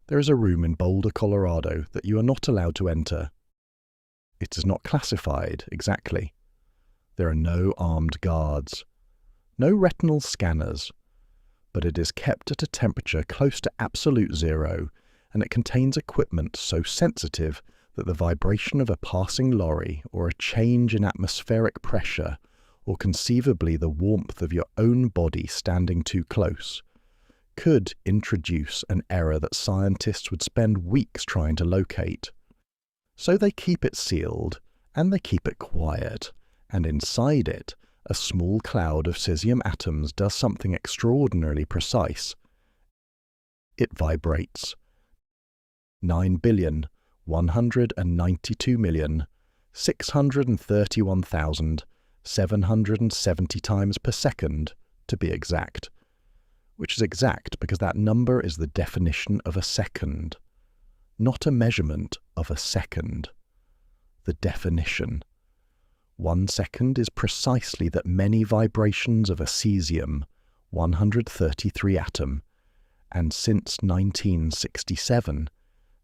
There is a room in Boulder, Colorado that you are not allowed to enter. It is not classified exactly. There are no armed guards, no retinal scanners, but it is kept at a temperature close to absolute zero, and it contains equipment so sensitive that the vibration of a passing lorry or a change in atmospheric pressure, or conceivably the warmth of your own body standing too close, could introduce an error that scientists would spend weeks trying to locate. So they keep it sealed, and they keep it quiet, and inside it, a small cloud of cesium atoms does something extraordinarily precise. It vibrates. 9,192,631,770 times per second, to be exact. Which is exact because that number is the definition of a second, not a measurement of a second. The definition. 1 second is precisely that many vibrations of a cesium-133 atom, and since 1967,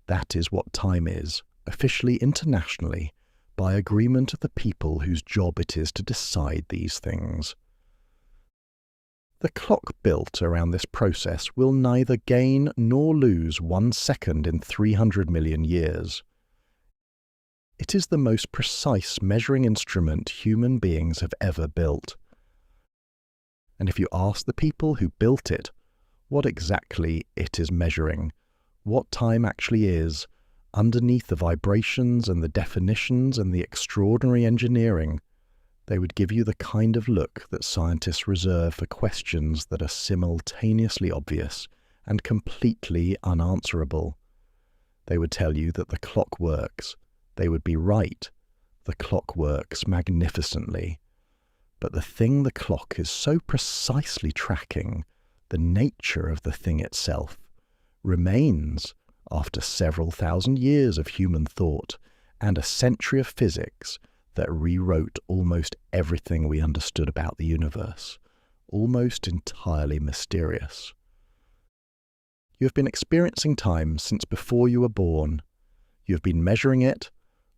that is what time is, officially internationally, by agreement of the people whose job it is to decide these things. The clock built around this process will neither gain nor lose 1 second in 300 million years. It is the most precise measuring instrument human beings have ever built. And if you ask the people who built it what exactly it is measuring, what time actually is, underneath the vibrations and the definitions and the extraordinary engineering, they would give you the kind of look that scientists reserve for questions that are simultaneously obvious and completely unanswerable. They would tell you that the clock works. They would be right. The clock works magnificently. But the thing the clock is so precisely tracking, the nature of the thing itself, remains, after several thousand years of human thought and a century of physics that rewrote almost everything we understood about the universe, almost entirely mysterious. You have been experiencing time since before you were born. You have been measuring it,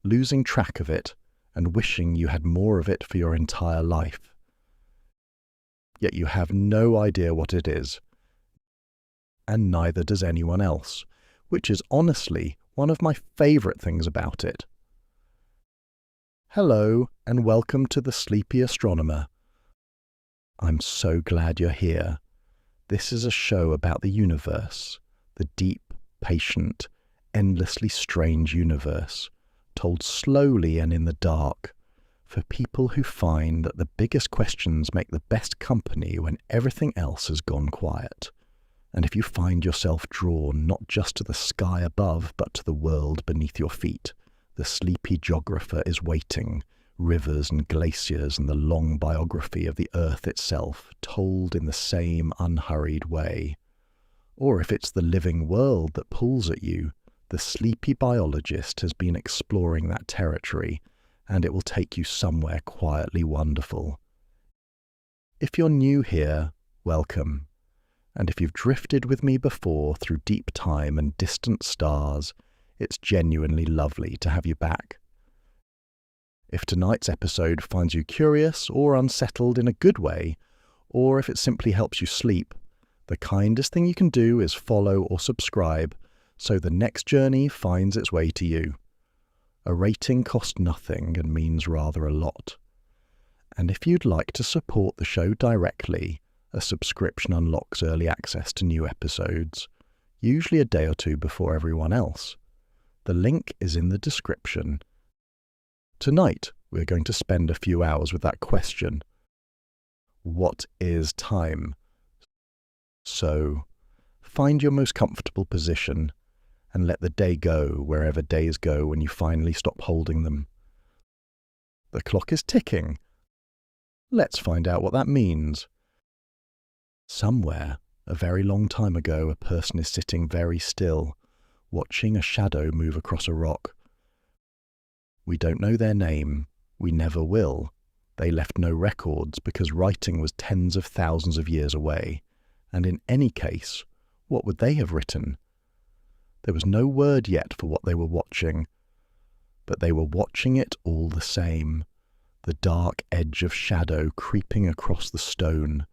losing track of it, and wishing you had more of it for your entire life. Yet you have no idea what it is, and neither does anyone else, which is honestly one of my favourite things about it. Hello, and welcome to the Sleepy Astronomer. I'm so glad you're here. This is a show about the universe, the deep, patient, endlessly strange universe, told slowly and in the dark, for people who find that the biggest questions make the best company when everything else has gone quiet. And if you find yourself drawn not just to the sky above, but to the world beneath your feet, the sleepy geographer is waiting, rivers and glaciers and the long biography of the earth itself, told in the same unhurried way. Or if it's the living world that pulls at you, the sleepy biologist has been exploring that territory, and it will take you somewhere quietly wonderful. If you're new here, welcome. And if you've drifted with me before through deep time and distant stars, it's genuinely lovely to have you back. If tonight's episode finds you curious or unsettled in a good way, or if it simply helps you sleep, the kindest thing you can do is follow or subscribe so the next journey finds its way to you. A rating costs nothing and means rather a lot. And if you'd like to support the show directly, a subscription unlocks early access to new episodes, usually a day or two before everyone else. The link is in the description. Tonight, we're going to spend a few hours with that question. What is time? So, find your most comfortable position and let the day go wherever days go when you finally stop holding them. The clock is ticking. Let's find out what that means. Somewhere, a very long time ago, a person is sitting very still, watching a shadow move across a rock. We don't know their name. We never will. They left no records because writing was tens of thousands of years away. And in any case, what would they have written? There was no word yet for what they were watching, but they were watching it all the same. The dark edge of shadow creeping across the stone,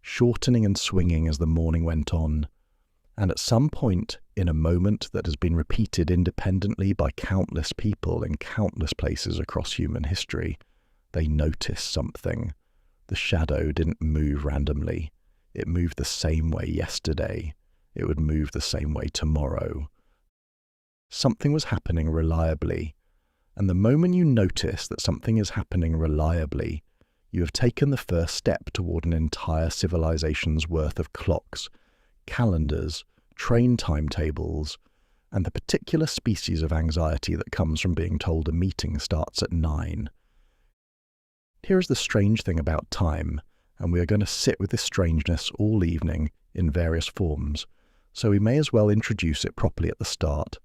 shortening and swinging as the morning went on. And at some point, in a moment that has been repeated independently by countless people in countless places across human history, they noticed something. The shadow didn't move randomly. It moved the same way yesterday. It would move the same way tomorrow. Something was happening reliably. And the moment you notice that something is happening reliably, you have taken the first step toward an entire civilization's worth of clocks, calendars, train timetables, and the particular species of anxiety that comes from being told a meeting starts at 9. Here is the strange thing about time, and we are going to sit with this strangeness all evening in various forms, so we may as well introduce it properly at the start.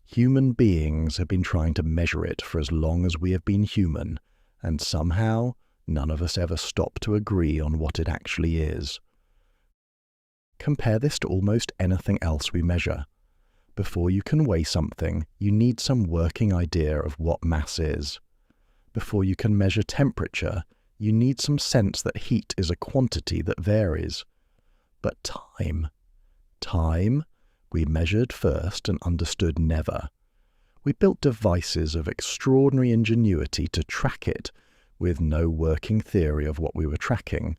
Human beings have been trying to measure it for as long as we have been human, and somehow none of us ever stop to agree on what it actually is. Compare this to almost anything else we measure. Before you can weigh something, you need some working idea of what mass is. Before you can measure temperature, you need some sense that heat is a quantity that varies. But time, we measured first and understood never. We built devices of extraordinary ingenuity to track it, with no working theory of what we were tracking,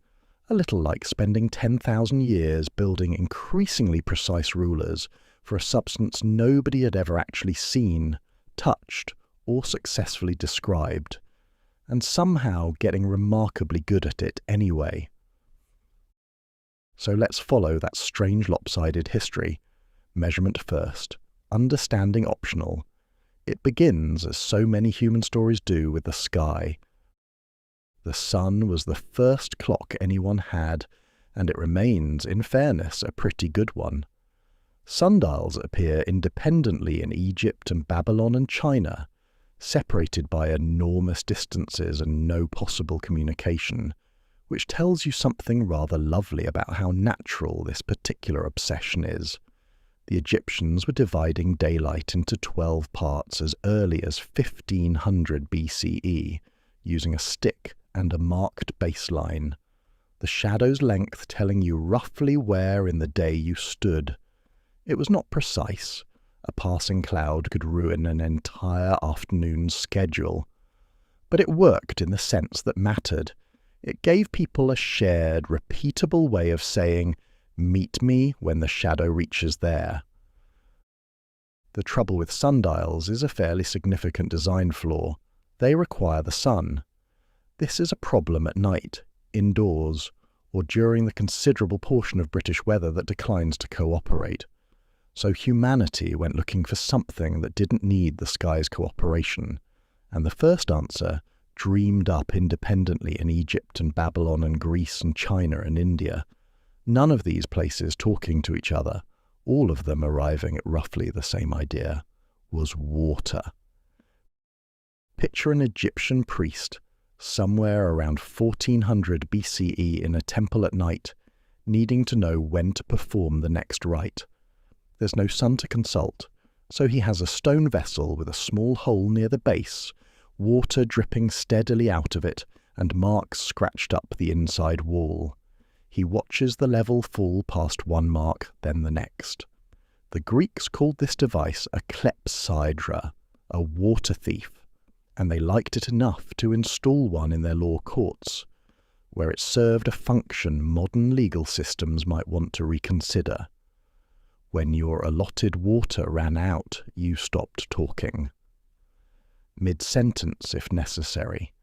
a little like spending 10,000 years building increasingly precise rulers for a substance nobody had ever actually seen, touched, or successfully described, and somehow getting remarkably good at it anyway. So let's follow that strange lopsided history. Measurement first, understanding optional. It begins, as so many human stories do, with the sky. The sun was the first clock anyone had, and it remains, in fairness, a pretty good one. Sundials appear independently in Egypt and Babylon and China, separated by enormous distances and no possible communication, which tells you something rather lovely about how natural this particular obsession is. The Egyptians were dividing daylight into 12 parts as early as 1500 BCE, using a stick and a marked baseline, the shadow's length telling you roughly where in the day you stood. It was not precise. A passing cloud could ruin an entire afternoon's schedule. But it worked in the sense that mattered. It gave people a shared, repeatable way of saying, "Meet me when the shadow reaches there." The trouble with sundials is a fairly significant design flaw. They require the sun. This is a problem at night, indoors, or during the considerable portion of British weather that declines to cooperate. So humanity went looking for something that didn't need the sky's cooperation, and the first answer dreamed up independently in Egypt and Babylon and Greece and China and India, none of these places talking to each other, all of them arriving at roughly the same idea, was water. Picture an Egyptian priest, somewhere around 1400 BCE in a temple at night, needing to know when to perform the next rite. There's no sun to consult, so he has a stone vessel with a small hole near the base, water dripping steadily out of it, and marks scratched up the inside wall. He watches the level fall past one mark, then the next. The Greeks called this device a clepsydra, a water thief, and they liked it enough to install one in their law courts, where it served a function modern legal systems might want to reconsider. When your allotted water ran out, you stopped talking. Mid-sentence, if necessary.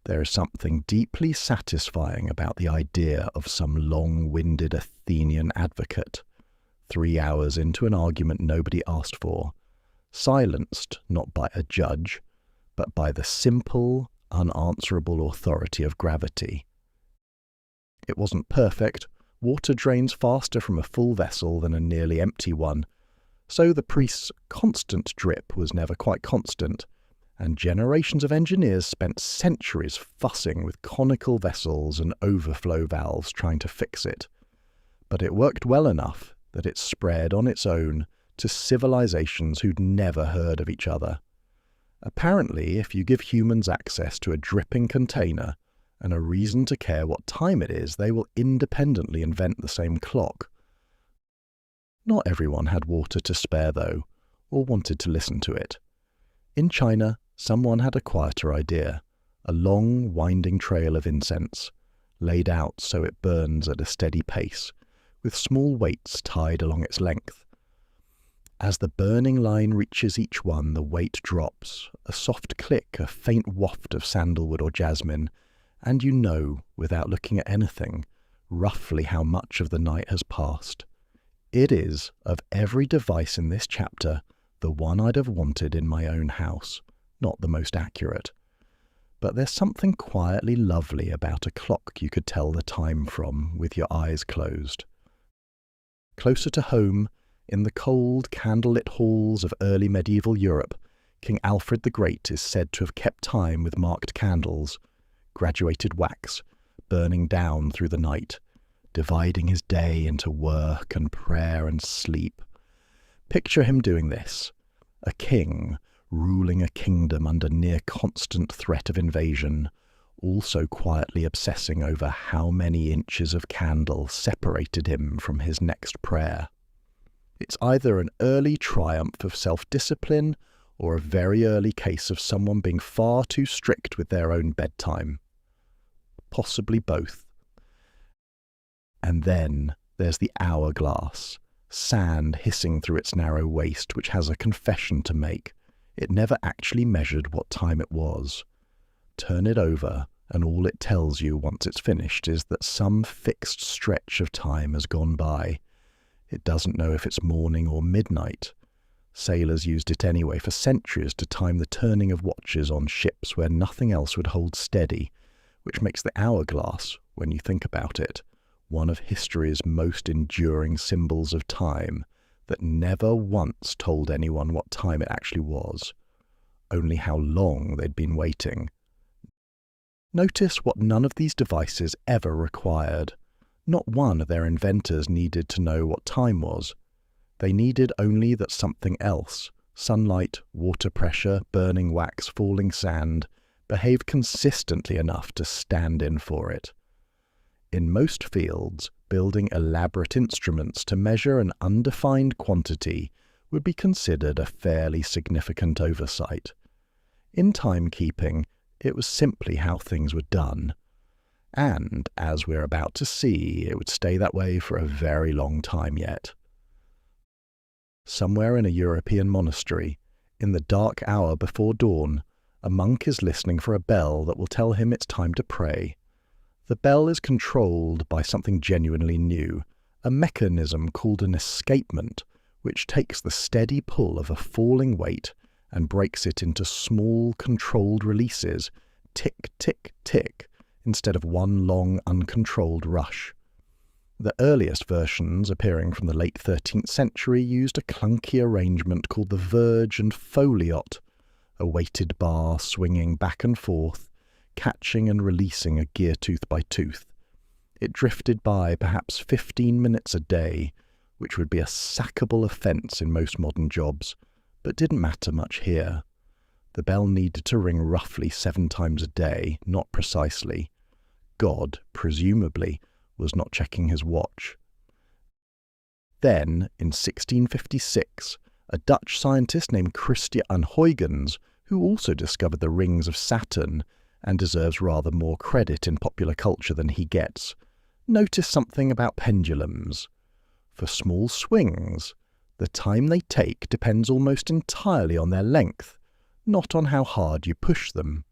There is something deeply satisfying about the idea of some long-winded Athenian advocate, 3 hours into an argument nobody asked for, silenced not by a judge, but by the simple, unanswerable authority of gravity. It wasn't perfect. Water drains faster from a full vessel than a nearly empty one, so the priest's constant drip was never quite constant, and generations of engineers spent centuries fussing with conical vessels and overflow valves trying to fix it. But it worked well enough that it spread on its own to civilizations who'd never heard of each other. Apparently, if you give humans access to a dripping container and a reason to care what time it is, they will independently invent the same clock. Not everyone had water to spare, though, or wanted to listen to it. In China, someone had a quieter idea, a long, winding trail of incense, laid out so it burns at a steady pace, with small weights tied along its length. As the burning line reaches each one, the weight drops, a soft click, a faint waft of sandalwood or jasmine, and you know, without looking at anything, roughly how much of the night has passed. It is, of every device in this chapter, the one I'd have wanted in my own house, not the most accurate. But there's something quietly lovely about a clock you could tell the time from with your eyes closed. Closer to home, in the cold, candlelit halls of early medieval Europe, King Alfred the Great is said to have kept time with marked candles, graduated wax, burning down through the night, dividing his day into work and prayer and sleep. Picture him doing this, a king ruling a kingdom under near constant threat of invasion, also quietly obsessing over how many inches of candle separated him from his next prayer. It's either an early triumph of self-discipline or a very early case of someone being far too strict with their own bedtime. Possibly both. And then there's the hourglass, sand hissing through its narrow waist, which has a confession to make. It never actually measured what time it was. Turn it over, and all it tells you once it's finished is that some fixed stretch of time has gone by. It doesn't know if it's morning or midnight. Sailors used it anyway for centuries to time the turning of watches on ships where nothing else would hold steady, which makes the hourglass, when you think about it, one of history's most enduring symbols of time that never once told anyone what time it actually was, only how long they'd been waiting. Notice what none of these devices ever required. Not one of their inventors needed to know what time was. They needed only that something else, sunlight, water pressure, burning wax, falling sand, behaved consistently enough to stand in for it. In most fields, building elaborate instruments to measure an undefined quantity would be considered a fairly significant oversight. In timekeeping, it was simply how things were done. And, as we're about to see, it would stay that way for a very long time yet. Somewhere in a European monastery, in the dark hour before dawn, a monk is listening for a bell that will tell him it's time to pray. The bell is controlled by something genuinely new, a mechanism called an escapement, which takes the steady pull of a falling weight and breaks it into small, controlled releases, tick, tick, tick, instead of one long, uncontrolled rush. The earliest versions, appearing from the late 13th century, used a clunky arrangement called the verge and foliot, a weighted bar swinging back and forth, catching and releasing a gear tooth by tooth. It drifted by perhaps 15 minutes a day, which would be a sackable offence in most modern jobs, but didn't matter much here. The bell needed to ring roughly 7 times a day, not precisely. God, presumably, was not checking his watch. Then, in 1656, a Dutch scientist named Christian Huygens, who also discovered the rings of Saturn and deserves rather more credit in popular culture than he gets, noticed something about pendulums. For small swings, the time they take depends almost entirely on their length, not on how hard you push them.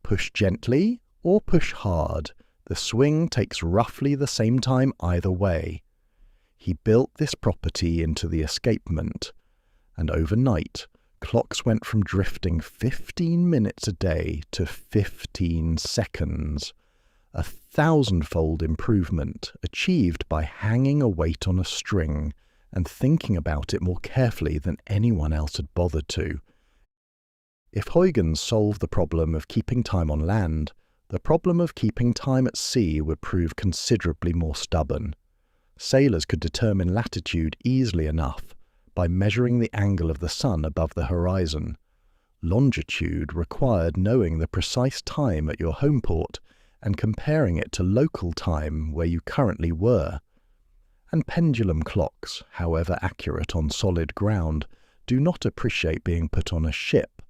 Push gently or push hard, the swing takes roughly the same time either way. He built this property into the escapement, and overnight, clocks went from drifting 15 minutes a day to 15 seconds, a 1,000-fold improvement achieved by hanging a weight on a string and thinking about it more carefully than anyone else had bothered to. If Huygens solved the problem of keeping time on land, the problem of keeping time at sea would prove considerably more stubborn. Sailors could determine latitude easily enough by measuring the angle of the sun above the horizon. Longitude required knowing the precise time at your home port and comparing it to local time where you currently were. And pendulum clocks, however accurate on solid ground, do not appreciate being put on a ship.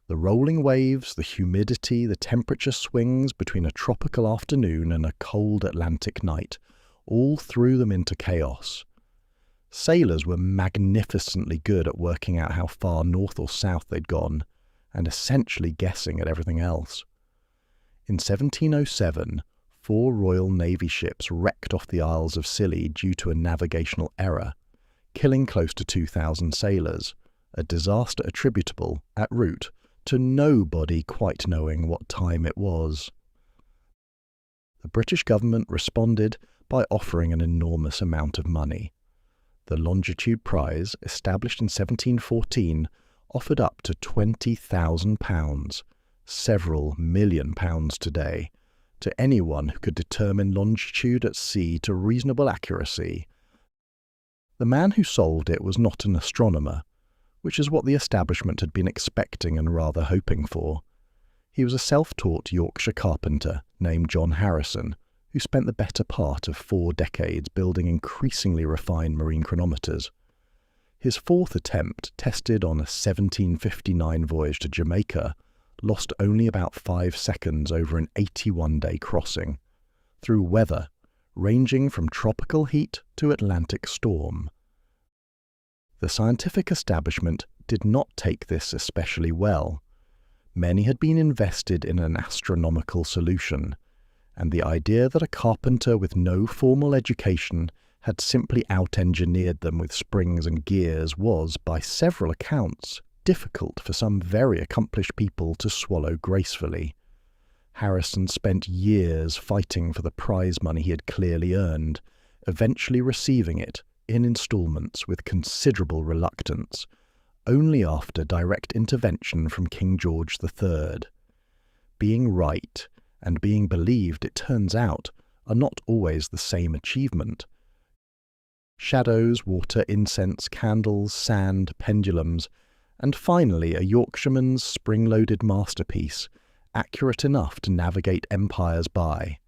The rolling waves, the humidity, the temperature swings between a tropical afternoon and a cold Atlantic night all threw them into chaos. Sailors were magnificently good at working out how far north or south they'd gone, and essentially guessing at everything else. In 1707, 4 Royal Navy ships wrecked off the Isles of Scilly due to a navigational error, killing close to 2,000 sailors, a disaster attributable, at root, to nobody quite knowing what time it was. The British government responded by offering an enormous amount of money. The Longitude Prize, established in 1714, offered up to £20,000, several million pounds today, to anyone who could determine longitude at sea to reasonable accuracy. The man who solved it was not an astronomer, which is what the establishment had been expecting and rather hoping for. He was a self-taught Yorkshire carpenter named John Harrison, who spent the better part of 4 decades building increasingly refined marine chronometers. His 4th attempt, tested on a 1759 voyage to Jamaica, lost only about 5 seconds over an 81-day crossing, through weather ranging from tropical heat to Atlantic storm. The scientific establishment did not take this especially well. Many had been invested in an astronomical solution, and the idea that a carpenter with no formal education had simply out-engineered them with springs and gears was, by several accounts, difficult for some very accomplished people to swallow gracefully. Harrison spent years fighting for the prize money he had clearly earned, eventually receiving it in installments with considerable reluctance, only after direct intervention from King George III. Being right and being believed, it turns out, are not always the same achievement. Shadows, water, incense, candles, sand, pendulums, and finally a Yorkshireman's spring-loaded masterpiece, accurate enough to navigate empires by.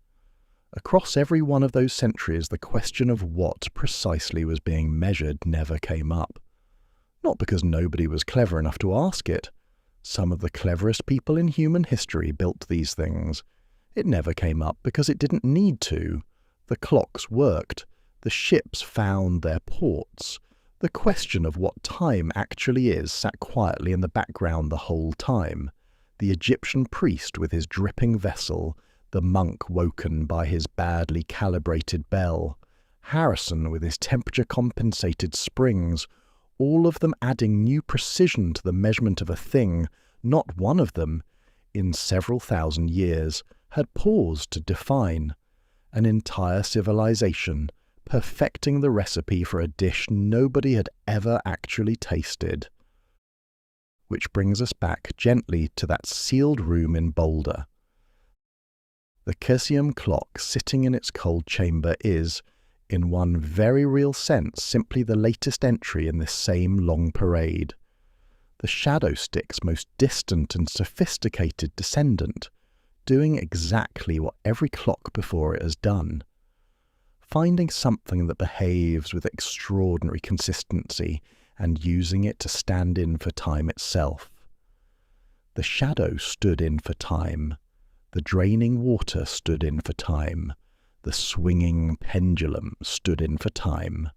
Across every one of those centuries, the question of what precisely was being measured never came up. Not because nobody was clever enough to ask it. Some of the cleverest people in human history built these things. It never came up because it didn't need to. The clocks worked. The ships found their ports. The question of what time actually is sat quietly in the background the whole time. The Egyptian priest with his dripping vessel, the monk woken by his badly calibrated bell, Harrison with his temperature-compensated springs, all of them adding new precision to the measurement of a thing, not one of them, in several thousand years, had paused to define. An entire civilization, perfecting the recipe for a dish nobody had ever actually tasted. Which brings us back gently to that sealed room in Boulder. The Cesium clock sitting in its cold chamber is, in one very real sense, simply the latest entry in this same long parade. The shadow stick's most distant and sophisticated descendant, doing exactly what every clock before it has done. Finding something that behaves with extraordinary consistency and using it to stand in for time itself. The shadow stood in for time. The draining water stood in for time. The swinging pendulum stood in for time.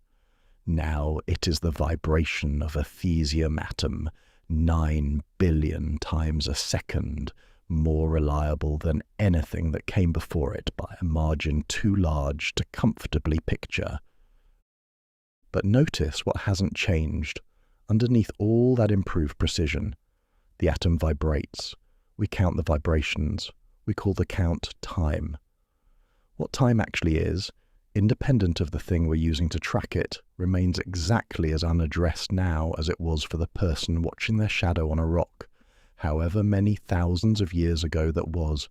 Now it is the vibration of a cesium atom, 9 billion times a second, more reliable than anything that came before it by a margin too large to comfortably picture. But notice what hasn't changed. Underneath all that improved precision, the atom vibrates. We count the vibrations. We call the count time. What time actually is, independent of the thing we're using to track it, remains exactly as unaddressed now as it was for the person watching their shadow on a rock, however many thousands of years ago that was,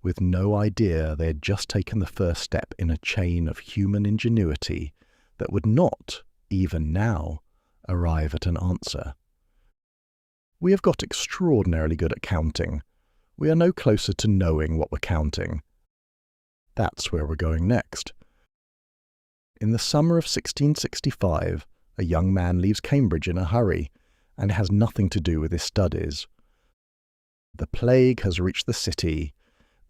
with no idea they had just taken the first step in a chain of human ingenuity that would not, even now, arrive at an answer. We have got extraordinarily good at counting. We are no closer to knowing what we're counting. That's where we're going next. In the summer of 1665, a young man leaves Cambridge in a hurry, and it has nothing to do with his studies. The plague has reached the city.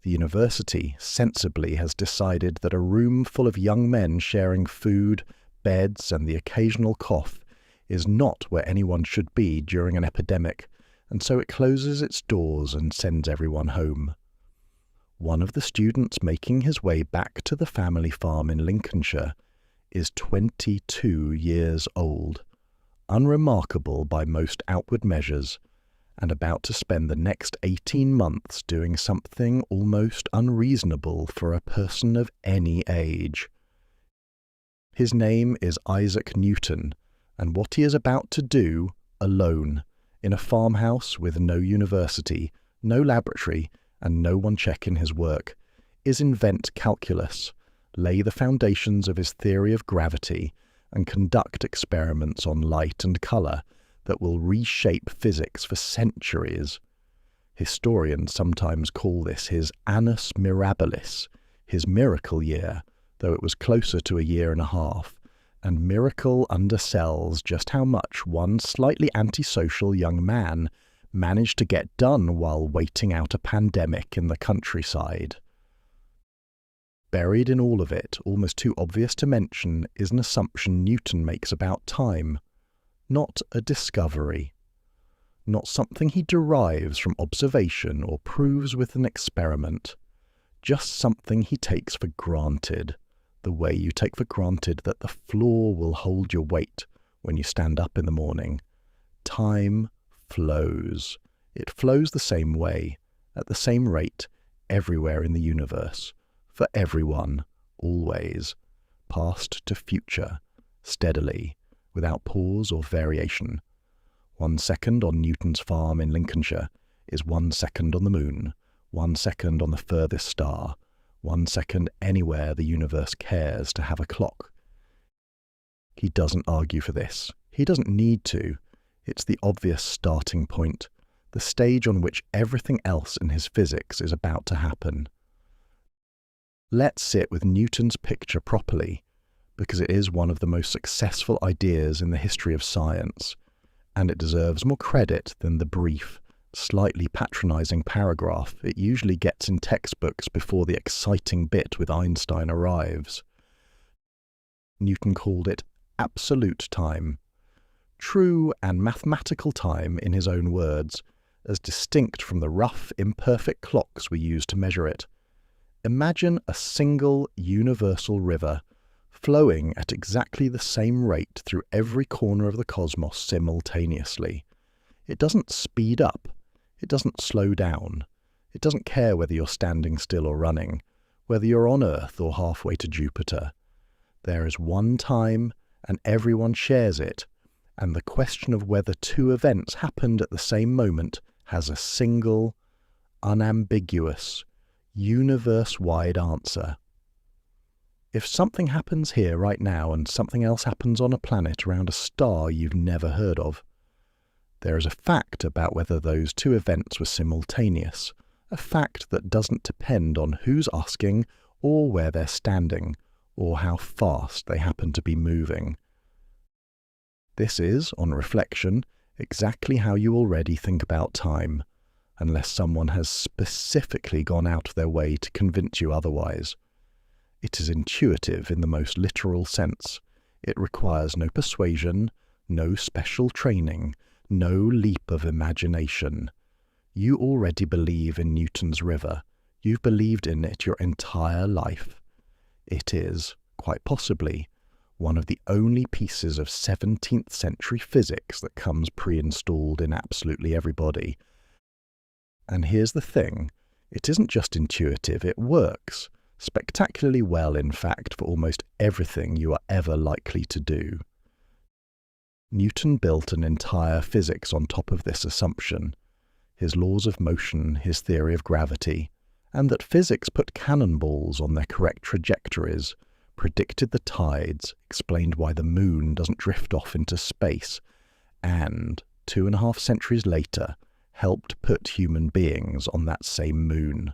The university sensibly has decided that a room full of young men sharing food, beds, and the occasional cough is not where anyone should be during an epidemic, and so it closes its doors and sends everyone home. One of the students making his way back to the family farm in Lincolnshire is 22 years old, unremarkable by most outward measures, and about to spend the next 18 months doing something almost unreasonable for a person of any age. His name is Isaac Newton, and what he is about to do, alone, in a farmhouse with no university, no laboratory, and no one checking his work, is invent calculus, lay the foundations of his theory of gravity, and conduct experiments on light and colour that will reshape physics for centuries. Historians sometimes call this his annus mirabilis, his miracle year, though it was closer to a year and a half, and miracle undersells just how much one slightly antisocial young man managed to get done while waiting out a pandemic in the countryside. Buried in all of it, almost too obvious to mention, is an assumption Newton makes about time. Not a discovery. Not something he derives from observation or proves with an experiment. Just something he takes for granted, the way you take for granted that the floor will hold your weight when you stand up in the morning. Time flows. It flows the same way, at the same rate, everywhere in the universe, for everyone, always, past to future, steadily, without pause or variation. 1 second on Newton's farm in Lincolnshire is 1 second on the moon, 1 second on the furthest star, 1 second anywhere the universe cares to have a clock. He doesn't argue for this. He doesn't need to. It's the obvious starting point, the stage on which everything else in his physics is about to happen. Let's sit with Newton's picture properly, because it is one of the most successful ideas in the history of science, and it deserves more credit than the brief, slightly patronising paragraph it usually gets in textbooks before the exciting bit with Einstein arrives. Newton called it absolute time, true and mathematical time in his own words, as distinct from the rough, imperfect clocks we use to measure it. Imagine a single universal river flowing at exactly the same rate through every corner of the cosmos simultaneously. It doesn't speed up. It doesn't slow down. It doesn't care whether you're standing still or running, whether you're on Earth or halfway to Jupiter. There is one time, and everyone shares it, and the question of whether two events happened at the same moment has a single, unambiguous, universe-wide answer. If something happens here right now and something else happens on a planet around a star you've never heard of, there is a fact about whether those two events were simultaneous, a fact that doesn't depend on who's asking or where they're standing, or how fast they happen to be moving. This is, on reflection, exactly how you already think about time, unless someone has specifically gone out of their way to convince you otherwise. It is intuitive in the most literal sense. It requires no persuasion, no special training, no leap of imagination. You already believe in Newton's river. You've believed in it your entire life. It is, quite possibly, one of the only pieces of 17th century physics that comes pre-installed in absolutely everybody. And here's the thing, it isn't just intuitive, it works. Spectacularly well, in fact, for almost everything you are ever likely to do. Newton built an entire physics on top of this assumption, his laws of motion, his theory of gravity, and that physics put cannonballs on their correct trajectories, predicted the tides, explained why the moon doesn't drift off into space, and 2.5 centuries later helped put human beings on that same moon.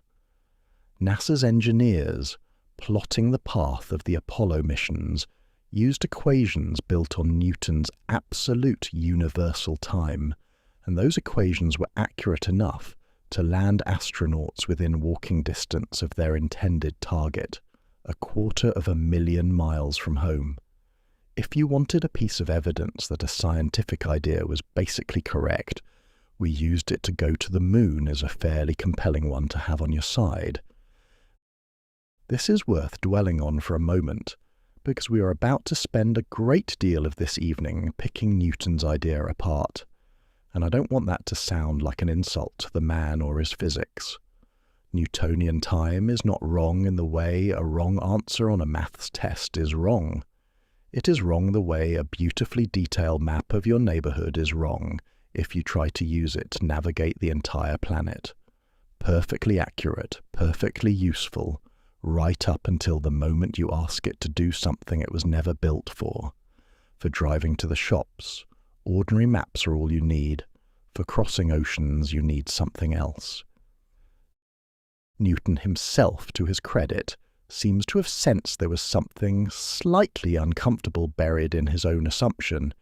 NASA's engineers, plotting the path of the Apollo missions, used equations built on Newton's absolute universal time, and those equations were accurate enough to land astronauts within walking distance of their intended target, 250,000 miles from home. If you wanted a piece of evidence that a scientific idea was basically correct, we used it to go to the moon as a fairly compelling one to have on your side. This is worth dwelling on for a moment, because we are about to spend a great deal of this evening picking Newton's idea apart, and I don't want that to sound like an insult to the man or his physics. Newtonian time is not wrong in the way a wrong answer on a maths test is wrong. It is wrong the way a beautifully detailed map of your neighborhood is wrong if you try to use it to navigate the entire planet. Perfectly accurate, perfectly useful, right up until the moment you ask it to do something it was never built for. For driving to the shops, ordinary maps are all you need. For crossing oceans, you need something else. Newton himself, to his credit, seems to have sensed there was something slightly uncomfortable buried in his own assumption,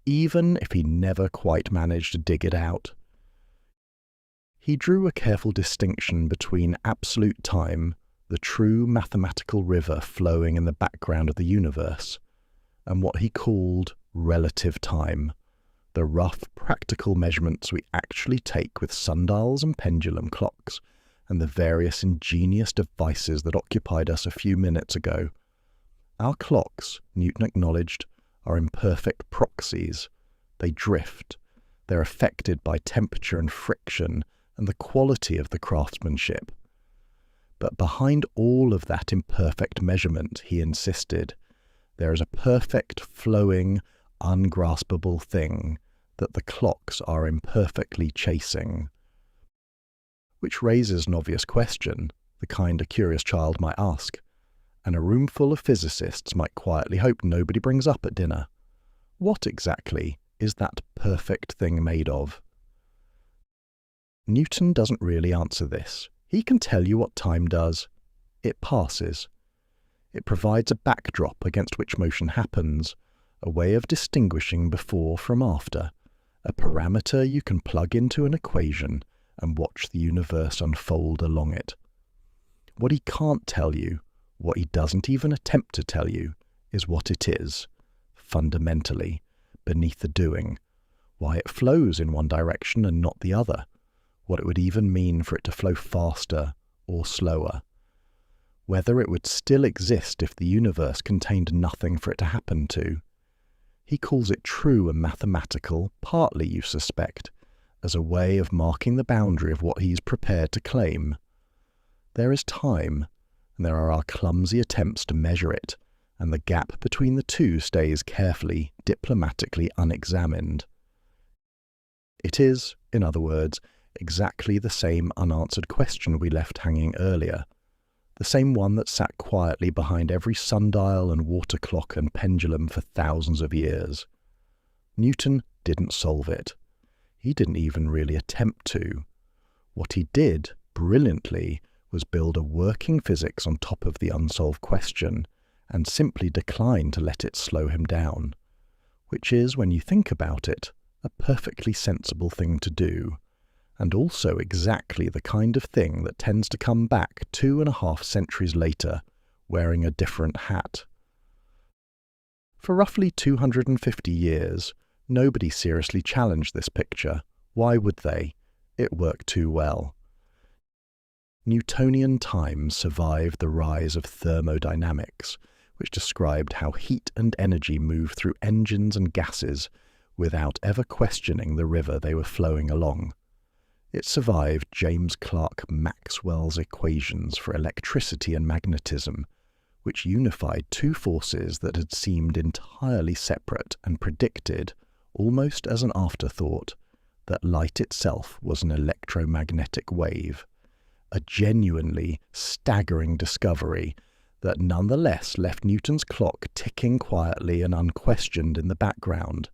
even if he never quite managed to dig it out. He drew a careful distinction between absolute time, the true mathematical river flowing in the background of the universe, and what he called relative time, the rough practical measurements we actually take with sundials and pendulum clocks, and the various ingenious devices that occupied us a few minutes ago. Our clocks, Newton acknowledged, are imperfect proxies. They drift. They're affected by temperature and friction and the quality of the craftsmanship. But behind all of that imperfect measurement, he insisted, there is a perfect, flowing, ungraspable thing that the clocks are imperfectly chasing. Which raises an obvious question, the kind a curious child might ask, and a room full of physicists might quietly hope nobody brings up at dinner. What exactly is that perfect thing made of? Newton doesn't really answer this. He can tell you what time does. It passes. It provides a backdrop against which motion happens, a way of distinguishing before from after, a parameter you can plug into an equation and watch the universe unfold along it. What he can't tell you, what he doesn't even attempt to tell you, is what it is, fundamentally, beneath the doing, why it flows in one direction and not the other, what it would even mean for it to flow faster or slower, whether it would still exist if the universe contained nothing for it to happen to. He calls it true and mathematical, partly, you suspect, as a way of marking the boundary of what he's prepared to claim. There is time, and there are our clumsy attempts to measure it, and the gap between the two stays carefully, diplomatically unexamined. It is, in other words, exactly the same unanswered question we left hanging earlier, the same one that sat quietly behind every sundial and water clock and pendulum for thousands of years. Newton didn't solve it. He didn't even really attempt to. What he did, brilliantly, was build a working physics on top of the unsolved question, and simply decline to let it slow him down, which is, when you think about it, a perfectly sensible thing to do, and also exactly the kind of thing that tends to come back 2.5 centuries later, wearing a different hat. For roughly 250 years, nobody seriously challenged this picture. Why would they? It worked too well. Newtonian time survived the rise of thermodynamics, which described how heat and energy move through engines and gases without ever questioning the river they were flowing along. It survived James Clerk Maxwell's equations for electricity and magnetism, which unified two forces that had seemed entirely separate and predicted, almost as an afterthought, that light itself was an electromagnetic wave, a genuinely staggering discovery that nonetheless left Newton's clock ticking quietly and unquestioned in the background.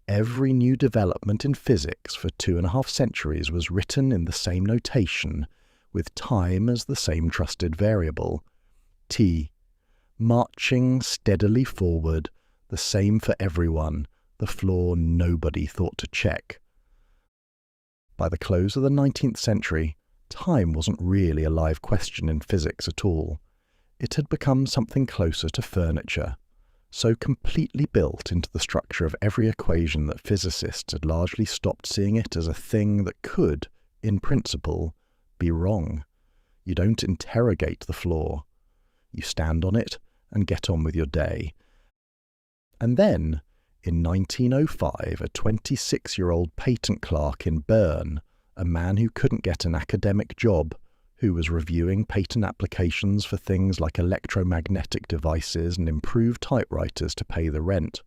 Every new development in physics for 2.5 centuries was written in the same notation, with time as the same trusted variable, t, marching steadily forward, the same for everyone, the flaw nobody thought to check. By the close of the 19th century, time wasn't really a live question in physics at all. It had become something closer to furniture, so completely built into the structure of every equation that physicists had largely stopped seeing it as a thing that could, in principle, be wrong. You don't interrogate the flaw. You stand on it and get on with your day. And then, in 1905, a 26-year-old patent clerk in Bern, a man who couldn't get an academic job, who was reviewing patent applications for things like electromagnetic devices and improved typewriters to pay the rent,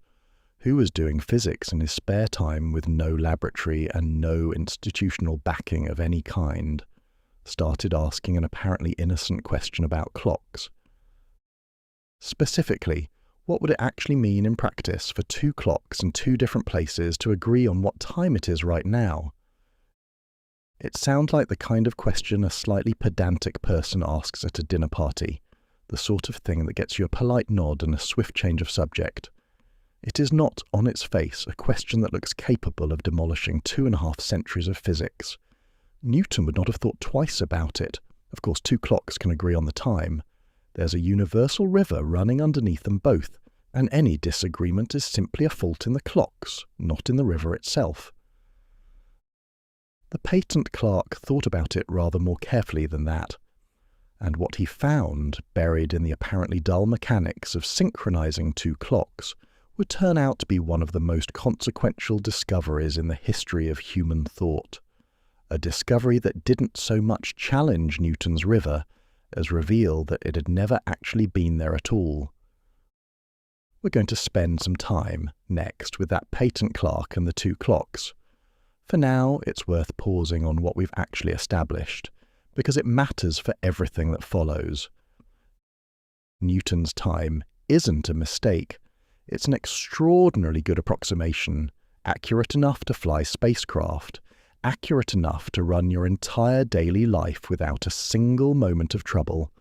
who was doing physics in his spare time with no laboratory and no institutional backing of any kind, started asking an apparently innocent question about clocks. Specifically, what would it actually mean in practice for two clocks in two different places to agree on what time it is right now? It sounds like the kind of question a slightly pedantic person asks at a dinner party, the sort of thing that gets you a polite nod and a swift change of subject. It is not, on its face, a question that looks capable of demolishing 2.5 centuries of physics. Newton would not have thought twice about it. Of course, two clocks can agree on the time. There's a universal river running underneath them both, and any disagreement is simply a fault in the clocks, not in the river itself. The patent clerk thought about it rather more carefully than that, and what he found, buried in the apparently dull mechanics of synchronizing two clocks, would turn out to be one of the most consequential discoveries in the history of human thought. A discovery that didn't so much challenge Newton's river as reveal that it had never actually been there at all. We're going to spend some time, next, with that patent clerk and the two clocks. For now, it's worth pausing on what we've actually established, because it matters for everything that follows. Newton's time isn't a mistake. It's an extraordinarily good approximation, accurate enough to fly spacecraft, accurate enough to run your entire daily life without a single moment of trouble,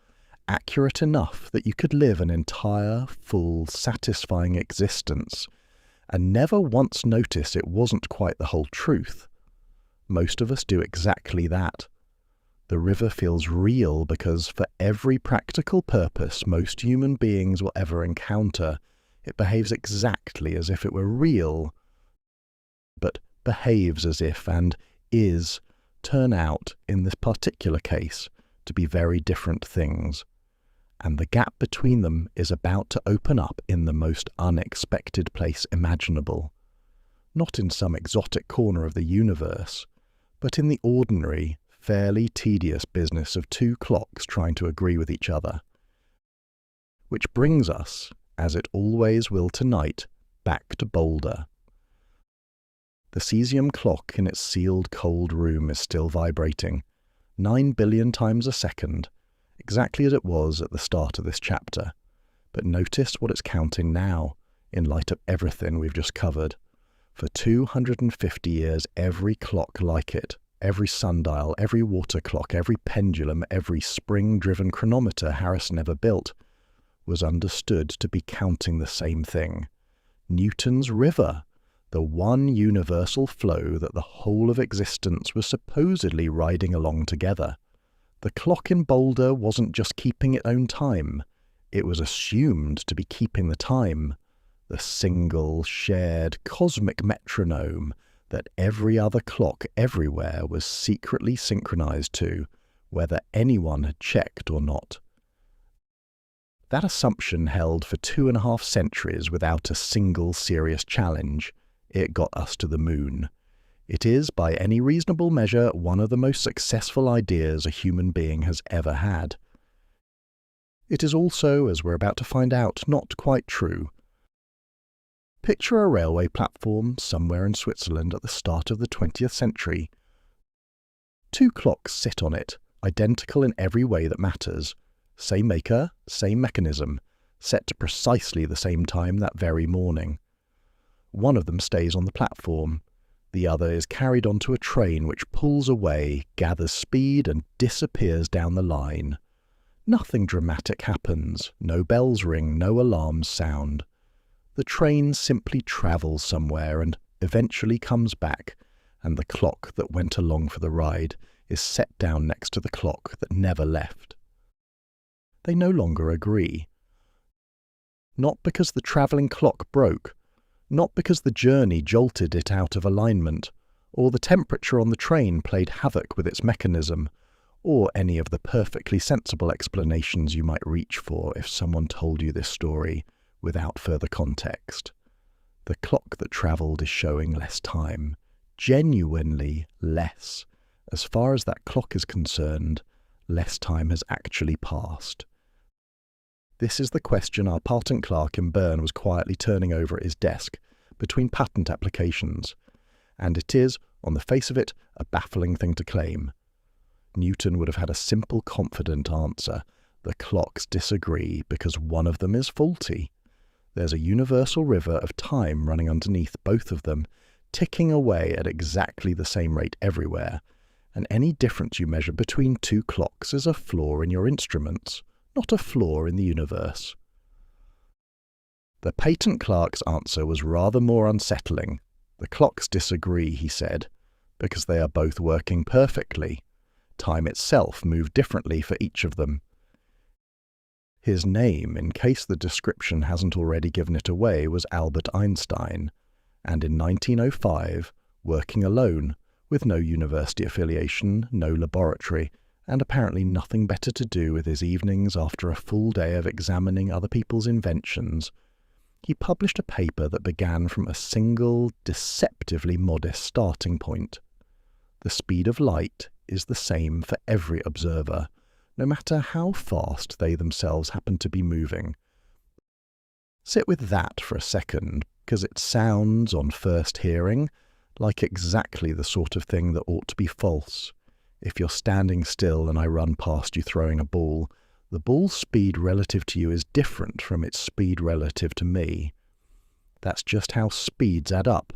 accurate enough that you could live an entire, full, satisfying existence, and never once notice it wasn't quite the whole truth. Most of us do exactly that. The river feels real because for every practical purpose most human beings will ever encounter, it behaves exactly as if it were real, but behaves as if and is turn out, in this particular case, to be very different things. And the gap between them is about to open up in the most unexpected place imaginable. Not in some exotic corner of the universe, but in the ordinary, fairly tedious business of two clocks trying to agree with each other. Which brings us, as it always will tonight, back to Boulder. The cesium clock in its sealed cold room is still vibrating, 9 billion times a second, exactly as it was at the start of this chapter. But notice what it's counting now, in light of everything we've just covered. For 250 years, every clock like it, every sundial, every water clock, every pendulum, every spring-driven chronometer Harrison ever built, was understood to be counting the same thing. Newton's river, the one universal flow that the whole of existence was supposedly riding along together. The clock in Boulder wasn't just keeping its own time, it was assumed to be keeping the time, the single, shared, cosmic metronome that every other clock everywhere was secretly synchronized to, whether anyone had checked or not. That assumption held for 2.5 centuries without a single serious challenge. It got us to the moon. It is, by any reasonable measure, one of the most successful ideas a human being has ever had. It is also, as we're about to find out, not quite true. Picture a railway platform somewhere in Switzerland at the start of the 20th century. Two clocks sit on it, identical in every way that matters. Same maker, same mechanism, set to precisely the same time that very morning. One of them stays on the platform. The other is carried onto a train which pulls away, gathers speed and disappears down the line. Nothing dramatic happens, no bells ring, no alarms sound. The train simply travels somewhere and eventually comes back, and the clock that went along for the ride is set down next to the clock that never left. They no longer agree. Not because the travelling clock broke, not because the journey jolted it out of alignment, or the temperature on the train played havoc with its mechanism, or any of the perfectly sensible explanations you might reach for if someone told you this story without further context. The clock that travelled is showing less time, genuinely less. As far as that clock is concerned, less time has actually passed. This is the question our patent clerk in Bern was quietly turning over at his desk between patent applications, and it is, on the face of it, a baffling thing to claim. Newton would have had a simple, confident answer. The clocks disagree because one of them is faulty. There's a universal river of time running underneath both of them, ticking away at exactly the same rate everywhere, and any difference you measure between two clocks is a flaw in your instruments, not a flaw in the universe. The patent clerk's answer was rather more unsettling. The clocks disagree, he said, because they are both working perfectly. Time itself moved differently for each of them. His name, in case the description hasn't already given it away, was Albert Einstein, and in 1905, working alone, with no university affiliation, no laboratory, and apparently nothing better to do with his evenings after a full day of examining other people's inventions, he published a paper that began from a single, deceptively modest starting point. The speed of light is the same for every observer, no matter how fast they themselves happen to be moving. Sit with that for a second, because it sounds, on first hearing, like exactly the sort of thing that ought to be false. If you're standing still and I run past you throwing a ball, the ball's speed relative to you is different from its speed relative to me. That's just how speeds add up,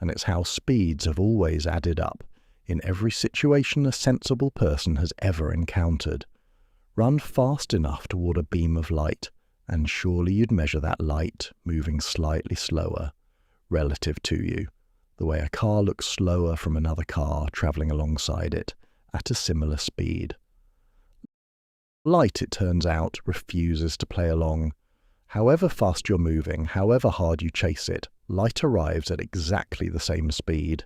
and it's how speeds have always added up in every situation a sensible person has ever encountered. Run fast enough toward a beam of light, and surely you'd measure that light moving slightly slower relative to you, the way a car looks slower from another car travelling alongside it at a similar speed. Light, it turns out, refuses to play along. However fast you're moving, however hard you chase it, light arrives at exactly the same speed.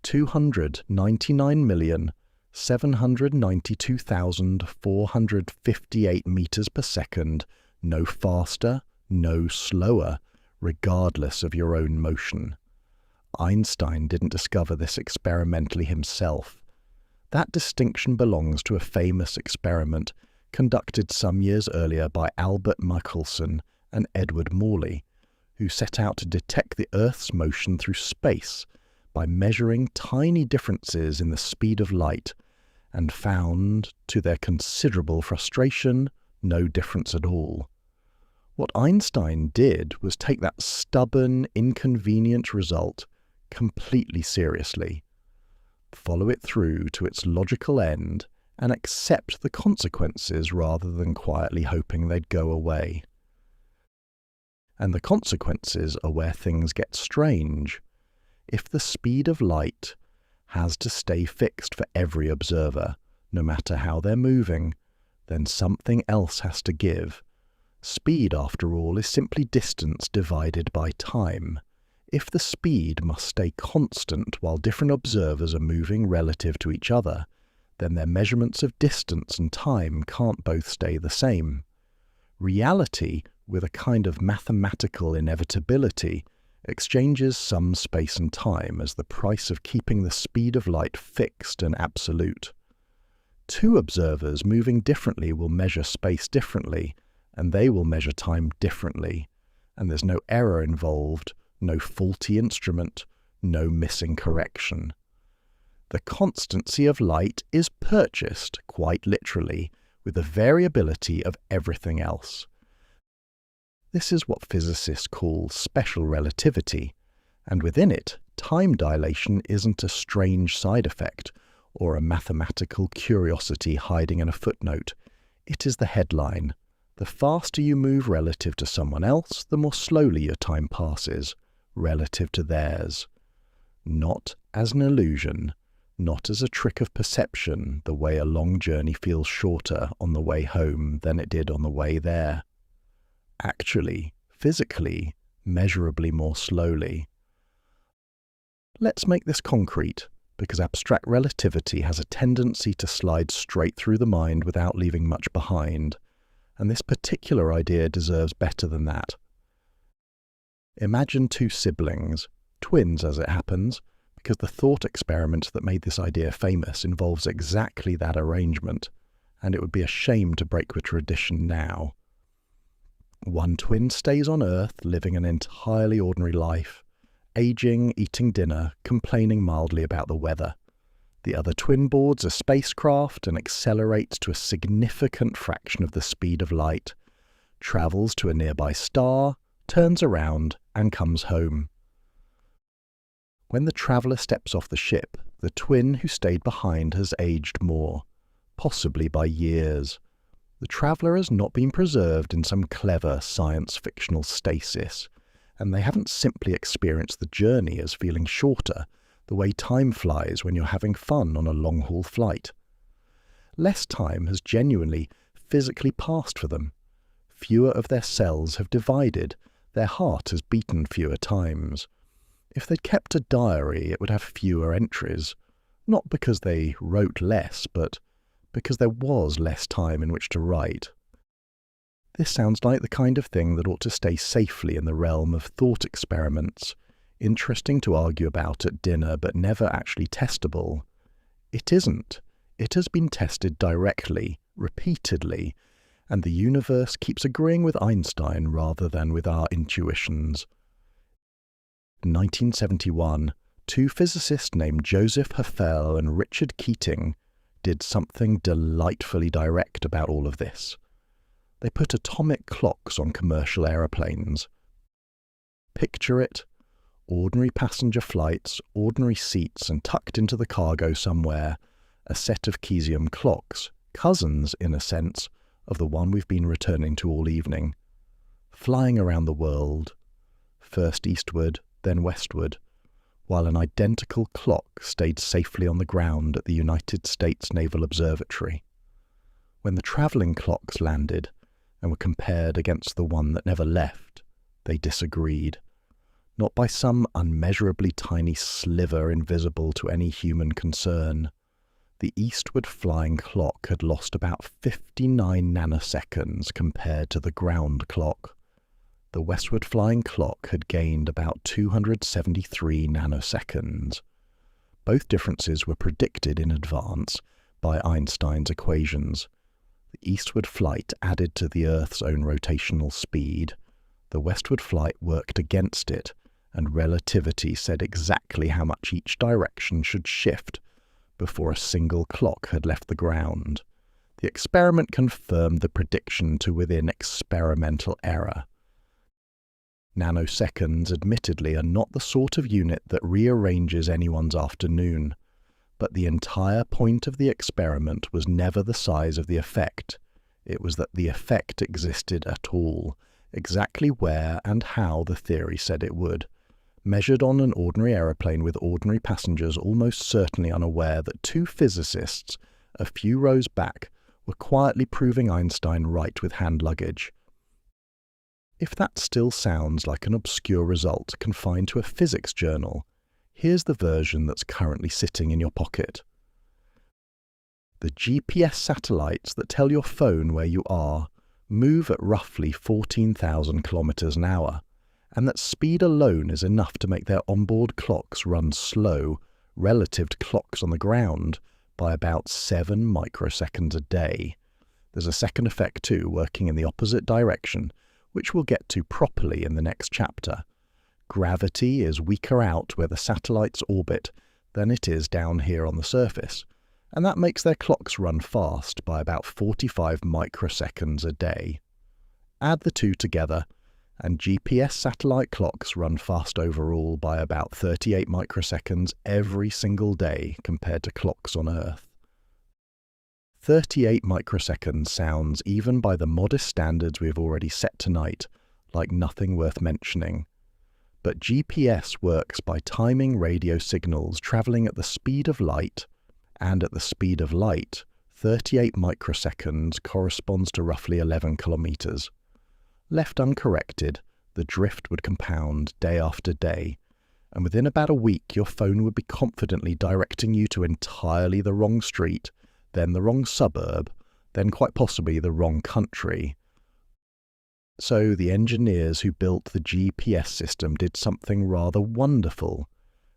299,792,458 meters per second, no faster, no slower, regardless of your own motion. Einstein didn't discover this experimentally himself. That distinction belongs to a famous experiment conducted some years earlier by Albert Michelson and Edward Morley, who set out to detect the Earth's motion through space by measuring tiny differences in the speed of light, and found, to their considerable frustration, no difference at all. What Einstein did was take that stubborn, inconvenient result completely seriously, follow it through to its logical end, and accept the consequences rather than quietly hoping they'd go away. And the consequences are where things get strange. If the speed of light has to stay fixed for every observer, no matter how they're moving, then something else has to give. Speed, after all, is simply distance divided by time. If the speed must stay constant while different observers are moving relative to each other, then their measurements of distance and time can't both stay the same. Reality, with a kind of mathematical inevitability, exchanges some space and time as the price of keeping the speed of light fixed and absolute. Two observers moving differently will measure space differently, and they will measure time differently, and there's no error involved, no faulty instrument, no missing correction. The constancy of light is purchased, quite literally, with the variability of everything else. This is what physicists call special relativity, and within it, time dilation isn't a strange side effect or a mathematical curiosity hiding in a footnote. It is the headline. The faster you move relative to someone else, the more slowly your time passes, relative to theirs. Not as an illusion, not as a trick of perception, the way a long journey feels shorter on the way home than it did on the way there. Actually, physically, measurably more slowly. Let's make this concrete, because abstract relativity has a tendency to slide straight through the mind without leaving much behind, and this particular idea deserves better than that. Imagine two siblings, twins as it happens, because the thought experiment that made this idea famous involves exactly that arrangement, and it would be a shame to break with tradition now. One twin stays on Earth, living an entirely ordinary life, aging, eating dinner, complaining mildly about the weather. The other twin boards a spacecraft and accelerates to a significant fraction of the speed of light, travels to a nearby star, turns around, and comes home. When the traveller steps off the ship, the twin who stayed behind has aged more, possibly by years. The traveller has not been preserved in some clever science-fictional stasis, and they haven't simply experienced the journey as feeling shorter, the way time flies when you're having fun on a long-haul flight. Less time has genuinely, physically passed for them. Fewer of their cells have divided, their heart has beaten fewer times. If they'd kept a diary, it would have fewer entries, not because they wrote less, but because there was less time in which to write. This sounds like the kind of thing that ought to stay safely in the realm of thought experiments, interesting to argue about at dinner but never actually testable. It isn't. It has been tested directly, repeatedly, and the universe keeps agreeing with Einstein rather than with our intuitions. In 1971, two physicists named Joseph Heffel and Richard Keating did something delightfully direct about all of this. They put atomic clocks on commercial aeroplanes. Picture it, ordinary passenger flights, ordinary seats, and tucked into the cargo somewhere, a set of cesium clocks, cousins, in a sense, of the one we've been returning to all evening, flying around the world, first eastward, then westward, while an identical clock stayed safely on the ground at the United States Naval Observatory. When the travelling clocks landed and were compared against the one that never left, they disagreed, not by some unmeasurably tiny sliver invisible to any human concern. The eastward flying clock had lost about 59 nanoseconds compared to the ground clock. The westward flying clock had gained about 273 nanoseconds. Both differences were predicted in advance by Einstein's equations. The eastward flight added to the Earth's own rotational speed. The westward flight worked against it, and relativity said exactly how much each direction should shift before a single clock had left the ground. The experiment confirmed the prediction to within experimental error. Nanoseconds, admittedly, are not the sort of unit that rearranges anyone's afternoon, but the entire point of the experiment was never the size of the effect. It was that the effect existed at all, exactly where and how the theory said it would, measured on an ordinary aeroplane with ordinary passengers almost certainly unaware that two physicists, a few rows back, were quietly proving Einstein right with hand luggage. If that still sounds like an obscure result confined to a physics journal, here's the version that's currently sitting in your pocket. The GPS satellites that tell your phone where you are move at roughly 14,000 kilometers an hour, and that speed alone is enough to make their onboard clocks run slow relative to clocks on the ground by about 7 microseconds a day. There's a second effect too, working in the opposite direction, which we'll get to properly in the next chapter. Gravity is weaker out where the satellites orbit than it is down here on the surface, and that makes their clocks run fast by about 45 microseconds a day. Add the two together, and GPS satellite clocks run fast overall by about 38 microseconds every single day compared to clocks on Earth. 38 microseconds sounds, even by the modest standards we've already set tonight, like nothing worth mentioning. But GPS works by timing radio signals travelling at the speed of light, and at the speed of light, 38 microseconds corresponds to roughly 11 kilometres. Left uncorrected, the drift would compound day after day, and within about a week your phone would be confidently directing you to entirely the wrong street, then the wrong suburb, then quite possibly the wrong country. So the engineers who built the GPS system did something rather wonderful.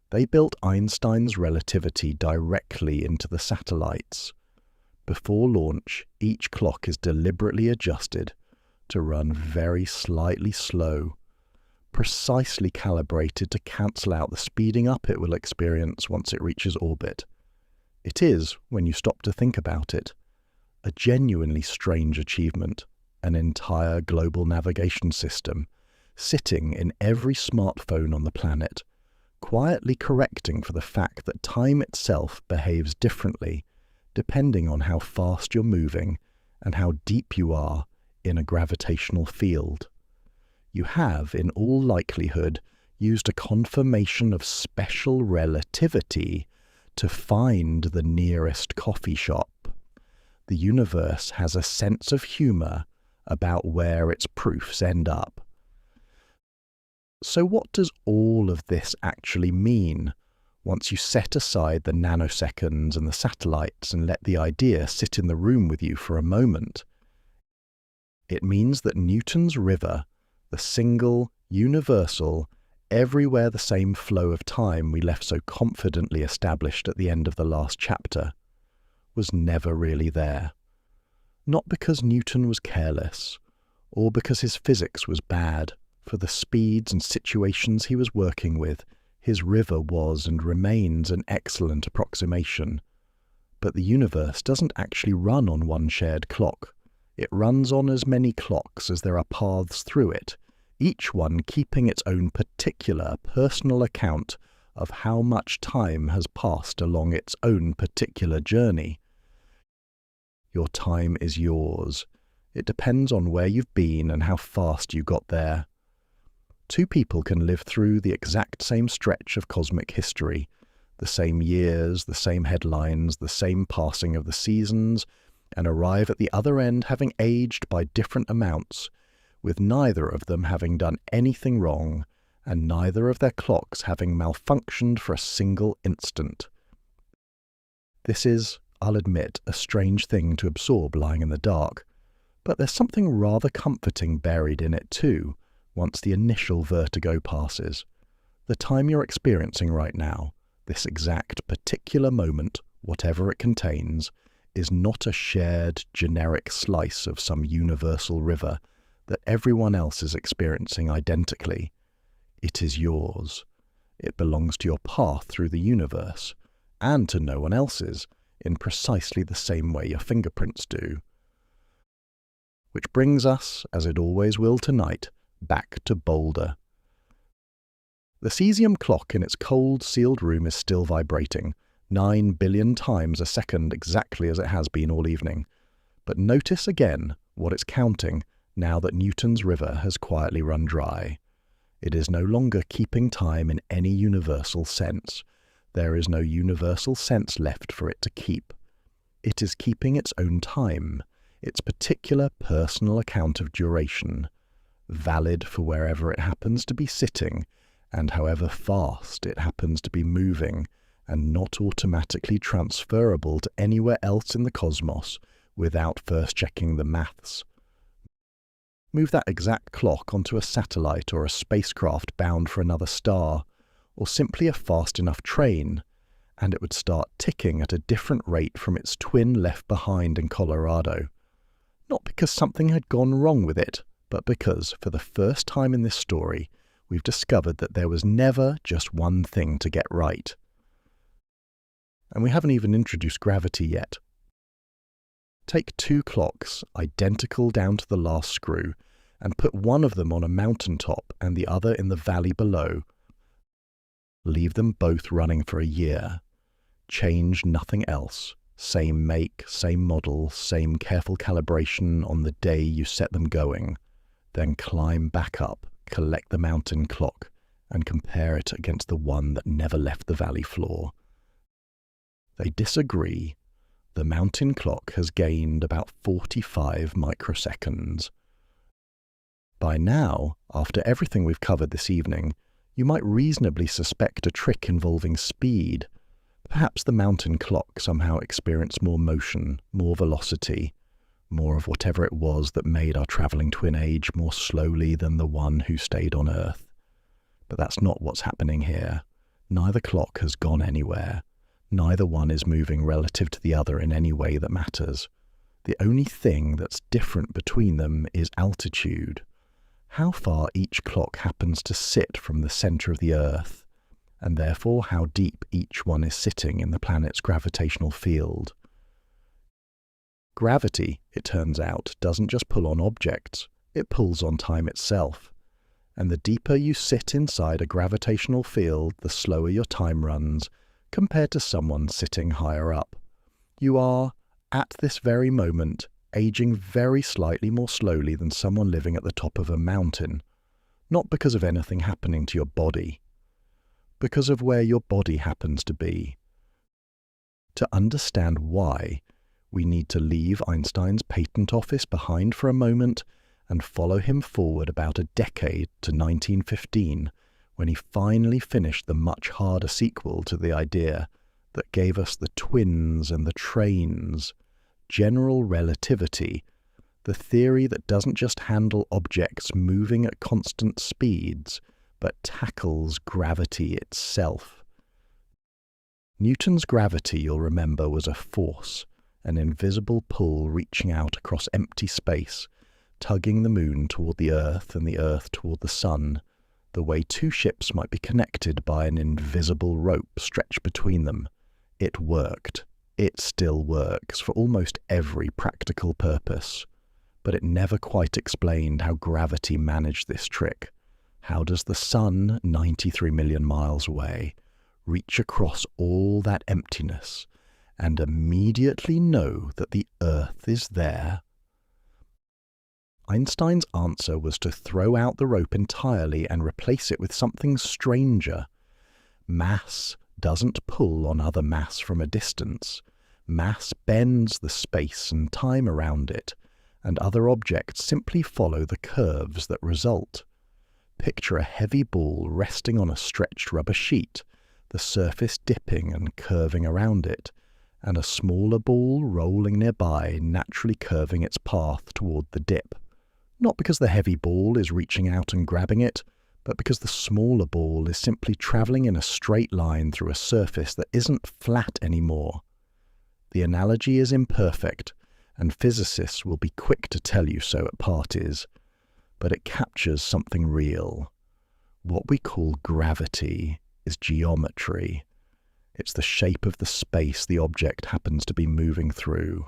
They built Einstein's relativity directly into the satellites. Before launch, each clock is deliberately adjusted to run very slightly slow, precisely calibrated to cancel out the speeding up it will experience once it reaches orbit. It is, when you stop to think about it, a genuinely strange achievement, an entire global navigation system sitting in every smartphone on the planet, quietly correcting for the fact that time itself behaves differently depending on how fast you're moving and how deep you are in a gravitational field. You have, in all likelihood, used a confirmation of special relativity to find the nearest coffee shop. The universe has a sense of humour about where its proofs end up. So what does all of this actually mean once you set aside the nanoseconds and the satellites and let the idea sit in the room with you for a moment? It means that Newton's river, the single, universal, everywhere the same flow of time we left so confidently established at the end of the last chapter, was never really there. Not because Newton was careless, or because his physics was bad. For the speeds and situations he was working with, his river was and remains an excellent approximation. But the universe doesn't actually run on one shared clock. It runs on as many clocks as there are paths through it, each one keeping its own particular personal account of how much time has passed along its own particular journey. Your time is yours. It depends on where you've been and how fast you got there. Two people can live through the exact same stretch of cosmic history, the same years, the same headlines, the same passing of the seasons, and arrive at the other end having aged by different amounts, with neither of them having done anything wrong, and neither of their clocks having malfunctioned for a single instant. This is, I'll admit, a strange thing to absorb lying in the dark, but there's something rather comforting buried in it too, once the initial vertigo passes. The time you're experiencing right now, this exact particular moment, whatever it contains, is not a shared, generic slice of some universal river that everyone else is experiencing identically. It is yours. It belongs to your path through the universe, and to no one else's, in precisely the same way your fingerprints do. Which brings us, as it always will tonight, back to Boulder. The cesium clock in its cold, sealed room is still vibrating, 9 billion times a second exactly as it has been all evening. But notice again what it's counting now that Newton's river has quietly run dry. It is no longer keeping time in any universal sense. There is no universal sense left for it to keep. It is keeping its own time, its particular personal account of duration, valid for wherever it happens to be sitting, and however fast it happens to be moving, and not automatically transferable to anywhere else in the cosmos without first checking the maths. Move that exact clock onto a satellite or a spacecraft bound for another star, or simply a fast enough train, and it would start ticking at a different rate from its twin left behind in Colorado. Not because something had gone wrong with it, but because, for the first time in this story, we've discovered that there was never just one thing to get right. And we haven't even introduced gravity yet. Take two clocks, identical down to the last screw, and put one of them on a mountaintop and the other in the valley below. Leave them both running for a year. Change nothing else. Same make, same model, same careful calibration on the day you set them going. Then climb back up, collect the mountain clock, and compare it against the one that never left the valley floor. They disagree. The mountain clock has gained about 45 microseconds. By now, after everything we've covered this evening, you might reasonably suspect a trick involving speed. Perhaps the mountain clock somehow experienced more motion, more velocity, more of whatever it was that made our travelling twin age more slowly than the one who stayed on Earth. But that's not what's happening here. Neither clock has gone anywhere. Neither one is moving relative to the other in any way that matters. The only thing that's different between them is altitude. How far each clock happens to sit from the centre of the Earth, and therefore how deep each one is sitting in the planet's gravitational field. Gravity, it turns out, doesn't just pull on objects, it pulls on time itself. And the deeper you sit inside a gravitational field, the slower your time runs, compared to someone sitting higher up. You are, at this very moment, aging very slightly more slowly than someone living at the top of a mountain, not because of anything happening to your body, because of where your body happens to be. To understand why, we need to leave Einstein's patent office behind for a moment and follow him forward about a decade to 1915, when he finally finished the much harder sequel to the idea that gave us the twins and the trains, general relativity, the theory that doesn't just handle objects moving at constant speeds, but tackles gravity itself. Newton's gravity, you'll remember, was a force, an invisible pull reaching out across empty space, tugging the moon toward the Earth and the Earth toward the sun, the way two ships might be connected by an invisible rope stretched between them. It worked. It still works for almost every practical purpose. But it never quite explained how gravity managed this trick. How does the sun, 93 million miles away, reach across all that emptiness and immediately know that the Earth is there? Einstein's answer was to throw out the rope entirely and replace it with something stranger. Mass doesn't pull on other mass from a distance. Mass bends the space and time around it, and other objects simply follow the curves that result. Picture a heavy ball resting on a stretched rubber sheet, the surface dipping and curving around it, and a smaller ball rolling nearby, naturally curving its path toward the dip. Not because the heavy ball is reaching out and grabbing it, but because the smaller ball is simply travelling in a straight line through a surface that isn't flat anymore. The analogy is imperfect, and physicists will be quick to tell you so at parties, but it captures something real. What we call gravity is geometry. It's the shape of the space the object happens to be moving through.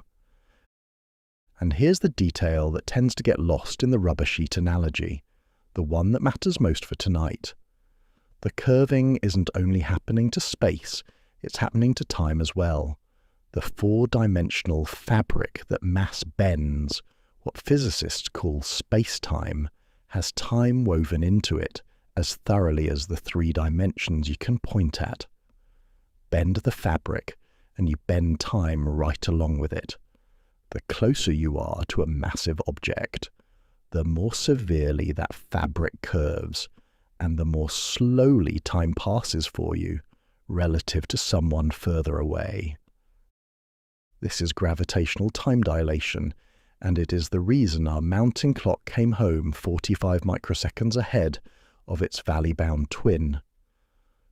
And here's the detail that tends to get lost in the rubber sheet analogy, the one that matters most for tonight. The curving isn't only happening to space, it's happening to time as well. The four-dimensional fabric that mass bends, what physicists call space-time, has time woven into it as thoroughly as the three dimensions you can point at. Bend the fabric, and you bend time right along with it. The closer you are to a massive object, the more severely that fabric curves, and the more slowly time passes for you relative to someone further away. This is gravitational time dilation, and it is the reason our mountain clock came home 45 microseconds ahead of its valley-bound twin.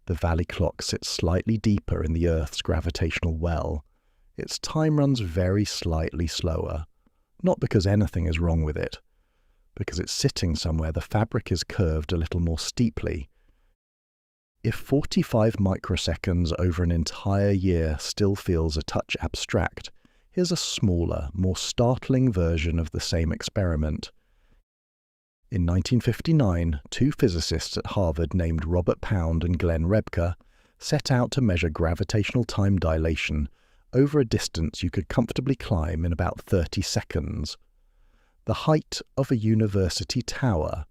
The valley clock sits slightly deeper in the Earth's gravitational well. Its time runs very slightly slower, not because anything is wrong with it, because it's sitting somewhere the fabric is curved a little more steeply. If 45 microseconds over an entire year still feels a touch abstract, here's a smaller, more startling version of the same experiment. In 1959, two physicists at Harvard named Robert Pound and Glenn Rebka set out to measure gravitational time dilation over a distance you could comfortably climb in about 30 seconds. The height of a university tower,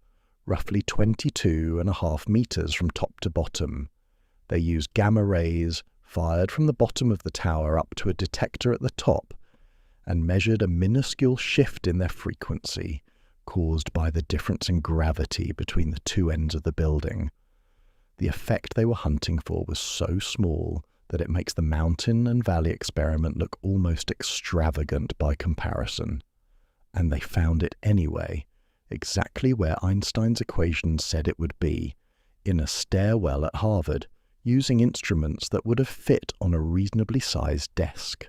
roughly 22.5 meters from top to bottom. They used gamma rays fired from the bottom of the tower up to a detector at the top and measured a minuscule shift in their frequency caused by the difference in gravity between the two ends of the building. The effect they were hunting for was so small that it makes the mountain and valley experiment look almost extravagant by comparison. And they found it anyway, exactly where Einstein's equations said it would be, in a stairwell at Harvard, using instruments that would have fit on a reasonably sized desk.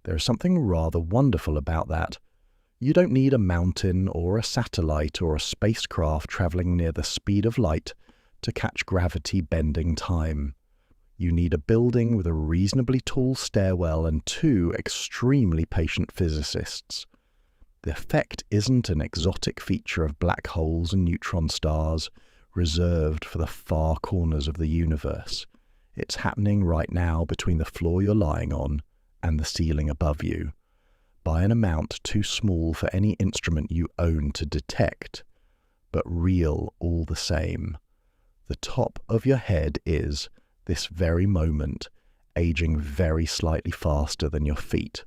There is something rather wonderful about that. You don't need a mountain or a satellite or a spacecraft traveling near the speed of light to catch gravity bending time. You need a building with a reasonably tall stairwell and two extremely patient physicists. The effect isn't an exotic feature of black holes and neutron stars reserved for the far corners of the universe. It's happening right now between the floor you're lying on and the ceiling above you, by an amount too small for any instrument you own to detect, but real all the same. The top of your head is, this very moment, aging very slightly faster than your feet.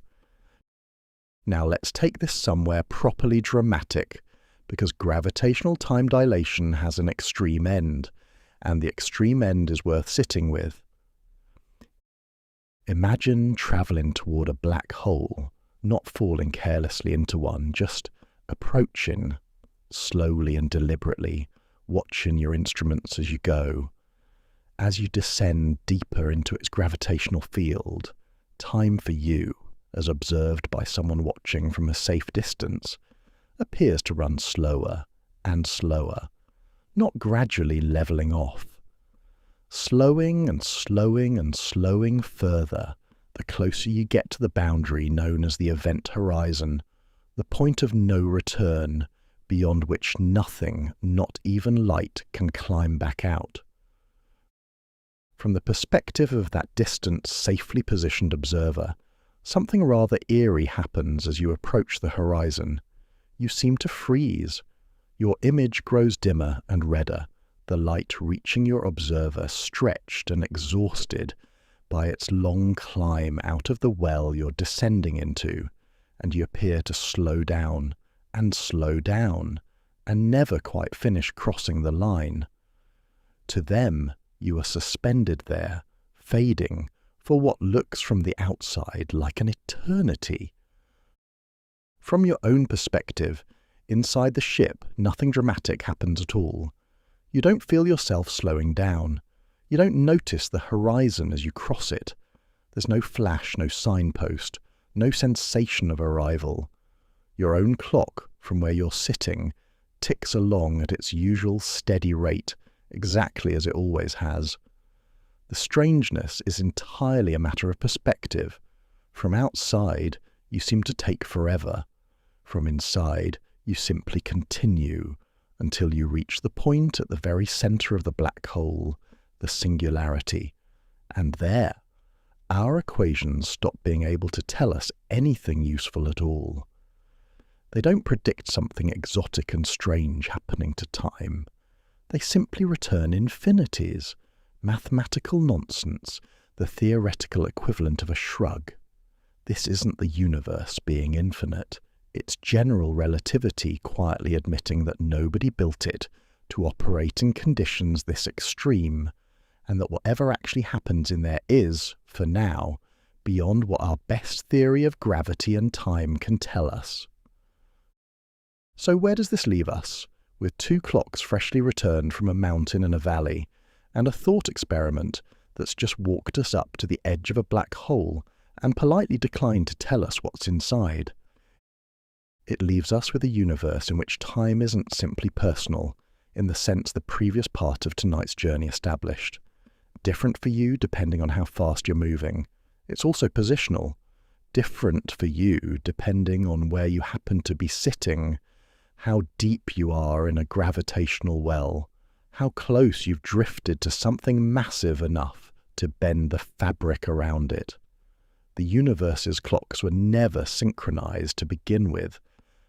Now let's take this somewhere properly dramatic, because gravitational time dilation has an extreme end, and the extreme end is worth sitting with. Imagine travelling toward a black hole, not falling carelessly into one, just approaching, slowly and deliberately, watching your instruments as you go. As you descend deeper into its gravitational field, time for you, as observed by someone watching from a safe distance, appears to run slower and slower, not gradually levelling off. Slowing and slowing and slowing further, the closer you get to the boundary known as the event horizon, the point of no return, beyond which nothing, not even light, can climb back out. From the perspective of that distant, safely positioned observer, something rather eerie happens as you approach the horizon. You seem to freeze. Your image grows dimmer and redder, the light reaching your observer stretched and exhausted by its long climb out of the well you're descending into, and you appear to slow down, and never quite finish crossing the line. To them, you are suspended there, fading, for what looks from the outside like an eternity. From your own perspective, inside the ship, nothing dramatic happens at all. You don't feel yourself slowing down. You don't notice the horizon as you cross it. There's no flash, no signpost, no sensation of arrival. Your own clock, from where you're sitting, ticks along at its usual steady rate, exactly as it always has. The strangeness is entirely a matter of perspective. From outside, you seem to take forever. From inside, you simply continue until you reach the point at the very center of the black hole, the singularity. And there, our equations stop being able to tell us anything useful at all. They don't predict something exotic and strange happening to time. They simply return infinities, mathematical nonsense, the theoretical equivalent of a shrug. This isn't the universe being infinite. It's general relativity quietly admitting that nobody built it to operate in conditions this extreme, and that whatever actually happens in there is, for now, beyond what our best theory of gravity and time can tell us. So where does this leave us, with two clocks freshly returned from a mountain and a valley, and a thought experiment that's just walked us up to the edge of a black hole and politely declined to tell us what's inside? It leaves us with a universe in which time isn't simply personal, in the sense the previous part of tonight's journey established. Different for you depending on how fast you're moving. It's also positional. Different for you depending on where you happen to be sitting, how deep you are in a gravitational well, how close you've drifted to something massive enough to bend the fabric around it. The universe's clocks were never synchronized to begin with,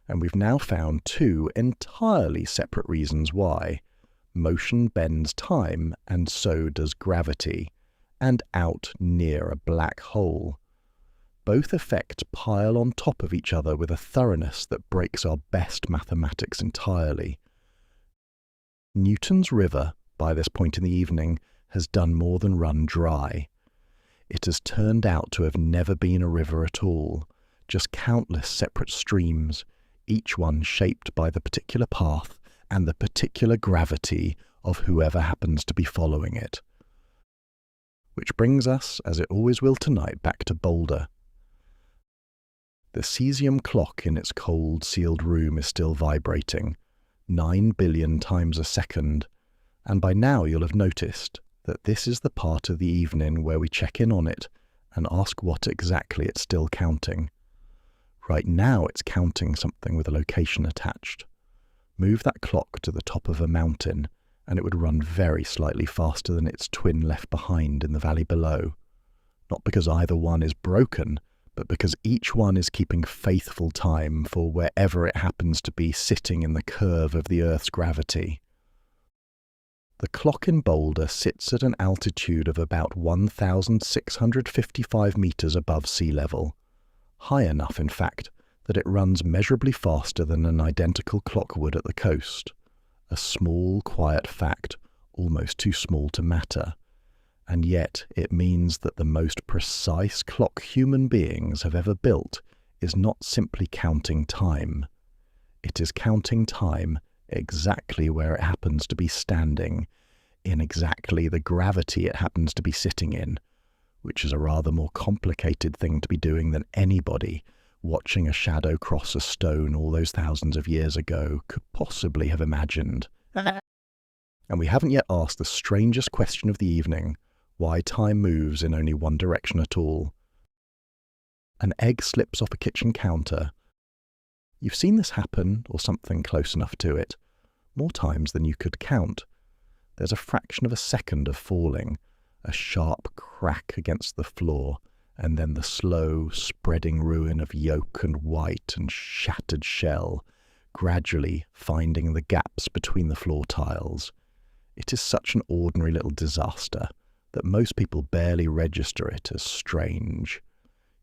and we've now found two entirely separate reasons why. Motion bends time, and so does gravity, and out near a black hole. Both effects pile on top of each other with a thoroughness that breaks our best mathematics entirely. Newton's river, by this point in the evening, has done more than run dry. It has turned out to have never been a river at all, just countless separate streams, each one shaped by the particular path and the particular gravity of whoever happens to be following it. Which brings us, as it always will tonight, back to Boulder. The cesium clock in its cold, sealed room is still vibrating, 9 billion times a second, and by now you'll have noticed that this is the part of the evening where we check in on it and ask what exactly it's still counting. Right now it's counting something with a location attached. Move that clock to the top of a mountain and it would run very slightly faster than its twin left behind in the valley below. Not because either one is broken, but because each one is keeping faithful time for wherever it happens to be sitting in the curve of the Earth's gravity. The clock in Boulder sits at an altitude of about 1,655 meters above sea level, high enough, in fact, that it runs measurably faster than an identical clock would at the coast. A small, quiet fact, almost too small to matter. And yet it means that the most precise clock human beings have ever built is not simply counting time. It is counting time exactly where it happens to be standing, in exactly the gravity it happens to be sitting in, which is a rather more complicated thing to be doing than anybody watching a shadow cross a stone all those thousands of years ago could possibly have imagined. And we haven't yet asked the strangest question of the evening: why time moves in only one direction at all. An egg slips off a kitchen counter. You've seen this happen, or something close enough to it, more times than you could count. There's a fraction of a second of falling, a sharp crack against the floor, and then the slow, spreading ruin of yolk and white and shattered shell, gradually finding the gaps between the floor tiles. It is such an ordinary little disaster that most people barely register it as strange.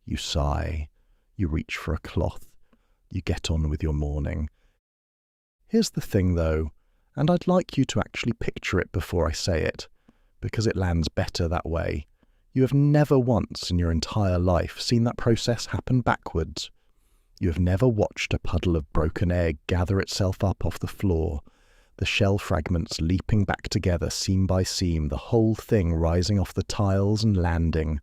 You sigh, you reach for a cloth, you get on with your morning. Here's the thing though, and I'd like you to actually picture it before I say it, because it lands better that way. You have never once in your entire life seen that process happen backwards. You have never watched a puddle of broken egg gather itself up off the floor, the shell fragments leaping back together seam by seam, the whole thing rising off the tiles and landing,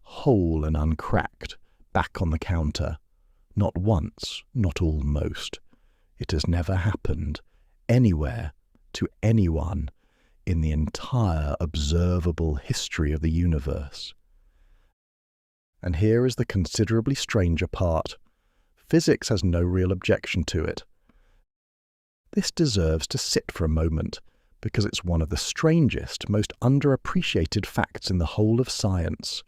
whole and uncracked, back on the counter. Not once, not almost. It has never happened, anywhere, to anyone, in the entire observable history of the universe. And here is the considerably stranger part. Physics has no real objection to it. This deserves to sit for a moment, because it's one of the strangest, most underappreciated facts in the whole of science.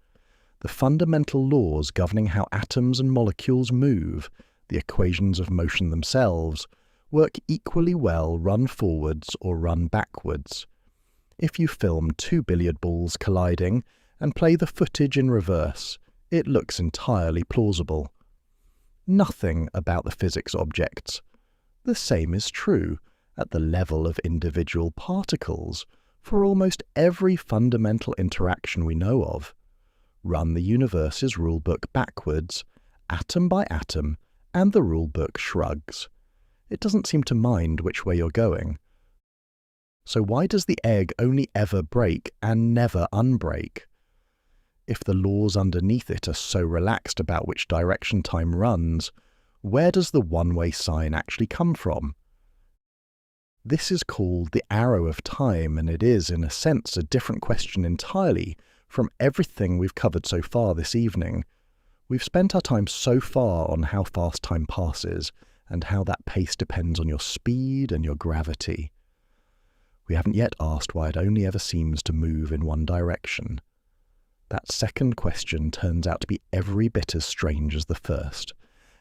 The fundamental laws governing how atoms and molecules move, the equations of motion themselves, work equally well run forwards or run backwards. If you film 2 billiard balls colliding and play the footage in reverse, it looks entirely plausible. Nothing about the physics objects. The same is true at the level of individual particles for almost every fundamental interaction we know of. Run the universe's rulebook backwards, atom by atom, and the rulebook shrugs. It doesn't seem to mind which way you're going. So why does the egg only ever break and never unbreak? If the laws underneath it are so relaxed about which direction time runs, where does the one-way sign actually come from? This is called the arrow of time, and it is, in a sense, a different question entirely from everything we've covered so far this evening. We've spent our time so far on how fast time passes and how that pace depends on your speed and your gravity. We haven't yet asked why it only ever seems to move in one direction. That second question turns out to be every bit as strange as the first,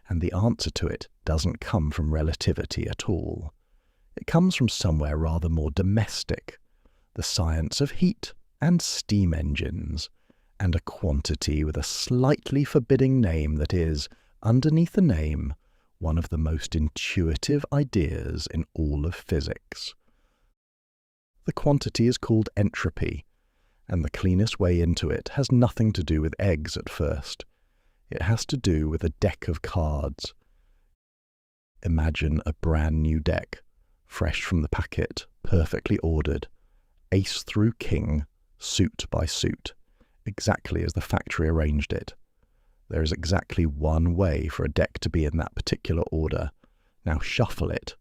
and the answer to it doesn't come from relativity at all. It comes from somewhere rather more domestic, the science of heat and steam engines, and a quantity with a slightly forbidding name that is, underneath the name, one of the most intuitive ideas in all of physics. The quantity is called entropy, and the cleanest way into it has nothing to do with eggs at first. It has to do with a deck of cards. Imagine a brand new deck, fresh from the packet, perfectly ordered, ace through king, suit by suit, exactly as the factory arranged it. There is exactly one way for a deck to be in that particular order. Now shuffle it.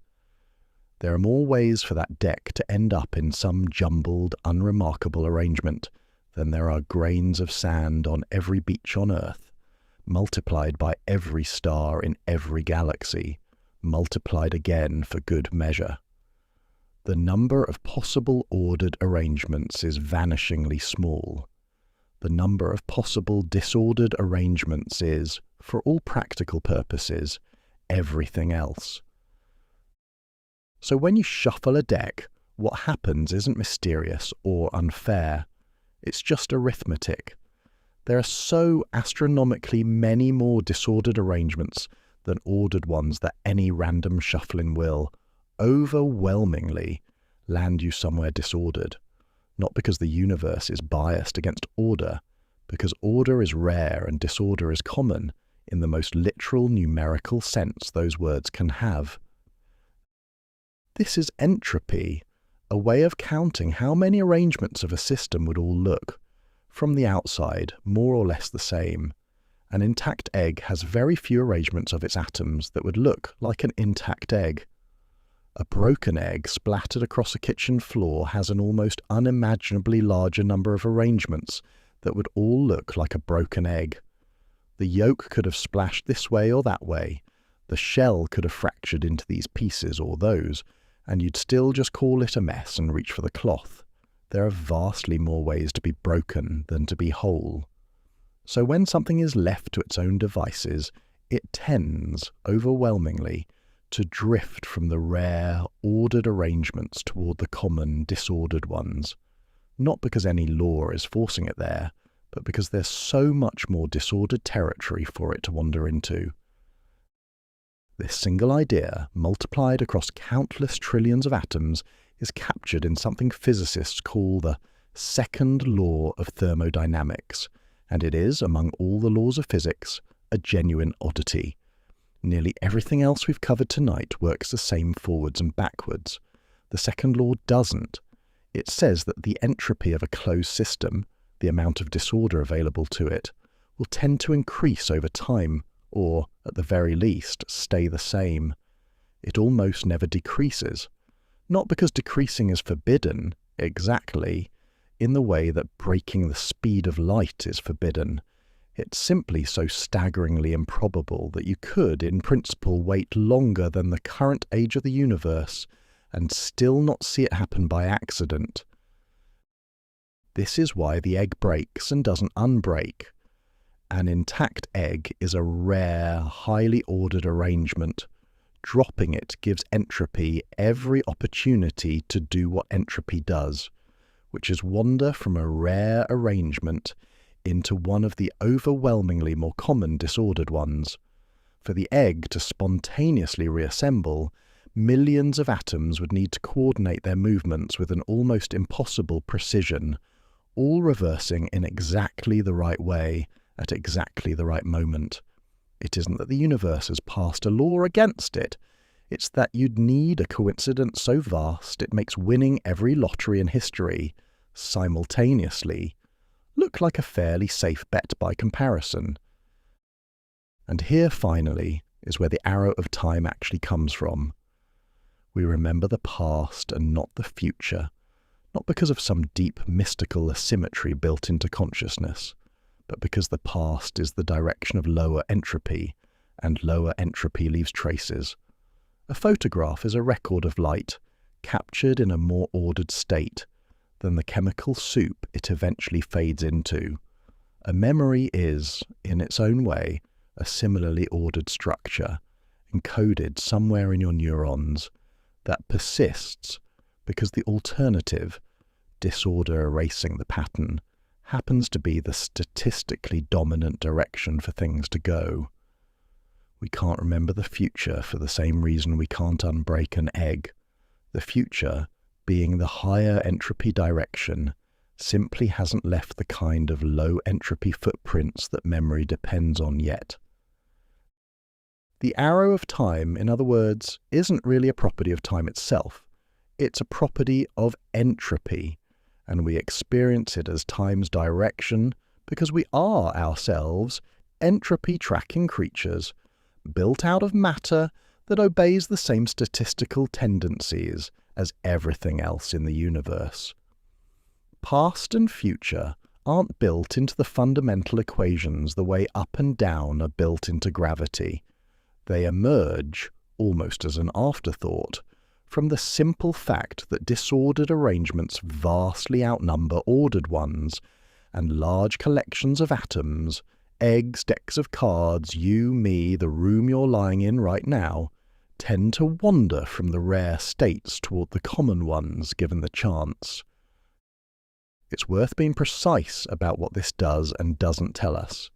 There are more ways for that deck to end up in some jumbled, unremarkable arrangement than there are grains of sand on every beach on Earth, multiplied by every star in every galaxy, multiplied again for good measure. The number of possible ordered arrangements is vanishingly small. The number of possible disordered arrangements is, for all practical purposes, everything else. So when you shuffle a deck, what happens isn't mysterious or unfair. It's just arithmetic. There are so astronomically many more disordered arrangements than ordered ones that any random shuffling will, overwhelmingly, land you somewhere disordered. Not because the universe is biased against order, because order is rare and disorder is common in the most literal numerical sense those words can have. This is entropy, a way of counting how many arrangements of a system would all look, from the outside, more or less the same. An intact egg has very few arrangements of its atoms that would look like an intact egg. A broken egg splattered across a kitchen floor has an almost unimaginably larger number of arrangements that would all look like a broken egg. The yolk could have splashed this way or that way. The shell could have fractured into these pieces or those, and you'd still just call it a mess and reach for the cloth. There are vastly more ways to be broken than to be whole. So when something is left to its own devices, it tends, overwhelmingly, to drift from the rare, ordered arrangements toward the common, disordered ones. Not because any law is forcing it there, but because there's so much more disordered territory for it to wander into. This single idea, multiplied across countless trillions of atoms, is captured in something physicists call the second law of thermodynamics, and it is, among all the laws of physics, a genuine oddity. Nearly everything else we've covered tonight works the same forwards and backwards. The second law doesn't. It says that the entropy of a closed system, the amount of disorder available to it, will tend to increase over time, or, at the very least, stay the same. It almost never decreases. Not because decreasing is forbidden, exactly, in the way that breaking the speed of light is forbidden. It's simply so staggeringly improbable that you could, in principle, wait longer than the current age of the universe and still not see it happen by accident. This is why the egg breaks and doesn't unbreak. An intact egg is a rare, highly ordered arrangement. Dropping it gives entropy every opportunity to do what entropy does, which is wander from a rare arrangement into one of the overwhelmingly more common disordered ones. For the egg to spontaneously reassemble, millions of atoms would need to coordinate their movements with an almost impossible precision, all reversing in exactly the right way at exactly the right moment. It isn't that the universe has passed a law against it. It's that you'd need a coincidence so vast it makes winning every lottery in history, simultaneously, look like a fairly safe bet by comparison. And here, finally, is where the arrow of time actually comes from. We remember the past and not the future, not because of some deep mystical asymmetry built into consciousness, but because the past is the direction of lower entropy, and lower entropy leaves traces. A photograph is a record of light, captured in a more ordered state than the chemical soup it eventually fades into. A memory is, in its own way, a similarly ordered structure, encoded somewhere in your neurons, that persists because the alternative, disorder erasing the pattern, happens to be the statistically dominant direction for things to go. We can't remember the future for the same reason we can't unbreak an egg. The future, being the higher entropy direction, simply hasn't left the kind of low entropy footprints that memory depends on yet. The arrow of time, in other words, isn't really a property of time itself. It's a property of entropy, and we experience it as time's direction because we are ourselves entropy-tracking creatures, built out of matter that obeys the same statistical tendencies as everything else in the universe. Past and future aren't built into the fundamental equations the way up and down are built into gravity. They emerge, almost as an afterthought, from the simple fact that disordered arrangements vastly outnumber ordered ones, and large collections of atoms, eggs, decks of cards, you, me, the room you're lying in right now, tend to wander from the rare states toward the common ones given the chance. It's worth being precise about what this does and doesn't tell us,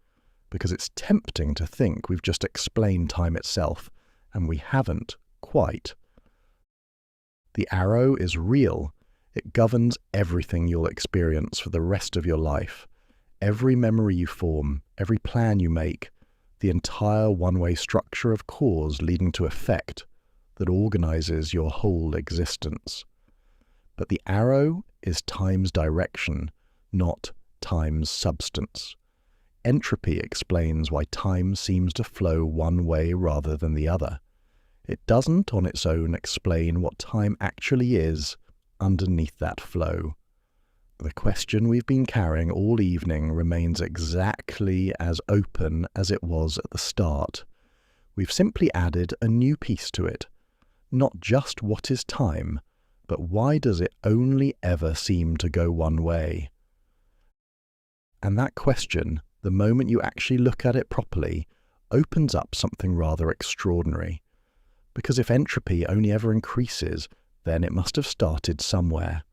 because it's tempting to think we've just explained time itself, and we haven't quite. The arrow is real. It governs everything you'll experience for the rest of your life. Every memory you form, every plan you make, the entire one-way structure of cause leading to effect that organizes your whole existence. But the arrow is time's direction, not time's substance. Entropy explains why time seems to flow one way rather than the other. It doesn't on its own explain what time actually is underneath that flow. The question we've been carrying all evening remains exactly as open as it was at the start. We've simply added a new piece to it. Not just what is time, but why does it only ever seem to go one way? And that question, the moment you actually look at it properly, opens up something rather extraordinary. Because if entropy only ever increases, then it must have started somewhere.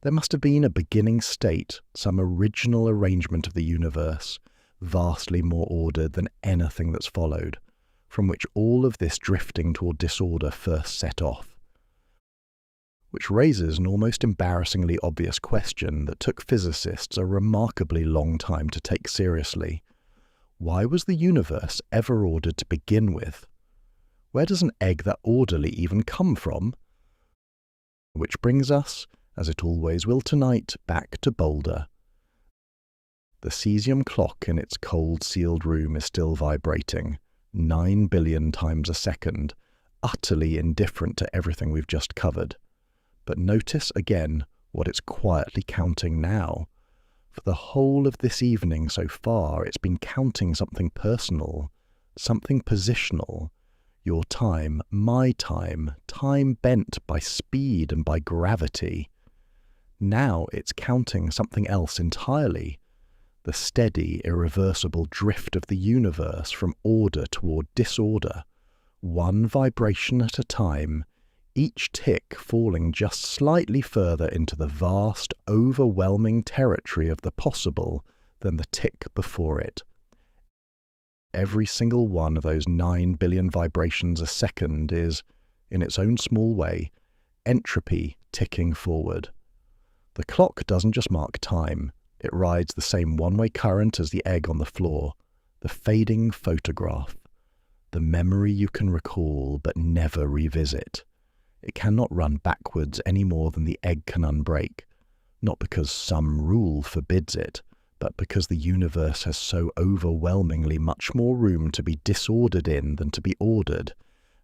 There must have been a beginning state, some original arrangement of the universe, vastly more ordered than anything that's followed, from which all of this drifting toward disorder first set off. Which raises an almost embarrassingly obvious question that took physicists a remarkably long time to take seriously. Why was the universe ever ordered to begin with? Where does an egg that orderly even come from? Which brings us, as it always will tonight, back to Boulder. The cesium clock in its cold, sealed room is still vibrating, 9 billion times a second, utterly indifferent to everything we've just covered. But notice again what it's quietly counting now. For the whole of this evening so far, it's been counting something personal, something positional. Your time, my time, time bent by speed and by gravity. Now it's counting something else entirely. The steady, irreversible drift of the universe from order toward disorder, one vibration at a time, each tick falling just slightly further into the vast, overwhelming territory of the possible than the tick before it. Every single one of those 9 billion vibrations a second is, in its own small way, entropy ticking forward. The clock doesn't just mark time, it rides the same one-way current as the egg on the floor, the fading photograph, the memory you can recall but never revisit. It cannot run backwards any more than the egg can unbreak, not because some rule forbids it, but because the universe has so overwhelmingly much more room to be disordered in than to be ordered,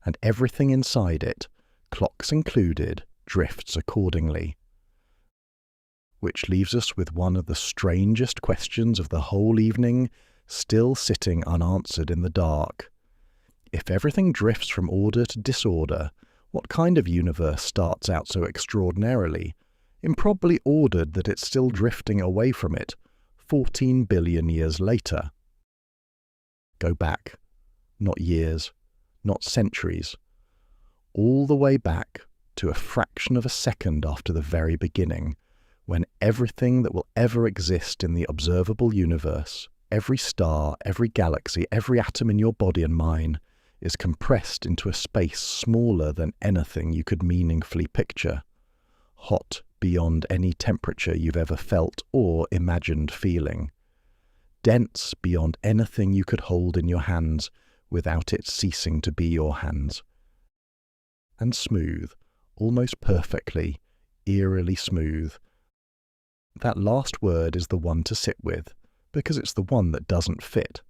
and everything inside it, clocks included, drifts accordingly. Which leaves us with one of the strangest questions of the whole evening, still sitting unanswered in the dark. If everything drifts from order to disorder, what kind of universe starts out so extraordinarily, improbably ordered that it's still drifting away from it 14 billion years later? Go back, not years, not centuries, all the way back to a fraction of a second after the very beginning, when everything that will ever exist in the observable universe, every star, every galaxy, every atom in your body and mine, is compressed into a space smaller than anything you could meaningfully picture, hot beyond any temperature you've ever felt or imagined feeling, dense beyond anything you could hold in your hands without it ceasing to be your hands, and smooth, almost perfectly, eerily smooth. That last word is the one to sit with, because it's the one that doesn't fit.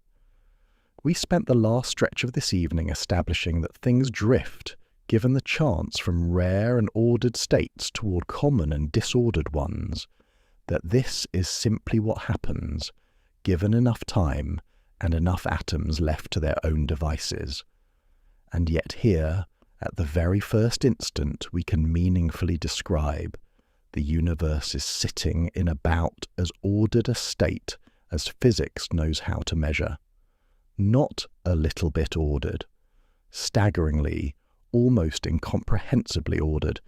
We spent the last stretch of this evening establishing that things drift, given the chance, from rare and ordered states toward common and disordered ones, that this is simply what happens, given enough time and enough atoms left to their own devices. And yet here, at the very first instant we can meaningfully describe, the universe is sitting in about as ordered a state as physics knows how to measure. Not a little bit ordered, staggeringly, almost incomprehensibly ordered.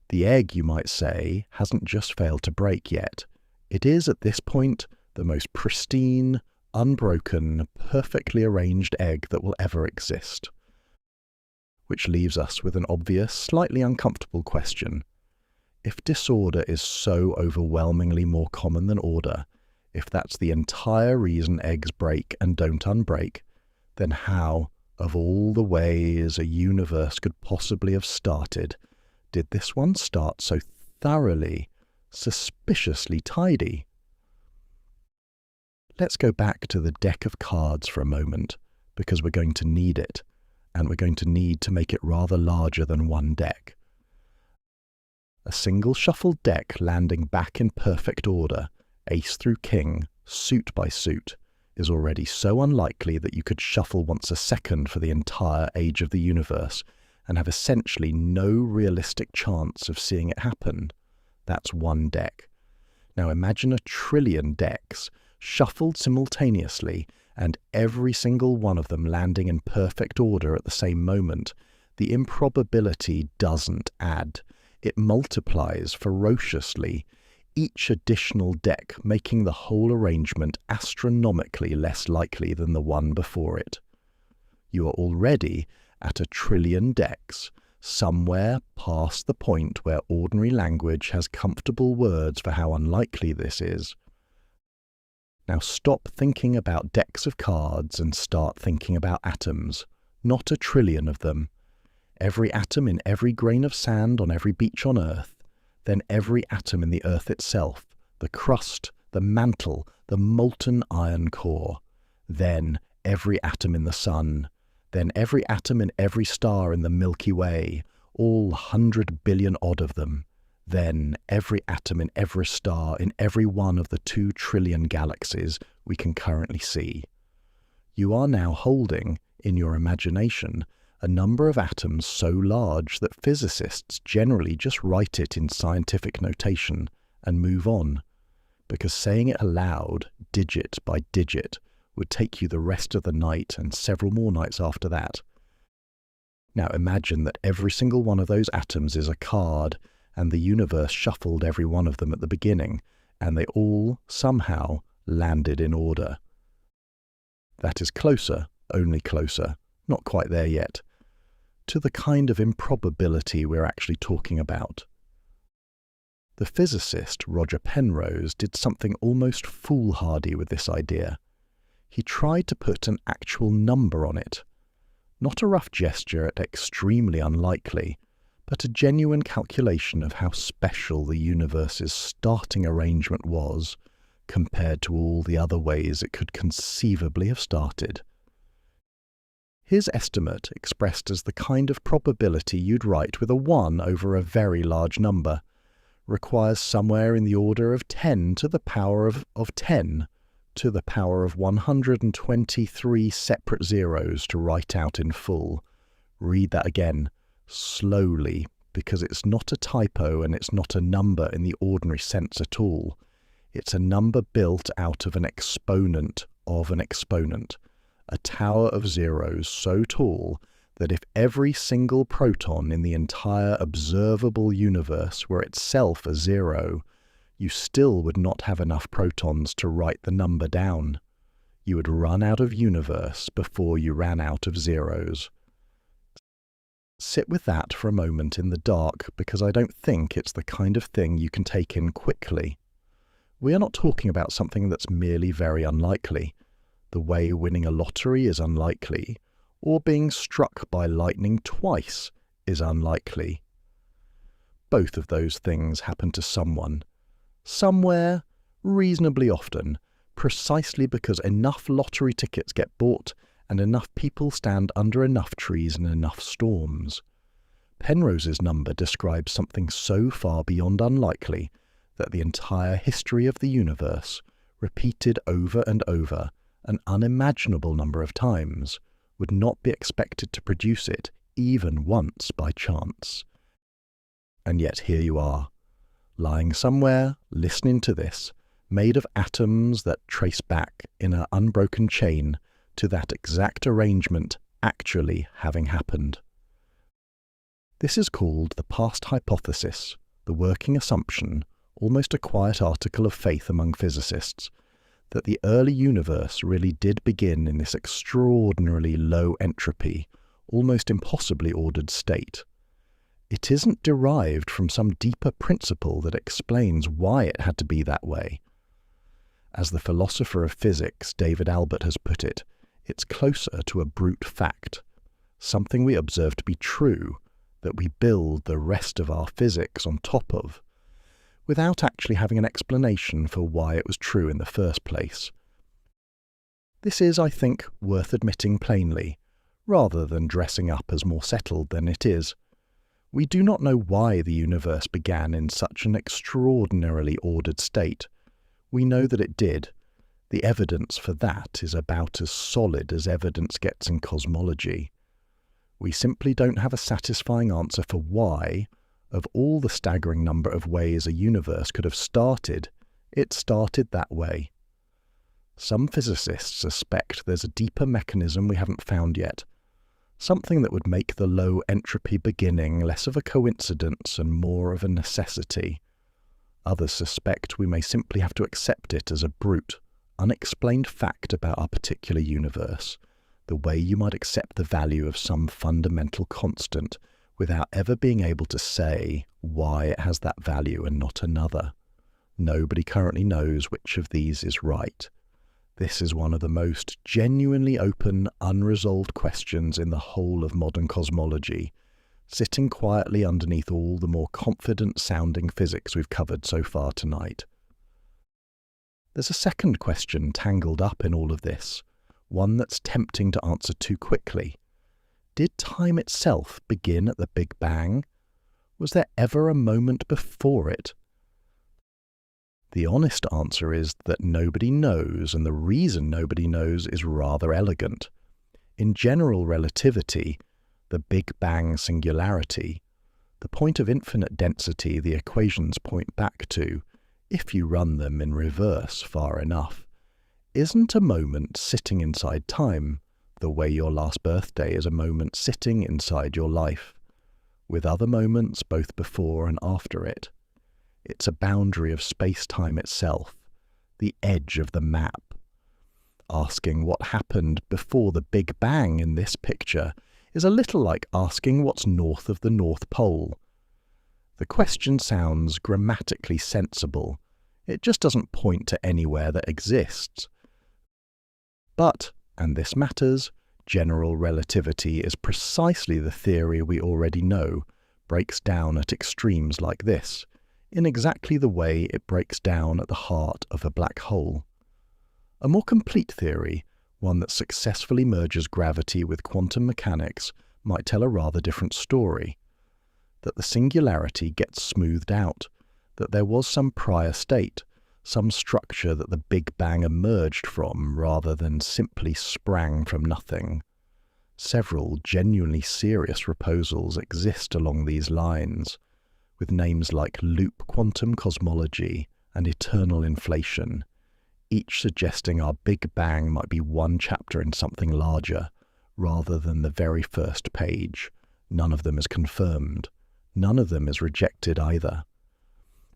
The egg, you might say, hasn't just failed to break yet. It is, at this point, the most pristine, unbroken, perfectly arranged egg that will ever exist. Which leaves us with an obvious, slightly uncomfortable question. If disorder is so overwhelmingly more common than order, if that's the entire reason eggs break and don't unbreak, then how, of all the ways a universe could possibly have started, did this one start so thoroughly, suspiciously tidy? Let's go back to the deck of cards for a moment, because we're going to need it, and we're going to need to make it rather larger than one deck. A single shuffled deck landing back in perfect order, ace through king, suit by suit, is already so unlikely that you could shuffle once a second for the entire age of the universe and have essentially no realistic chance of seeing it happen. That's one deck. Now imagine 1 trillion decks, shuffled simultaneously, and every single one of them landing in perfect order at the same moment. The improbability doesn't add. It multiplies ferociously, each additional deck making the whole arrangement astronomically less likely than the one before it. You are already at 1 trillion decks, somewhere past the point where ordinary language has comfortable words for how unlikely this is. Now stop thinking about decks of cards and start thinking about atoms, not 1 trillion of them. Every atom in every grain of sand on every beach on Earth, then every atom in the Earth itself, the crust, the mantle, the molten iron core, then every atom in the sun, then every atom in every star in the Milky Way, all 100 billion odd of them, then every atom in every star in every one of the 2 trillion galaxies we can currently see. You are now holding, in your imagination, a number of atoms so large that physicists generally just write it in scientific notation and move on, because saying it aloud, digit by digit, would take you the rest of the night and several more nights after that. Now imagine that every single one of those atoms is a card, and the universe shuffled every one of them at the beginning, and they all, somehow, landed in order. That is closer, only closer, not quite there yet, to the kind of improbability we're actually talking about. The physicist Roger Penrose did something almost foolhardy with this idea. He tried to put an actual number on it, not a rough gesture at extremely unlikely, but a genuine calculation of how special the universe's starting arrangement was compared to all the other ways it could conceivably have started. His estimate, expressed as the kind of probability you'd write with a 1 over a very large number, requires somewhere in the order of 10 to the power of 10 to the power of 123 separate zeros to write out in full. Read that again, slowly, because it's not a typo and it's not a number in the ordinary sense at all. It's a number built out of an exponent of an exponent, a tower of zeros so tall that if every single proton in the entire observable universe were itself a zero, you still would not have enough protons to write the number down. You would run out of universe before you ran out of zeros. Sit with that for a moment in the dark, because I don't think it's the kind of thing you can take in quickly. We are not talking about something that's merely very unlikely, the way winning a lottery is unlikely, or being struck by lightning twice is unlikely. Both of those things happen to someone, somewhere, reasonably often, precisely because enough lottery tickets get bought and enough people stand under enough trees and enough storms. Penrose's number describes something so far beyond unlikely that the entire history of the universe, repeated over and over, an unimaginable number of times, would not be expected to produce it even once by chance. And yet here you are, lying somewhere, listening to this, made of atoms that trace back in an unbroken chain to that exact arrangement actually having happened. This is called the past hypothesis, the working assumption, almost a quiet article of faith among physicists, that the early universe really did begin in this extraordinarily low entropy, almost impossibly ordered state. It isn't derived from some deeper principle that explains why it had to be that way. As the philosopher of physics David Albert has put it, it's closer to a brute fact, something we observe to be true, that we build the rest of our physics on top of, without actually having an explanation for why it was true in the first place. This is, I think, worth admitting plainly, rather than dressing up as more settled than it is. We do not know why the universe began in such an extraordinarily ordered state. We know that it did. The evidence for that is about as solid as evidence gets in cosmology. We simply don't have a satisfying answer for why, of all the staggering number of ways a universe could have started, it started that way. Some physicists suspect there's a deeper mechanism we haven't found yet, something that would make the low entropy beginning less of a coincidence and more of a necessity. Others suspect we may simply have to accept it as a brute, unexplained fact about our particular universe, the way you might accept the value of some fundamental constant without ever being able to say why it has that value and not another. Nobody currently knows which of these is right. This is one of the most genuinely open, unresolved questions in the whole of modern cosmology, sitting quietly underneath all the more confident-sounding physics we've covered so far tonight. There's a second question tangled up in all of this, one that's tempting to answer too quickly. Did time itself begin at the Big Bang? Was there ever a moment before it? The honest answer is that nobody knows, and the reason nobody knows is rather elegant. In general relativity, the Big Bang singularity, the point of infinite density the equations point back to, if you run them in reverse far enough, isn't a moment sitting inside time, the way your last birthday is a moment sitting inside your life, with other moments both before and after it. It's a boundary of space-time itself, the edge of the map. Asking what happened before the Big Bang in this picture is a little like asking what's north of the North Pole. The question sounds grammatically sensible. It just doesn't point to anywhere that exists. But, and this matters, general relativity is precisely the theory we already know breaks down at extremes like this, in exactly the way it breaks down at the heart of a black hole. A more complete theory, one that successfully merges gravity with quantum mechanics might tell a rather different story. That the singularity gets smoothed out, that there was some prior state, some structure that the Big Bang emerged from rather than simply sprang from nothing. Several genuinely serious proposals exist along these lines, with names like loop quantum cosmology and eternal inflation, each suggesting our Big Bang might be one chapter in something larger, rather than the very first page. None of them is confirmed. None of them is rejected either.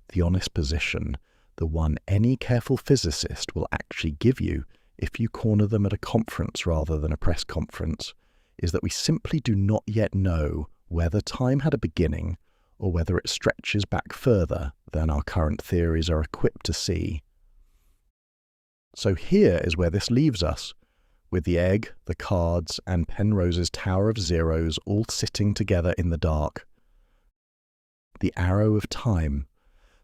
The honest position, the one any careful physicist will actually give you if you corner them at a conference rather than a press conference, is that we simply do not yet know whether time had a beginning or whether it stretches back further than our current theories are equipped to see. So here is where this leaves us, with the egg, the cards, and Penrose's Tower of Zeros all sitting together in the dark. The arrow of time,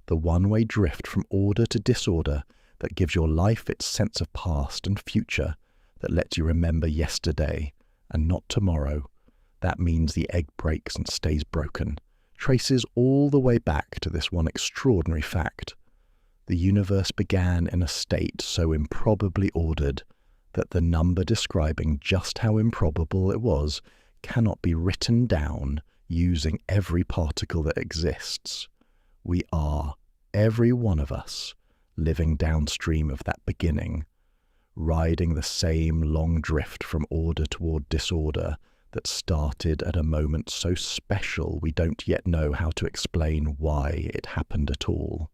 the one-way drift from order to disorder that gives your life its sense of past and future, that lets you remember yesterday and not tomorrow. That means the egg breaks and stays broken, traces all the way back to this one extraordinary fact. The universe began in a state so improbably ordered that the number describing just how improbable it was cannot be written down using every particle that exists. We are, every one of us, living downstream of that beginning, riding the same long drift from order toward disorder that started at a moment so special we don't yet know how to explain why it happened at all.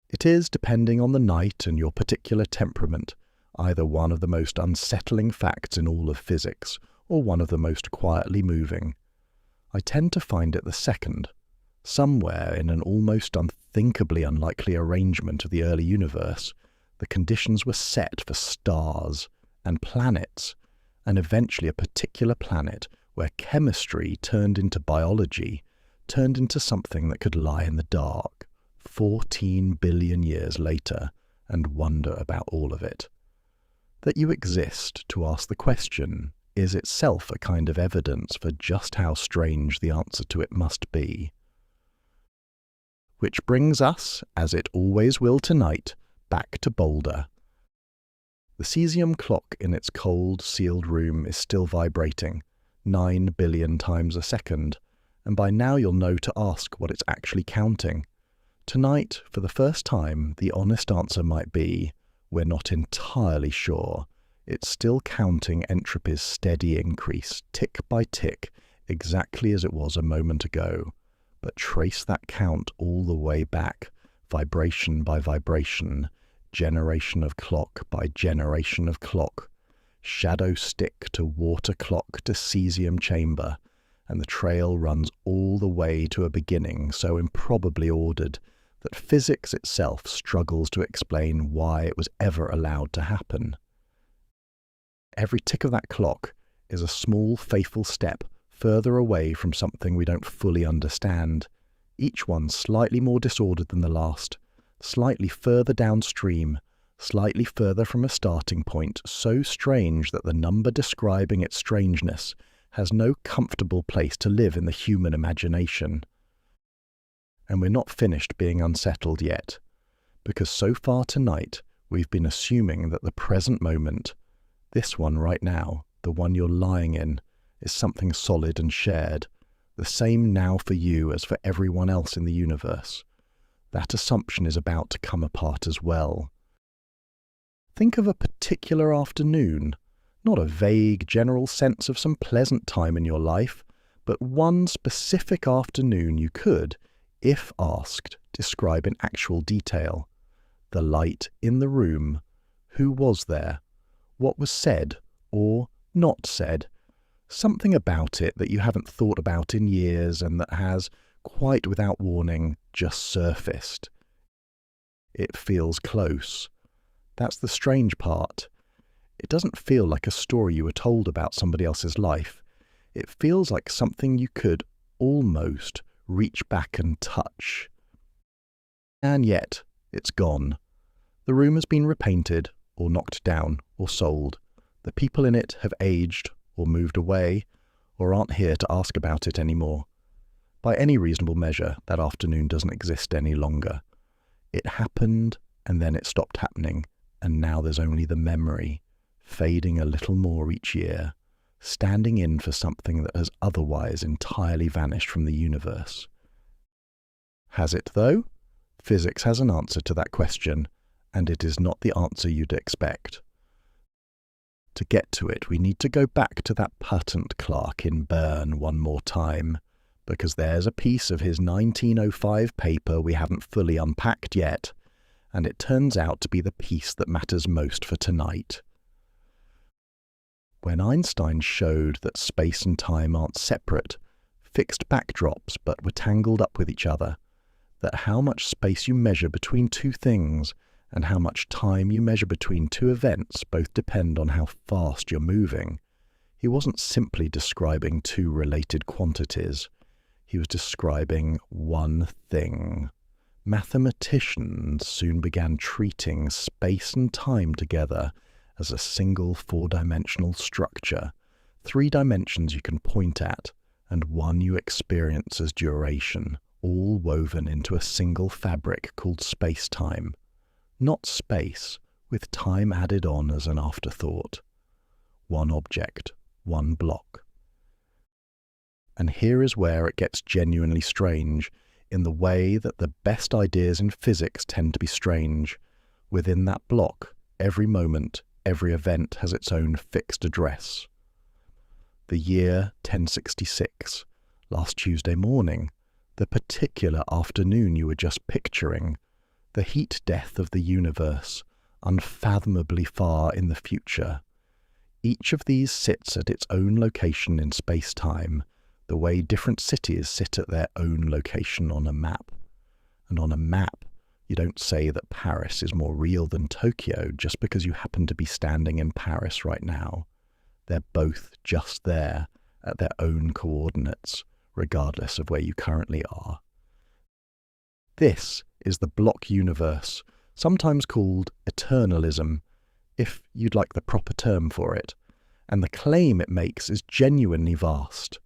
It is, depending on the night and your particular temperament, either one of the most unsettling facts in all of physics, or one of the most quietly moving. I tend to find it the second. Somewhere in an almost unthinkably unlikely arrangement of the early universe, the conditions were set for stars and planets, and eventually a particular planet where chemistry turned into biology, turned into something that could lie in the dark 14 billion years later and wonder about all of it. That you exist to ask the question is itself a kind of evidence for just how strange the answer to it must be. Which brings us, as it always will tonight, back to Boulder. The cesium clock in its cold, sealed room is still vibrating, 9 billion times a second, and by now you'll know to ask what it's actually counting. Tonight, for the first time, the honest answer might be, we're not entirely sure. It's still counting entropy's steady increase, tick by tick, exactly as it was a moment ago. But trace that count all the way back, vibration by vibration, generation of clock by generation of clock, shadow stick to water clock to cesium chamber, and the trail runs all the way to a beginning so improbably ordered that physics itself struggles to explain why it was ever allowed to happen. Every tick of that clock is a small, faithful step further away from something we don't fully understand, each one slightly more disordered than the last, slightly further downstream, slightly further from a starting point so strange that the number describing its strangeness has no comfortable place to live in the human imagination. And we're not finished being unsettled yet, because so far tonight we've been assuming that the present moment, this one right now, the one you're lying in, is something solid and shared, the same now for you as for everyone else in the universe. That assumption is about to come apart as well. Think of a particular afternoon, not a vague general sense of some pleasant time in your life, but one specific afternoon you could, if asked, describe in actual detail. The light in the room, who was there, what was said or not said, something about it that you haven't thought about in years and that has, quite without warning, just surfaced. It feels close. That's the strange part. It doesn't feel like a story you were told about somebody else's life. It feels like something you could almost reach back and touch. And yet, it's gone. The room has been repainted, or knocked down, or sold. The people in it have aged or moved away or aren't here to ask about it anymore. By any reasonable measure, that afternoon doesn't exist any longer. It happened, and then it stopped happening, and now there's only the memory, fading a little more each year, standing in for something that has otherwise entirely vanished from the universe. Has it, though? Physics has an answer to that question, and it is not the answer you'd expect. To get to it, we need to go back to that patent clerk in Bern one more time, because there's a piece of his 1905 paper we haven't fully unpacked yet, and it turns out to be the piece that matters most for tonight. When Einstein showed that space and time aren't separate, fixed backdrops but were tangled up with each other, that how much space you measure between two things and how much time you measure between two events both depend on how fast you're moving, he wasn't simply describing two related quantities. He was describing one thing. Mathematicians soon began treating space and time together as a single four-dimensional structure, 3 dimensions you can point at, and one you experience as duration, all woven into a single fabric called space-time. Not space, with time added on as an afterthought. One object, one block. And here is where it gets genuinely strange, in the way that the best ideas in physics tend to be strange. Within that block, every moment, every event has its own fixed address. The year 1066, last Tuesday morning, the particular afternoon you were just picturing, the heat death of the universe, unfathomably far in the future. Each of these sits at its own location in space-time, the way different cities sit at their own location on a map. And on a map, you don't say that Paris is more real than Tokyo just because you happen to be standing in Paris right now. They're both just there at their own coordinates, regardless of where you currently are. This is the block universe, sometimes called eternalism, if you'd like the proper term for it, and the claim it makes is genuinely vast.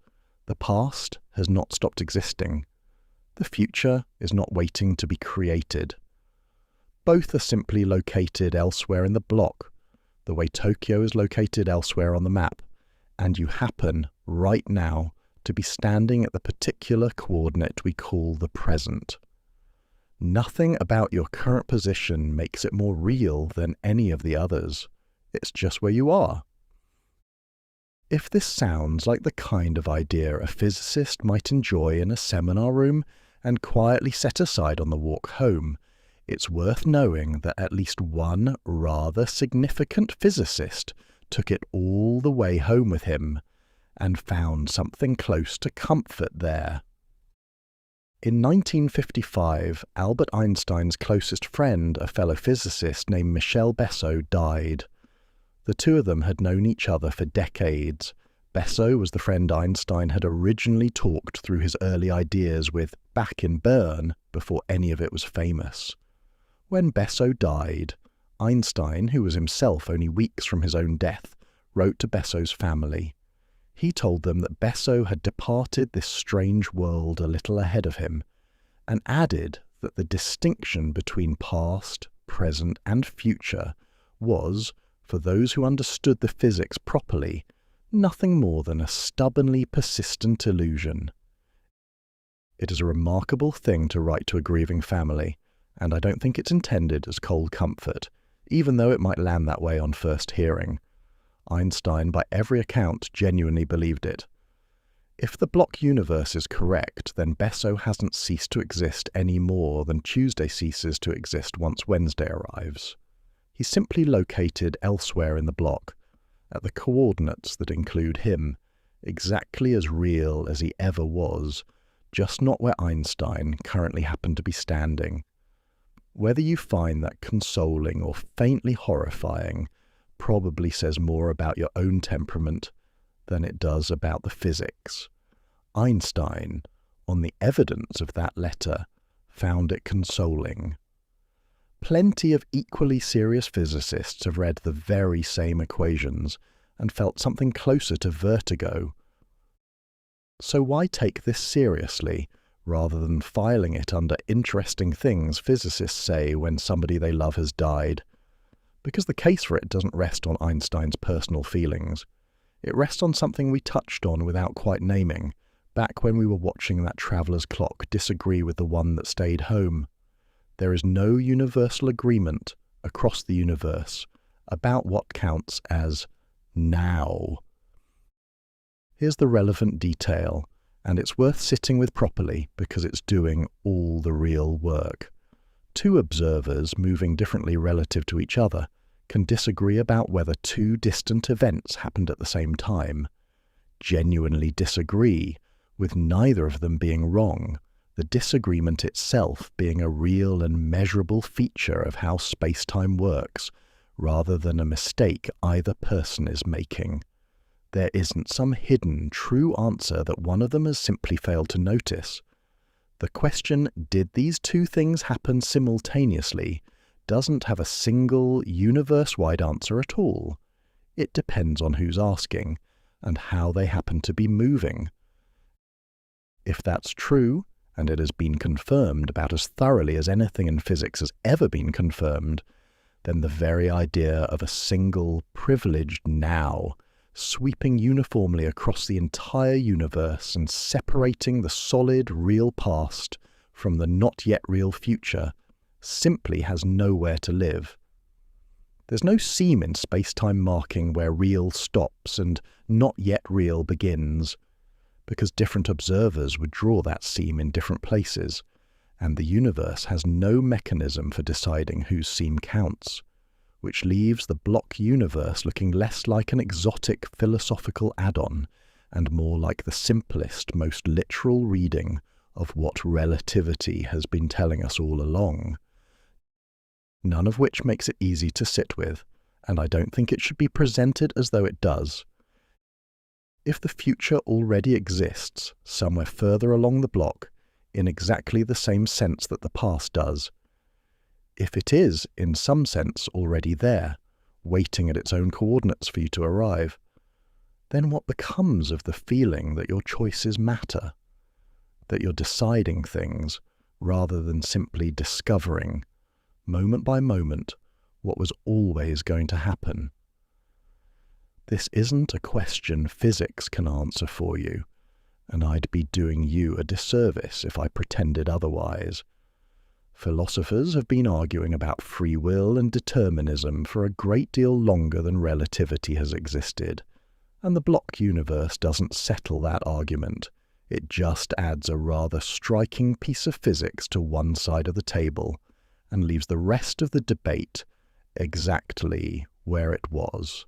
The past has not stopped existing. The future is not waiting to be created. Both are simply located elsewhere in the block, the way Tokyo is located elsewhere on the map, and you happen, right now, to be standing at the particular coordinate we call the present. Nothing about your current position makes it more real than any of the others. It's just where you are. If this sounds like the kind of idea a physicist might enjoy in a seminar room and quietly set aside on the walk home, it's worth knowing that at least one rather significant physicist took it all the way home with him and found something close to comfort there. In 1955, Albert Einstein's closest friend, a fellow physicist named Michel Besso, died. The two of them had known each other for decades. Besso was the friend Einstein had originally talked through his early ideas with back in Bern before any of it was famous. When Besso died, Einstein, who was himself only weeks from his own death, wrote to Besso's family. He told them that Besso had departed this strange world a little ahead of him, and added that the distinction between past, present, and future was, for those who understood the physics properly, nothing more than a stubbornly persistent illusion. It is a remarkable thing to write to a grieving family, and I don't think it's intended as cold comfort, even though it might land that way on first hearing. Einstein, by every account, genuinely believed it. If the block universe is correct, then Besso hasn't ceased to exist any more than Tuesday ceases to exist once Wednesday arrives. He's simply located elsewhere in the block, at the coordinates that include him, exactly as real as he ever was, just not where Einstein currently happened to be standing. Whether you find that consoling or faintly horrifying probably says more about your own temperament than it does about the physics. Einstein, on the evidence of that letter, found it consoling. Plenty of equally serious physicists have read the very same equations and felt something closer to vertigo. So why take this seriously, rather than filing it under interesting things physicists say when somebody they love has died? Because the case for it doesn't rest on Einstein's personal feelings. It rests on something we touched on without quite naming, back when we were watching that traveller's clock disagree with the one that stayed home. There is no universal agreement across the universe about what counts as now. Here's the relevant detail, and it's worth sitting with properly because it's doing all the real work. Two observers moving differently relative to each other can disagree about whether two distant events happened at the same time. Genuinely disagree, with neither of them being wrong, the disagreement itself being a real and measurable feature of how space-time works, rather than a mistake either person is making. There isn't some hidden, true answer that one of them has simply failed to notice. The question, did these two things happen simultaneously, doesn't have a single, universe-wide answer at all. It depends on who's asking, and how they happen to be moving. If that's true, and it has been confirmed about as thoroughly as anything in physics has ever been confirmed, then the very idea of a single, privileged now, sweeping uniformly across the entire universe and separating the solid, real past from the not-yet-real future, simply has nowhere to live. There's no seam in space-time marking where real stops and not-yet-real begins, because different observers would draw that seam in different places, and the universe has no mechanism for deciding whose seam counts, which leaves the block universe looking less like an exotic philosophical add-on and more like the simplest, most literal reading of what relativity has been telling us all along. None of which makes it easy to sit with, and I don't think it should be presented as though it does. If the future already exists somewhere further along the block, in exactly the same sense that the past does, if it is, in some sense, already there, waiting at its own coordinates for you to arrive, then what becomes of the feeling that your choices matter, that you're deciding things rather than simply discovering, moment by moment, what was always going to happen? This isn't a question physics can answer for you, and I'd be doing you a disservice if I pretended otherwise. Philosophers have been arguing about free will and determinism for a great deal longer than relativity has existed, and the block universe doesn't settle that argument. It just adds a rather striking piece of physics to one side of the table and leaves the rest of the debate exactly where it was.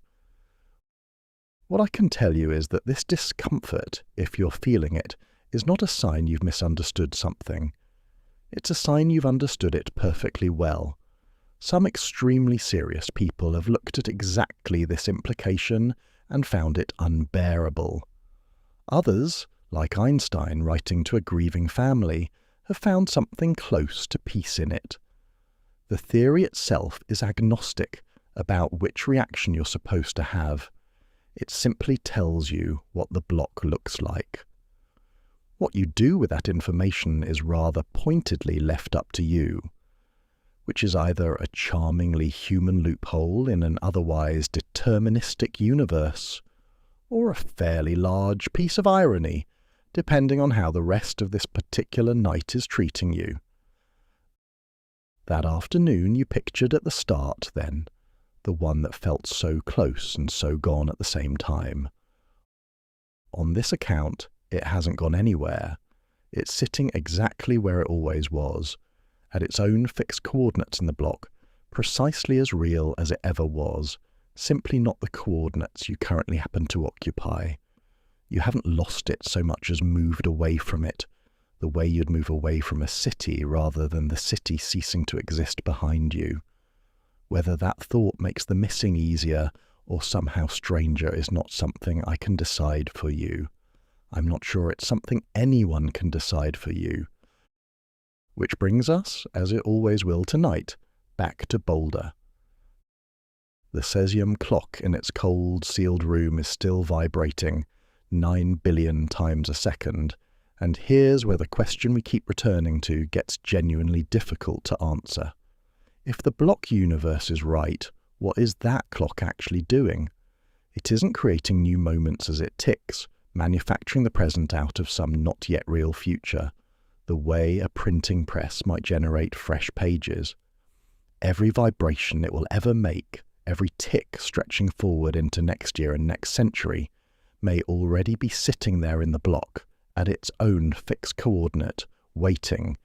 What I can tell you is that this discomfort, if you're feeling it, is not a sign you've misunderstood something. It's a sign you've understood it perfectly well. Some extremely serious people have looked at exactly this implication and found it unbearable. Others, like Einstein writing to a grieving family, have found something close to peace in it. The theory itself is agnostic about which reaction you're supposed to have. It simply tells you what the block looks like. What you do with that information is rather pointedly left up to you, which is either a charmingly human loophole in an otherwise deterministic universe, or a fairly large piece of irony, depending on how the rest of this particular night is treating you. That afternoon you pictured at the start, then, the one that felt so close and so gone at the same time. On this account, it hasn't gone anywhere. It's sitting exactly where it always was, at its own fixed coordinates in the block, precisely as real as it ever was, simply not the coordinates you currently happen to occupy. You haven't lost it so much as moved away from it, the way you'd move away from a city rather than the city ceasing to exist behind you. Whether that thought makes the missing easier or somehow stranger is not something I can decide for you. I'm not sure it's something anyone can decide for you. Which brings us, as it always will tonight, back to Boulder. The cesium clock in its cold, sealed room is still vibrating 9 billion times a second, and here's where the question we keep returning to gets genuinely difficult to answer. If the block universe is right, what is that clock actually doing? It isn't creating new moments as it ticks, manufacturing the present out of some not yet real future, the way a printing press might generate fresh pages. Every vibration it will ever make, every tick stretching forward into next year and next century, may already be sitting there in the block at its own fixed coordinate, waiting,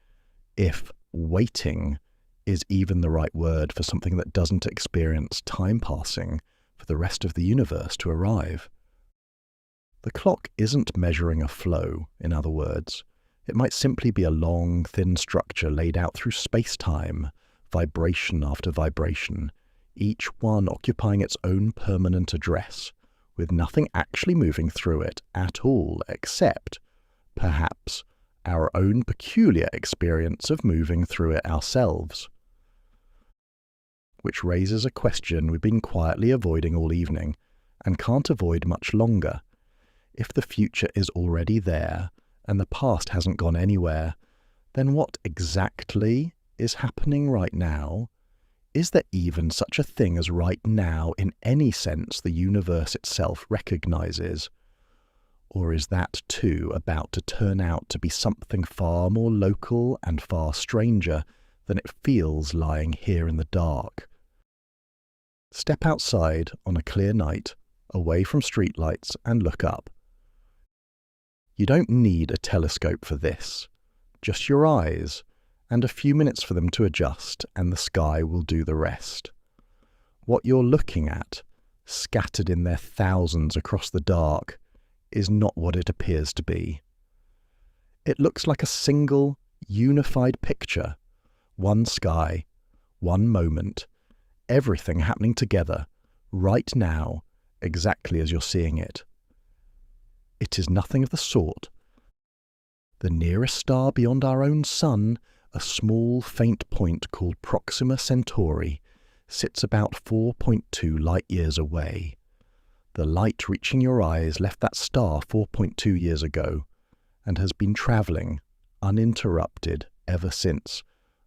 if waiting is even the right word for something that doesn't experience time passing, for the rest of the universe to arrive. The clock isn't measuring a flow, in other words. It might simply be a long, thin structure laid out through space-time, vibration after vibration, each one occupying its own permanent address, with nothing actually moving through it at all except, perhaps, our own peculiar experience of moving through it ourselves. Which raises a question we've been quietly avoiding all evening, and can't avoid much longer. If the future is already there, and the past hasn't gone anywhere, then what exactly is happening right now? Is there even such a thing as right now in any sense the universe itself recognizes? Or is that too about to turn out to be something far more local and far stranger than it feels lying here in the dark? Step outside on a clear night, away from streetlights, and look up. You don't need a telescope for this, just your eyes, and a few minutes for them to adjust, and the sky will do the rest. What you're looking at, scattered in their thousands across the dark, is not what it appears to be. It looks like a single, unified picture, one sky, one moment, everything happening together, right now, exactly as you're seeing it. It is nothing of the sort. The nearest star beyond our own sun, a small, faint point called Proxima Centauri, sits about 4.2 light-years away. The light reaching your eyes left that star 4.2 years ago, and has been travelling, uninterrupted, ever since,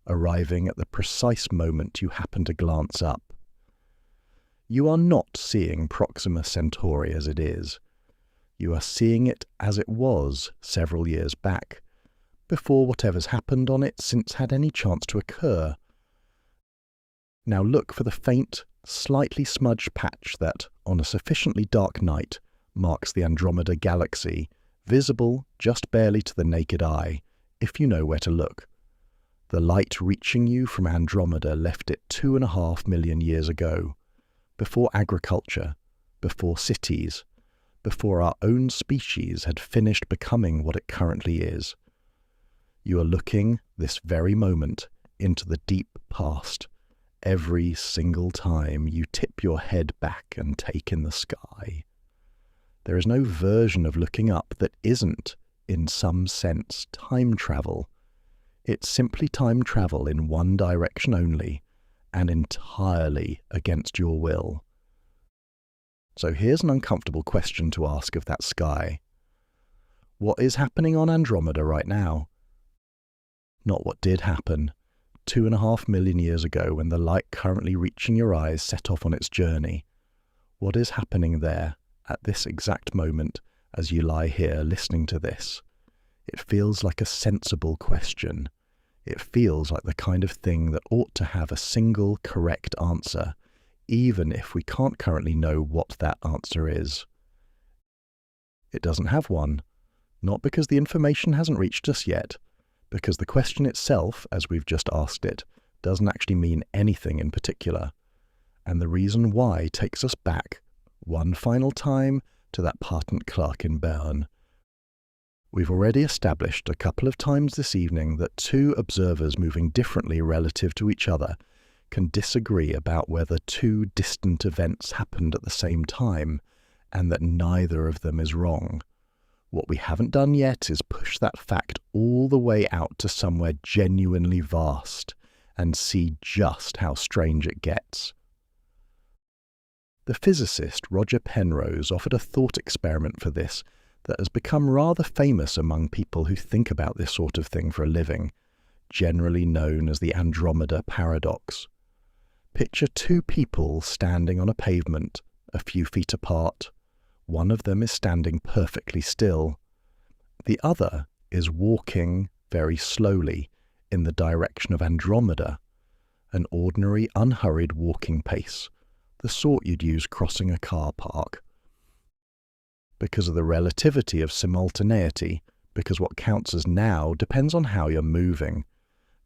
arriving at the precise moment you happen to glance up. You are not seeing Proxima Centauri as it is. You are seeing it as it was several years back, before whatever's happened on it since had any chance to occur. Now look for the faint, slightly smudged patch that, on a sufficiently dark night, marks the Andromeda Galaxy, visible just barely to the naked eye, if you know where to look. The light reaching you from Andromeda left it 2.5 million years ago, before agriculture, before cities, before our own species had finished becoming what it currently is. You are looking, this very moment, into the deep past, every single time you tip your head back and take in the sky. There is no version of looking up that isn't, in some sense, time travel. It's simply time travel in one direction only, and entirely against your will. So here's an uncomfortable question to ask of that sky. What is happening on Andromeda right now? Not what did happen 2.5 million years ago when the light currently reaching your eyes set off on its journey. What is happening there at this exact moment as you lie here listening to this? It feels like a sensible question. It feels like the kind of thing that ought to have a single correct answer, even if we can't currently know what that answer is. It doesn't have one, not because the information hasn't reached us yet, because the question itself, as we've just asked it, doesn't actually mean anything in particular. And the reason why takes us back, one final time, to that patent clerk in Bern. We've already established a couple of times this evening that two observers moving differently relative to each other can disagree about whether two distant events happened at the same time, and that neither of them is wrong. What we haven't done yet is push that fact all the way out to somewhere genuinely vast, and see just how strange it gets. The physicist Roger Penrose offered a thought experiment for this that has become rather famous among people who think about this sort of thing for a living, generally known as the Andromeda paradox. Picture two people standing on a pavement a few feet apart. One of them is standing perfectly still. The other is walking very slowly in the direction of Andromeda, an ordinary, unhurried walking pace, the sort you'd use crossing a car park. Because of the relativity of simultaneity, because what counts as now depends on how you're moving,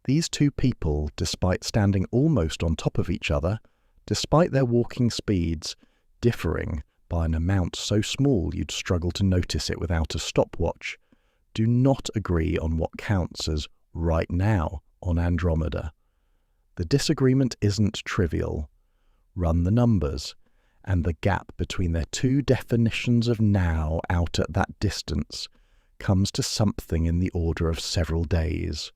these two people, despite standing almost on top of each other, despite their walking speeds differing by an amount so small you'd struggle to notice it without a stopwatch, do not agree on what counts as right now on Andromeda. The disagreement isn't trivial. Run the numbers, and the gap between their two definitions of now out at that distance comes to something in the order of several days,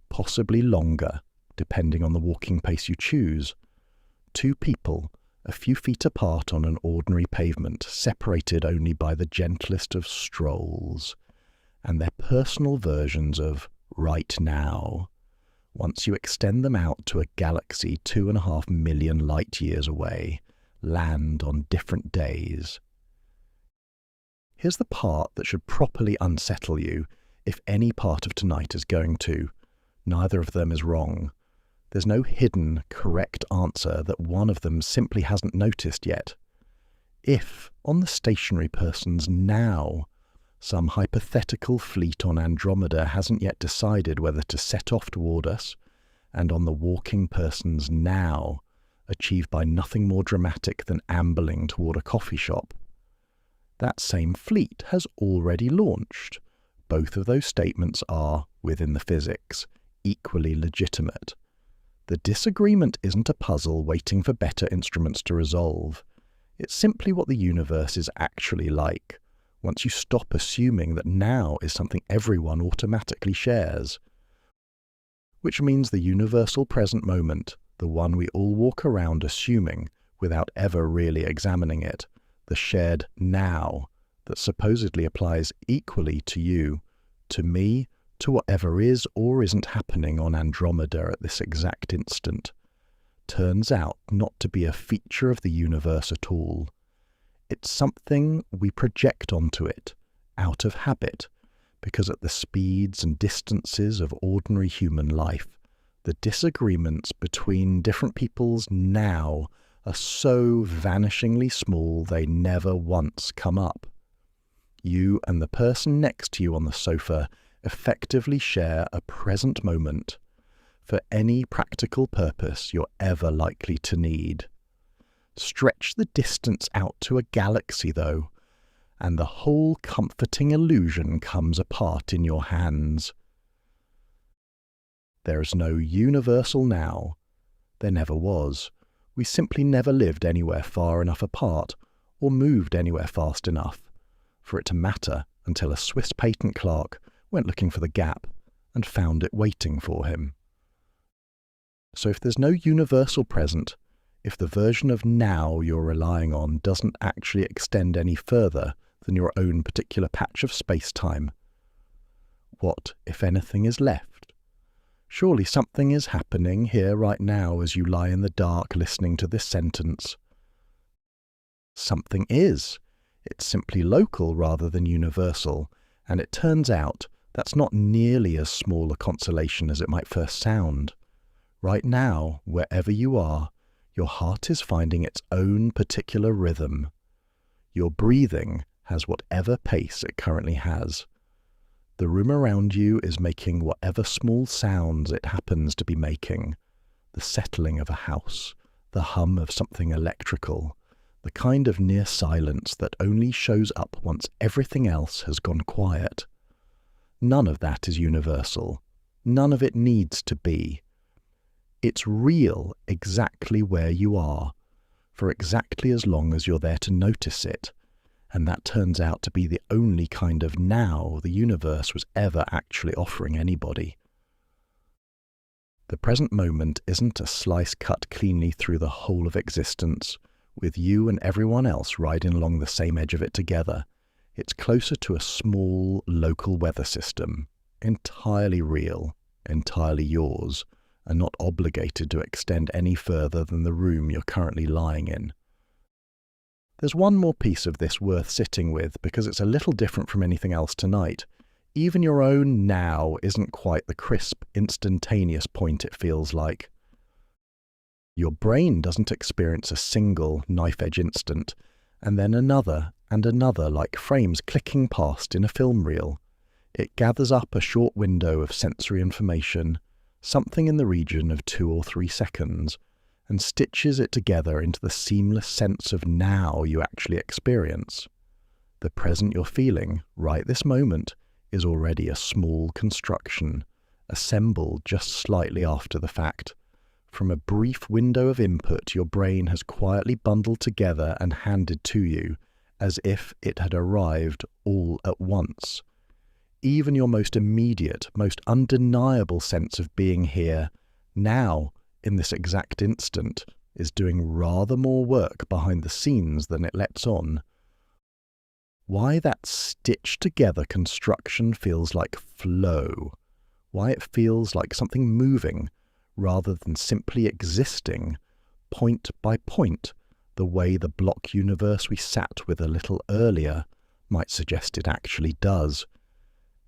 possibly longer, depending on the walking pace you choose. Two people, a few feet apart on an ordinary pavement, separated only by the gentlest of strolls, and their personal versions of right now. Once you extend them out to a galaxy 2.5 million light-years away, land on different days. Here's the part that should properly unsettle you, if any part of tonight is going to. Neither of them is wrong. There's no hidden, correct answer that one of them simply hasn't noticed yet. If, on the stationary person's now, some hypothetical fleet on Andromeda hasn't yet decided whether to set off toward us, and on the walking person's now, achieved by nothing more dramatic than ambling toward a coffee shop, that same fleet has already launched. Both of those statements are, within the physics, equally legitimate. The disagreement isn't a puzzle waiting for better instruments to resolve. It's simply what the universe is actually like, once you stop assuming that now is something everyone automatically shares. Which means the universal present moment, the one we all walk around assuming without ever really examining it, the shared now that supposedly applies equally to you, to me, to whatever is or isn't happening on Andromeda at this exact instant, turns out not to be a feature of the universe at all. It's something we project onto it, out of habit, because at the speeds and distances of ordinary human life, the disagreements between different people's now are so vanishingly small they never once come up. You and the person next to you on the sofa effectively share a present moment for any practical purpose you're ever likely to need. Stretch the distance out to a galaxy, though, and the whole comforting illusion comes apart in your hands. There is no universal now. There never was. We simply never lived anywhere far enough apart, or moved anywhere fast enough, for it to matter until a Swiss patent clerk went looking for the gap and found it waiting for him. So if there's no universal present, if the version of now you're relying on doesn't actually extend any further than your own particular patch of space-time, what, if anything, is left? Surely something is happening here right now as you lie in the dark listening to this sentence. Something is. It's simply local rather than universal, and it turns out that's not nearly as small a consolation as it might first sound. Right now, wherever you are, your heart is finding its own particular rhythm. Your breathing has whatever pace it currently has. The room around you is making whatever small sounds it happens to be making. The settling of a house, the hum of something electrical, the kind of near silence that only shows up once everything else has gone quiet. None of that is universal. None of it needs to be. It's real exactly where you are, for exactly as long as you're there to notice it, and that turns out to be the only kind of now the universe was ever actually offering anybody. The present moment isn't a slice cut cleanly through the whole of existence, with you and everyone else riding along the same edge of it together. It's closer to a small, local weather system, entirely real, entirely yours, and not obligated to extend any further than the room you're currently lying in. There's one more piece of this worth sitting with, because it's a little different from anything else tonight. Even your own now isn't quite the crisp, instantaneous point it feels like. Your brain doesn't experience a single knife-edge instant, and then another and another, like frames clicking past in a film reel. It gathers up a short window of sensory information, something in the region of 2 or 3 seconds, and stitches it together into the seamless sense of now you actually experience. The present you're feeling, right this moment, is already a small construction, assembled just slightly after the fact. From a brief window of input your brain has quietly bundled together and handed to you, as if it had arrived all at once. Even your most immediate, most undeniable sense of being here, now, in this exact instant, is doing rather more work behind the scenes than it lets on. Why that stitched-together construction feels like flow, why it feels like something moving, rather than simply existing, point by point, the way the block universe we sat with a little earlier might suggest it actually does,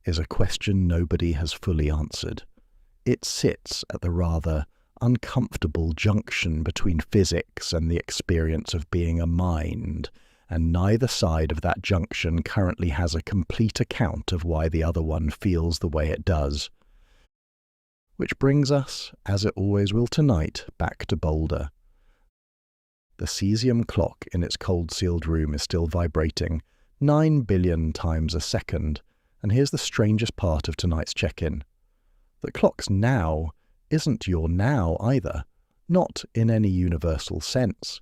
is a question nobody has fully answered. It sits at the rather uncomfortable junction between physics and the experience of being a mind, and neither side of that junction currently has a complete account of why the other one feels the way it does. Which brings us, as it always will tonight, back to Boulder. The cesium clock in its cold-sealed room is still vibrating 9 billion times a second, and here's the strangest part of tonight's check-in. The clock's now isn't your now either, not in any universal sense.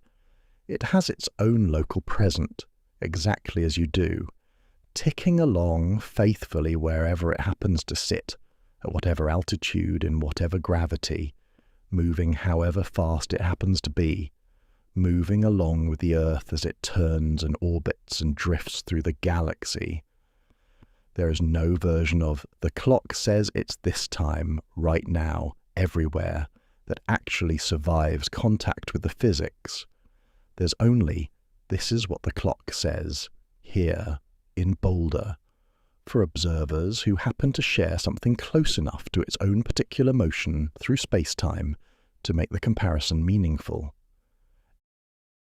It has its own local present, exactly as you do, ticking along faithfully wherever it happens to sit, at whatever altitude, in whatever gravity, moving however fast it happens to be, moving along with the Earth as it turns and orbits and drifts through the galaxy. There is no version of "the clock says it's this time, right now, everywhere," that actually survives contact with the physics. There's only "this is what the clock says, here, in Boulder," for observers who happen to share something close enough to its own particular motion through space-time to make the comparison meaningful.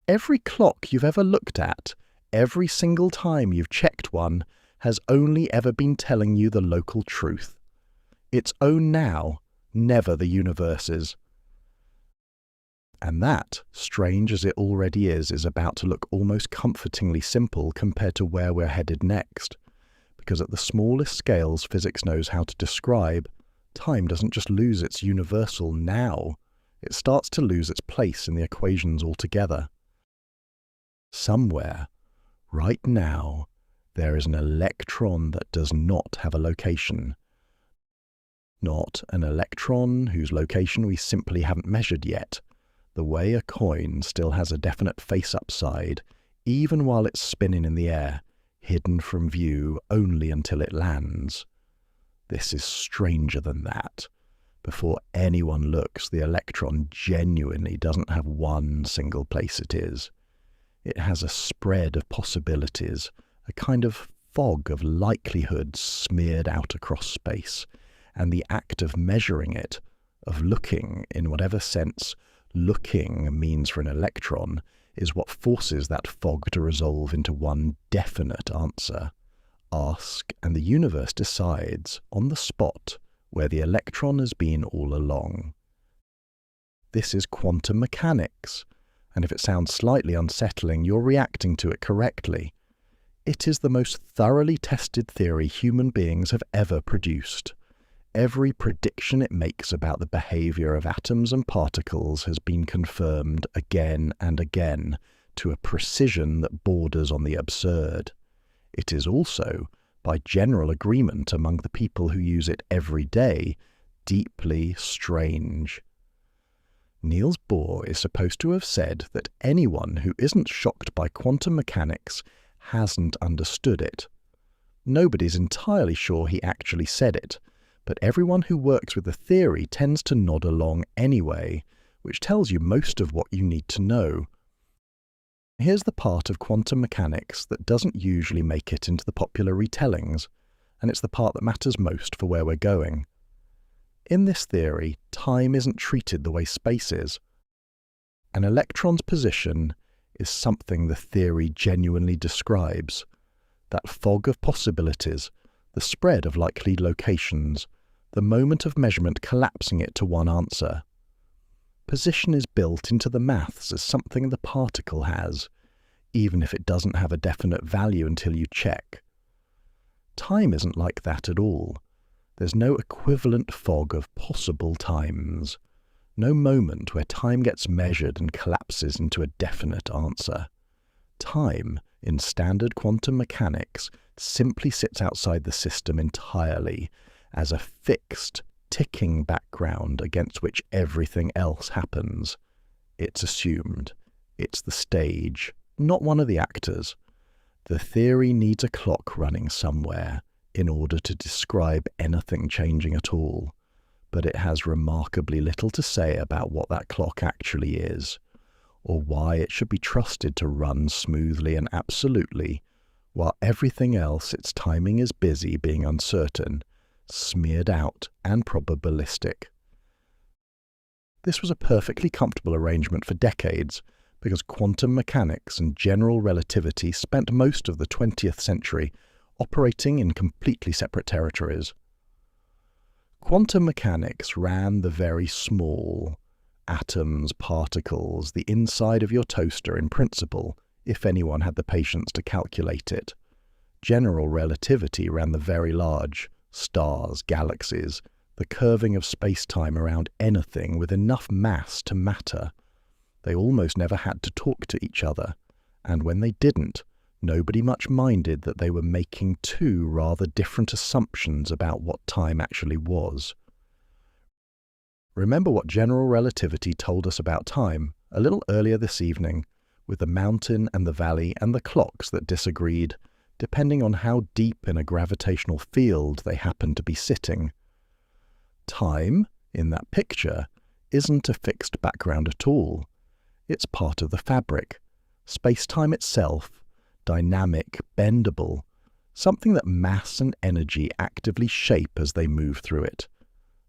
Every clock you've ever looked at, every single time you've checked one, has only ever been telling you the local truth. Its own now, never the universe's. And that, strange as it already is about to look almost comfortingly simple compared to where we're headed next. Because at the smallest scales physics knows how to describe, time doesn't just lose its universal now, it starts to lose its place in the equations altogether. Somewhere, right now, there is an electron that does not have a location. Not an electron whose location we simply haven't measured yet, the way a coin still has a definite face-up side, even while it's spinning in the air, hidden from view only until it lands. This is stranger than that. Before anyone looks, the electron genuinely doesn't have one single place it is. It has a spread of possibilities, a kind of fog of likelihoods smeared out across space, and the act of measuring it, of looking, in whatever sense looking means for an electron, is what forces that fog to resolve into one definite answer. Ask, and the universe decides, on the spot, where the electron has been all along. This is quantum mechanics, and if it sounds slightly unsettling, you're reacting to it correctly. It is the most thoroughly tested theory human beings have ever produced. Every prediction it makes about the behavior of atoms and particles has been confirmed again and again to a precision that borders on the absurd. It is also, by general agreement among the people who use it every day, deeply strange. Niels Bohr is supposed to have said that anyone who isn't shocked by quantum mechanics hasn't understood it. Nobody's entirely sure he actually said it, but everyone who works with the theory tends to nod along anyway, which tells you most of what you need to know. Here's the part of quantum mechanics that doesn't usually make it into the popular retellings, and it's the part that matters most for where we're going. In this theory, time isn't treated the way space is. An electron's position is something the theory genuinely describes. That fog of possibilities, the spread of likely locations, the moment of measurement collapsing it to one answer. Position is built into the maths as something the particle has, even if it doesn't have a definite value until you check. Time isn't like that at all. There's no equivalent fog of possible times, no moment where time gets measured and collapses into a definite answer. Time, in standard quantum mechanics, simply sits outside the system entirely, as a fixed, ticking background against which everything else happens. It's assumed. It's the stage, not one of the actors. The theory needs a clock running somewhere in order to describe anything changing at all, but it has remarkably little to say about what that clock actually is, or why it should be trusted to run smoothly and absolutely, while everything else its timing is busy being uncertain, smeared out and probabilistic. This was a perfectly comfortable arrangement for decades, because quantum mechanics and general relativity spent most of the 20th century operating in completely separate territories. Quantum mechanics ran the very small, atoms, particles, the inside of your toaster in principle, if anyone had the patience to calculate it. General relativity ran the very large, stars, galaxies, the curving of space-time around anything with enough mass to matter. They almost never had to talk to each other, and when they didn't, nobody much minded that they were making two rather different assumptions about what time actually was. Remember what general relativity told us about time a little earlier this evening, with the mountain and the valley and the clocks that disagreed, depending on how deep in a gravitational field they happened to be sitting. Time, in that picture, isn't a fixed background at all. It's part of the fabric, space-time itself, dynamic, bendable, something that mass and energy actively shape as they move through it.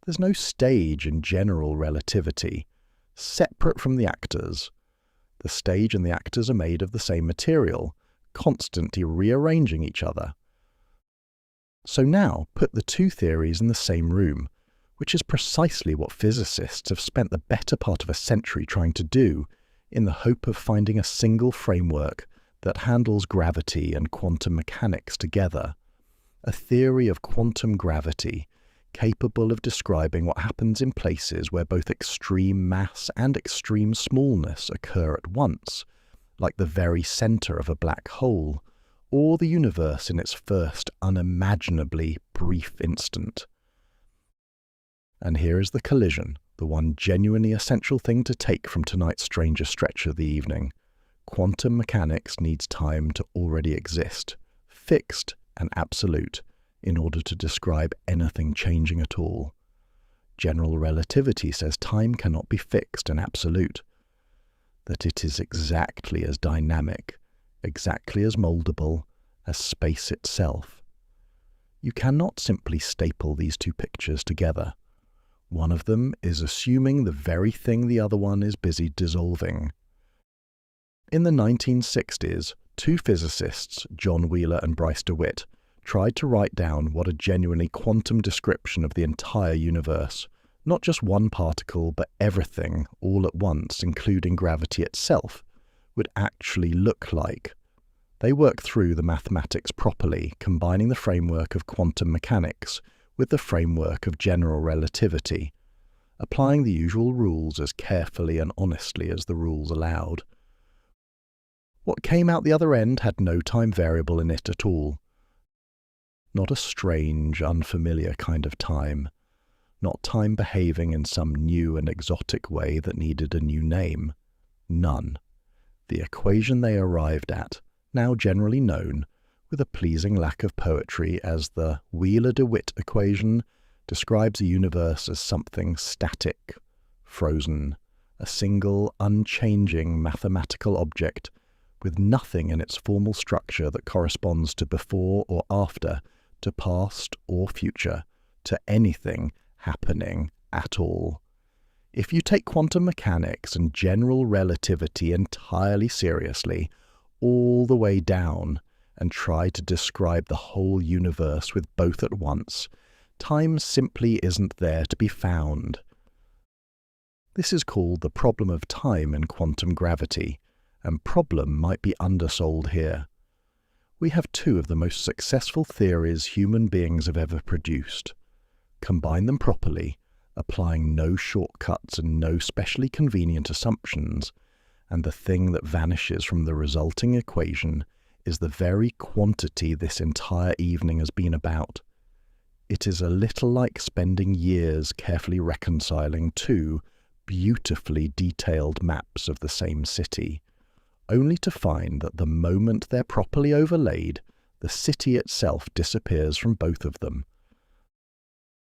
There's no stage in general relativity, separate from the actors. The stage and the actors are made of the same material, constantly rearranging each other. So now put the two theories in the same room, which is precisely what physicists have spent the better part of a century trying to do, in the hope of finding a single framework that handles gravity and quantum mechanics together. A theory of quantum gravity, capable of describing what happens in places where both extreme mass and extreme smallness occur at once, like the very centre of a black hole, or the universe in its first unimaginably brief instant. And here is the collision, the one genuinely essential thing to take from tonight's stranger stretch of the evening. Quantum mechanics needs time to already exist, fixed and absolute, in order to describe anything changing at all. General relativity says time cannot be fixed and absolute, that it is exactly as dynamic, exactly as moldable as space itself. You cannot simply staple these two pictures together. One of them is assuming the very thing the other one is busy dissolving. In the 1960s, two physicists, John Wheeler and Bryce DeWitt, tried to write down what a genuinely quantum description of the entire universe, not just one particle but everything all at once, including gravity itself, would actually look like. They worked through the mathematics properly, combining the framework of quantum mechanics with the framework of general relativity, applying the usual rules as carefully and honestly as the rules allowed. What came out the other end had no time variable in it at all. Not a strange, unfamiliar kind of time, not time behaving in some new and exotic way that needed a new name. None. The equation they arrived at, now generally known, with a pleasing lack of poetry, as the Wheeler-de Wit equation, describes a universe as something static, frozen, a single, unchanging mathematical object with nothing in its formal structure that corresponds to before or after, to past or future, to anything happening at all. If you take quantum mechanics and general relativity entirely seriously, all the way down, and try to describe the whole universe with both at once, time simply isn't there to be found. This is called the problem of time in quantum gravity, and problem might be undersold here. We have two of the most successful theories human beings have ever produced. Combine them properly, applying no shortcuts and no specially convenient assumptions, and the thing that vanishes from the resulting equation is the very quantity this entire evening has been about. It is a little like spending years carefully reconciling two beautifully detailed maps of the same city, only to find that the moment they're properly overlaid, the city itself disappears from both of them.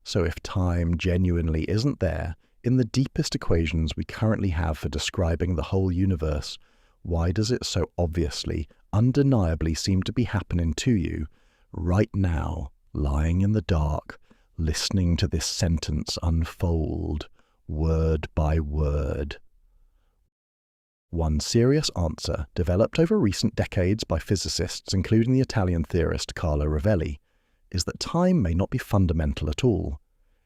So if time genuinely isn't there in the deepest equations we currently have for describing the whole universe, why does it so obviously, undeniably seem to be happening to you right now, lying in the dark, listening to this sentence unfold, word by word? One serious answer, developed over recent decades by physicists, including the Italian theorist Carlo Rovelli, is that time may not be fundamental at all.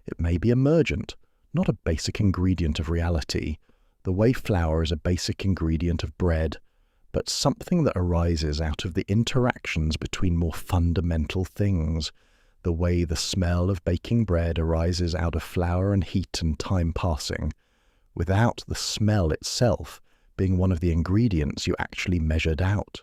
It may be emergent, not a basic ingredient of reality, the way flour is a basic ingredient of bread, but something that arises out of the interactions between more fundamental things, the way the smell of baking bread arises out of flour and heat and time passing, without the smell itself being one of the ingredients you actually measured out.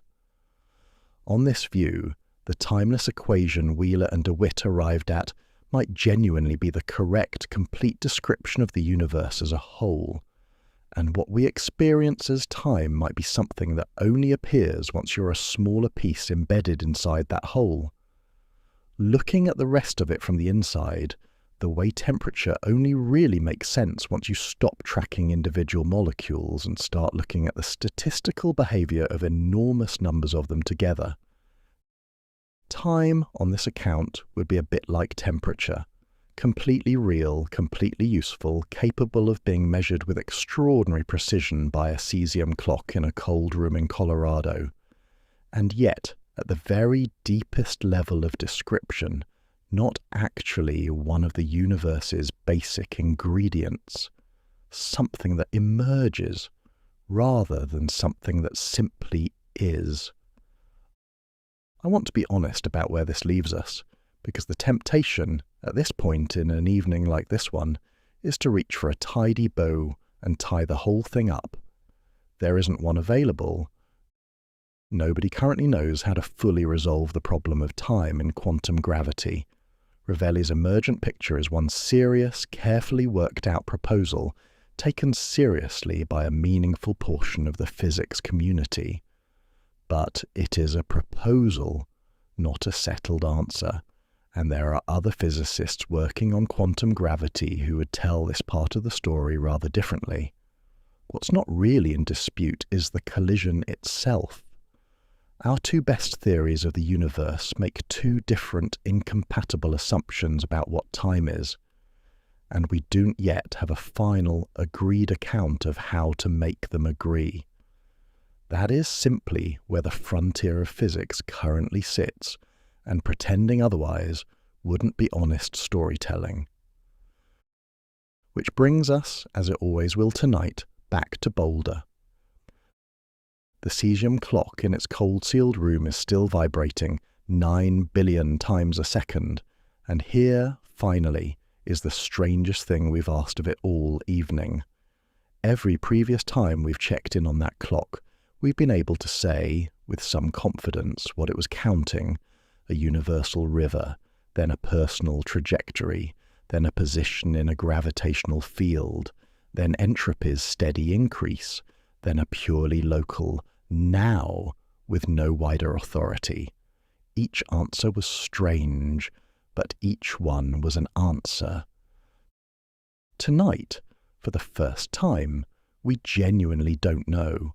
On this view, the timeless equation Wheeler and DeWitt arrived at might genuinely be the correct, complete description of the universe as a whole, and what we experience as time might be something that only appears once you're a smaller piece embedded inside that whole. Looking at the rest of it from the inside, the way temperature only really makes sense once you stop tracking individual molecules and start looking at the statistical behavior of enormous numbers of them together. Time, on this account, would be a bit like temperature. Completely real, completely useful, capable of being measured with extraordinary precision by a cesium clock in a cold room in Colorado. And yet, at the very deepest level of description, not actually one of the universe's basic ingredients, something that emerges rather than something that simply is. I want to be honest about where this leaves us, because the temptation, at this point in an evening like this one, is to reach for a tidy bow and tie the whole thing up. There isn't one available. Nobody currently knows how to fully resolve the problem of time in quantum gravity. Rovelli's emergent picture is one serious, carefully worked out proposal, taken seriously by a meaningful portion of the physics community. But it is a proposal, not a settled answer, and there are other physicists working on quantum gravity who would tell this part of the story rather differently. What's not really in dispute is the collision itself. Our two best theories of the universe make two different, incompatible assumptions about what time is, and we don't yet have a final, agreed account of how to make them agree. That is simply where the frontier of physics currently sits, and pretending otherwise wouldn't be honest storytelling. Which brings us, as it always will tonight, back to Boulder. The cesium clock in its cold-sealed room is still vibrating 9 billion times a second, and here, finally, is the strangest thing we've asked of it all evening. Every previous time we've checked in on that clock, we've been able to say, with some confidence, what it was counting: a universal river, then a personal trajectory, then a position in a gravitational field, then entropy's steady increase, then a purely local now with no wider authority. Each answer was strange, but each one was an answer. Tonight, for the first time, we genuinely don't know.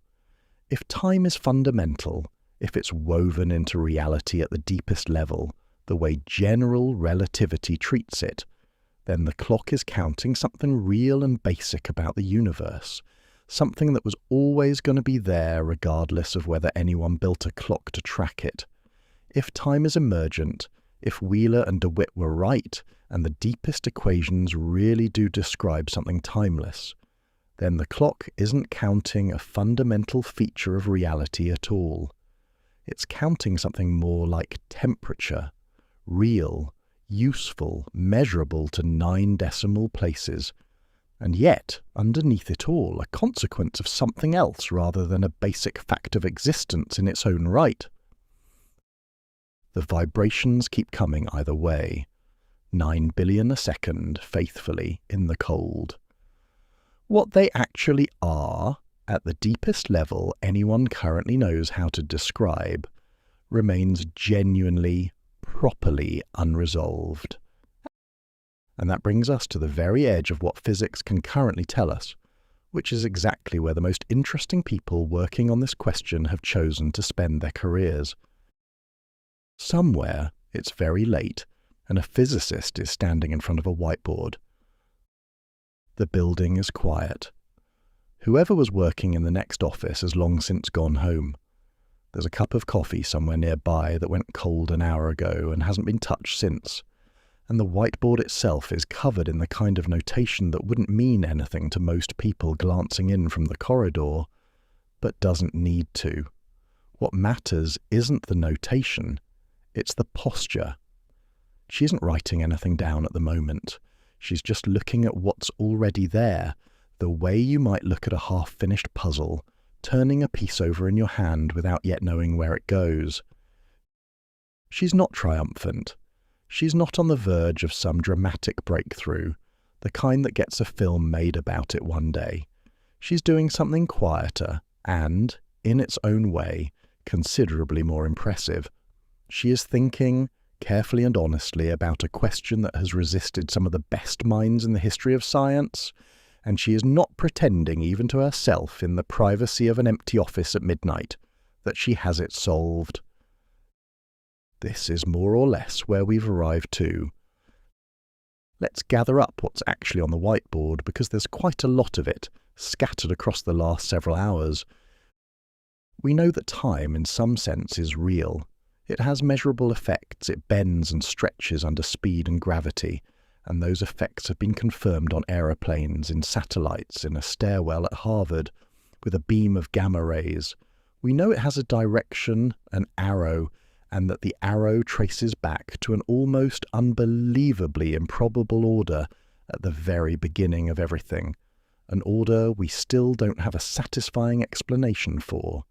If time is fundamental, if it's woven into reality at the deepest level, the way general relativity treats it, then the clock is counting something real and basic about the universe, something that was always going to be there regardless of whether anyone built a clock to track it. If time is emergent, if Wheeler and DeWitt were right, and the deepest equations really do describe something timeless, then the clock isn't counting a fundamental feature of reality at all. It's counting something more like temperature, real, useful, measurable to 9 decimal places, and yet, underneath it all, a consequence of something else rather than a basic fact of existence in its own right. The vibrations keep coming either way, 9 billion a second, faithfully, in the cold. What they actually are, at the deepest level anyone currently knows how to describe, remains genuinely, properly unresolved. And that brings us to the very edge of what physics can currently tell us, which is exactly where the most interesting people working on this question have chosen to spend their careers. Somewhere, it's very late, and a physicist is standing in front of a whiteboard. The building is quiet. Whoever was working in the next office has long since gone home. There's a cup of coffee somewhere nearby that went cold an hour ago and hasn't been touched since, and the whiteboard itself is covered in the kind of notation that wouldn't mean anything to most people glancing in from the corridor, but doesn't need to. What matters isn't the notation, it's the posture. She isn't writing anything down at the moment. She's just looking at what's already there, the way you might look at a half-finished puzzle, turning a piece over in your hand without yet knowing where it goes. She's not triumphant. She's not on the verge of some dramatic breakthrough, the kind that gets a film made about it one day. She's doing something quieter and, in its own way, considerably more impressive. She is thinking, carefully and honestly, about a question that has resisted some of the best minds in the history of science, and she is not pretending even to herself in the privacy of an empty office at midnight that she has it solved. This is more or less where we've arrived to. Let's gather up what's actually on the whiteboard, because there's quite a lot of it, scattered across the last several hours. We know that time, in some sense, is real. It has measurable effects, it bends and stretches under speed and gravity, and those effects have been confirmed on aeroplanes, in satellites, in a stairwell at Harvard, with a beam of gamma rays. We know it has a direction, an arrow, and that the arrow traces back to an almost unbelievably improbable order at the very beginning of everything, an order we still don't have a satisfying explanation for.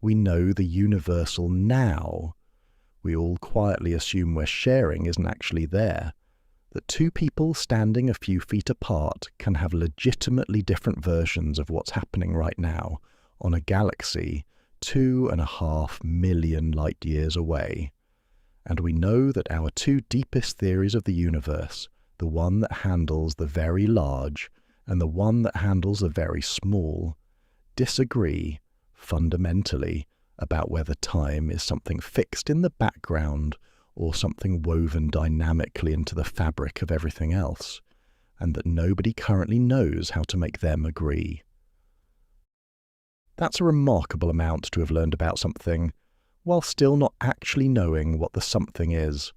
We know the universal now. We all quietly assume we're sharing isn't actually there, that two people standing a few feet apart can have legitimately different versions of what's happening right now on a galaxy 2.5 million light-years away. And we know that our two deepest theories of the universe, the one that handles the very large and the one that handles the very small, disagree fundamentally about whether time is something fixed in the background or something woven dynamically into the fabric of everything else, and that nobody currently knows how to make them agree. That's a remarkable amount to have learned about something, while still not actually knowing what the something is.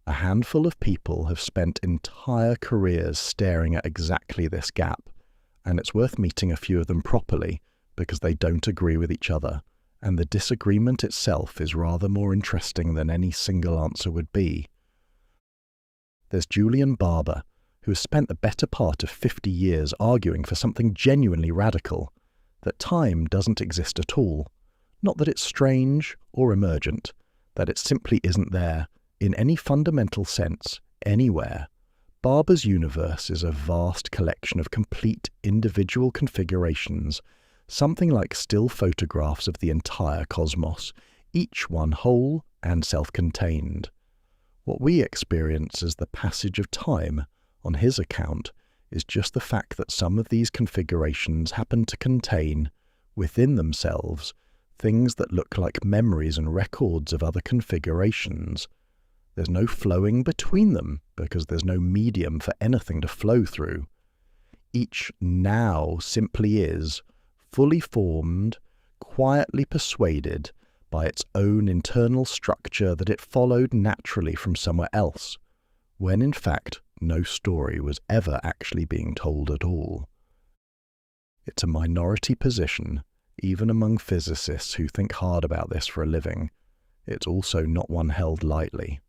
A handful of people have spent entire careers staring at exactly this gap, and it's worth meeting a few of them properly, because they don't agree with each other, and the disagreement itself is rather more interesting than any single answer would be. There's Julian Barber, who has spent the better part of 50 years arguing for something genuinely radical, that time doesn't exist at all, not that it's strange or emergent, that it simply isn't there, in any fundamental sense, anywhere. Barber's universe is a vast collection of complete individual configurations, something like still photographs of the entire cosmos, each one whole and self-contained. What we experience as the passage of time, on his account, is just the fact that some of these configurations happen to contain, within themselves, things that look like memories and records of other configurations. There's no flowing between them because there's no medium for anything to flow through. Each now simply is, fully formed, quietly persuaded by its own internal structure that it followed naturally from somewhere else, when in fact no story was ever actually being told at all. It's a minority position, even among physicists who think hard about this for a living. It's also not one held lightly.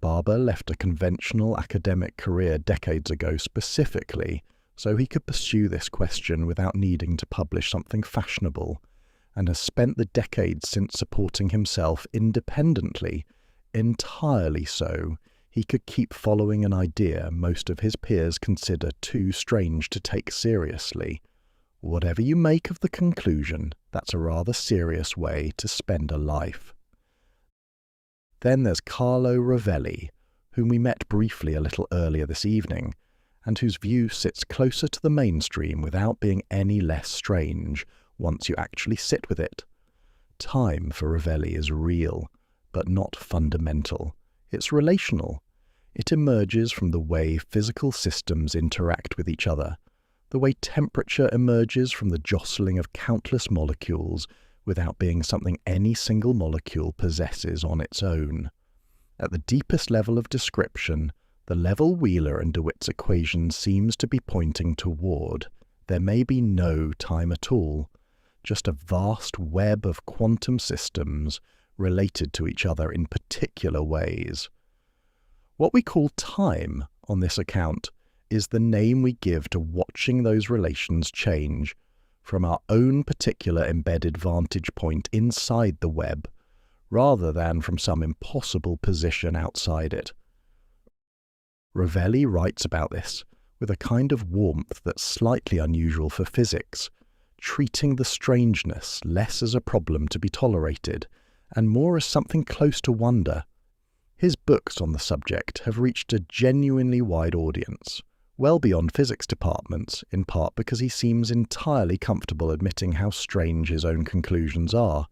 Barber left a conventional academic career decades ago specifically so he could pursue this question without needing to publish something fashionable, and has spent the decades since supporting himself independently, entirely so he could keep following an idea most of his peers consider too strange to take seriously. Whatever you make of the conclusion, that's a rather serious way to spend a life. Then there's Carlo Rovelli, whom we met briefly a little earlier this evening, and whose view sits closer to the mainstream without being any less strange once you actually sit with it. Time for Rovelli is real, but not fundamental. It's relational. It emerges from the way physical systems interact with each other, the way temperature emerges from the jostling of countless molecules without being something any single molecule possesses on its own. At the deepest level of description, the level Wheeler and DeWitt's equation seems to be pointing toward, there may be no time at all, just a vast web of quantum systems related to each other in particular ways. What we call time, on this account, is the name we give to watching those relations change from our own particular embedded vantage point inside the web, rather than from some impossible position outside it. Rovelli writes about this with a kind of warmth that's slightly unusual for physics, treating the strangeness less as a problem to be tolerated and more as something close to wonder. His books on the subject have reached a genuinely wide audience, well beyond physics departments, in part because he seems entirely comfortable admitting how strange his own conclusions are,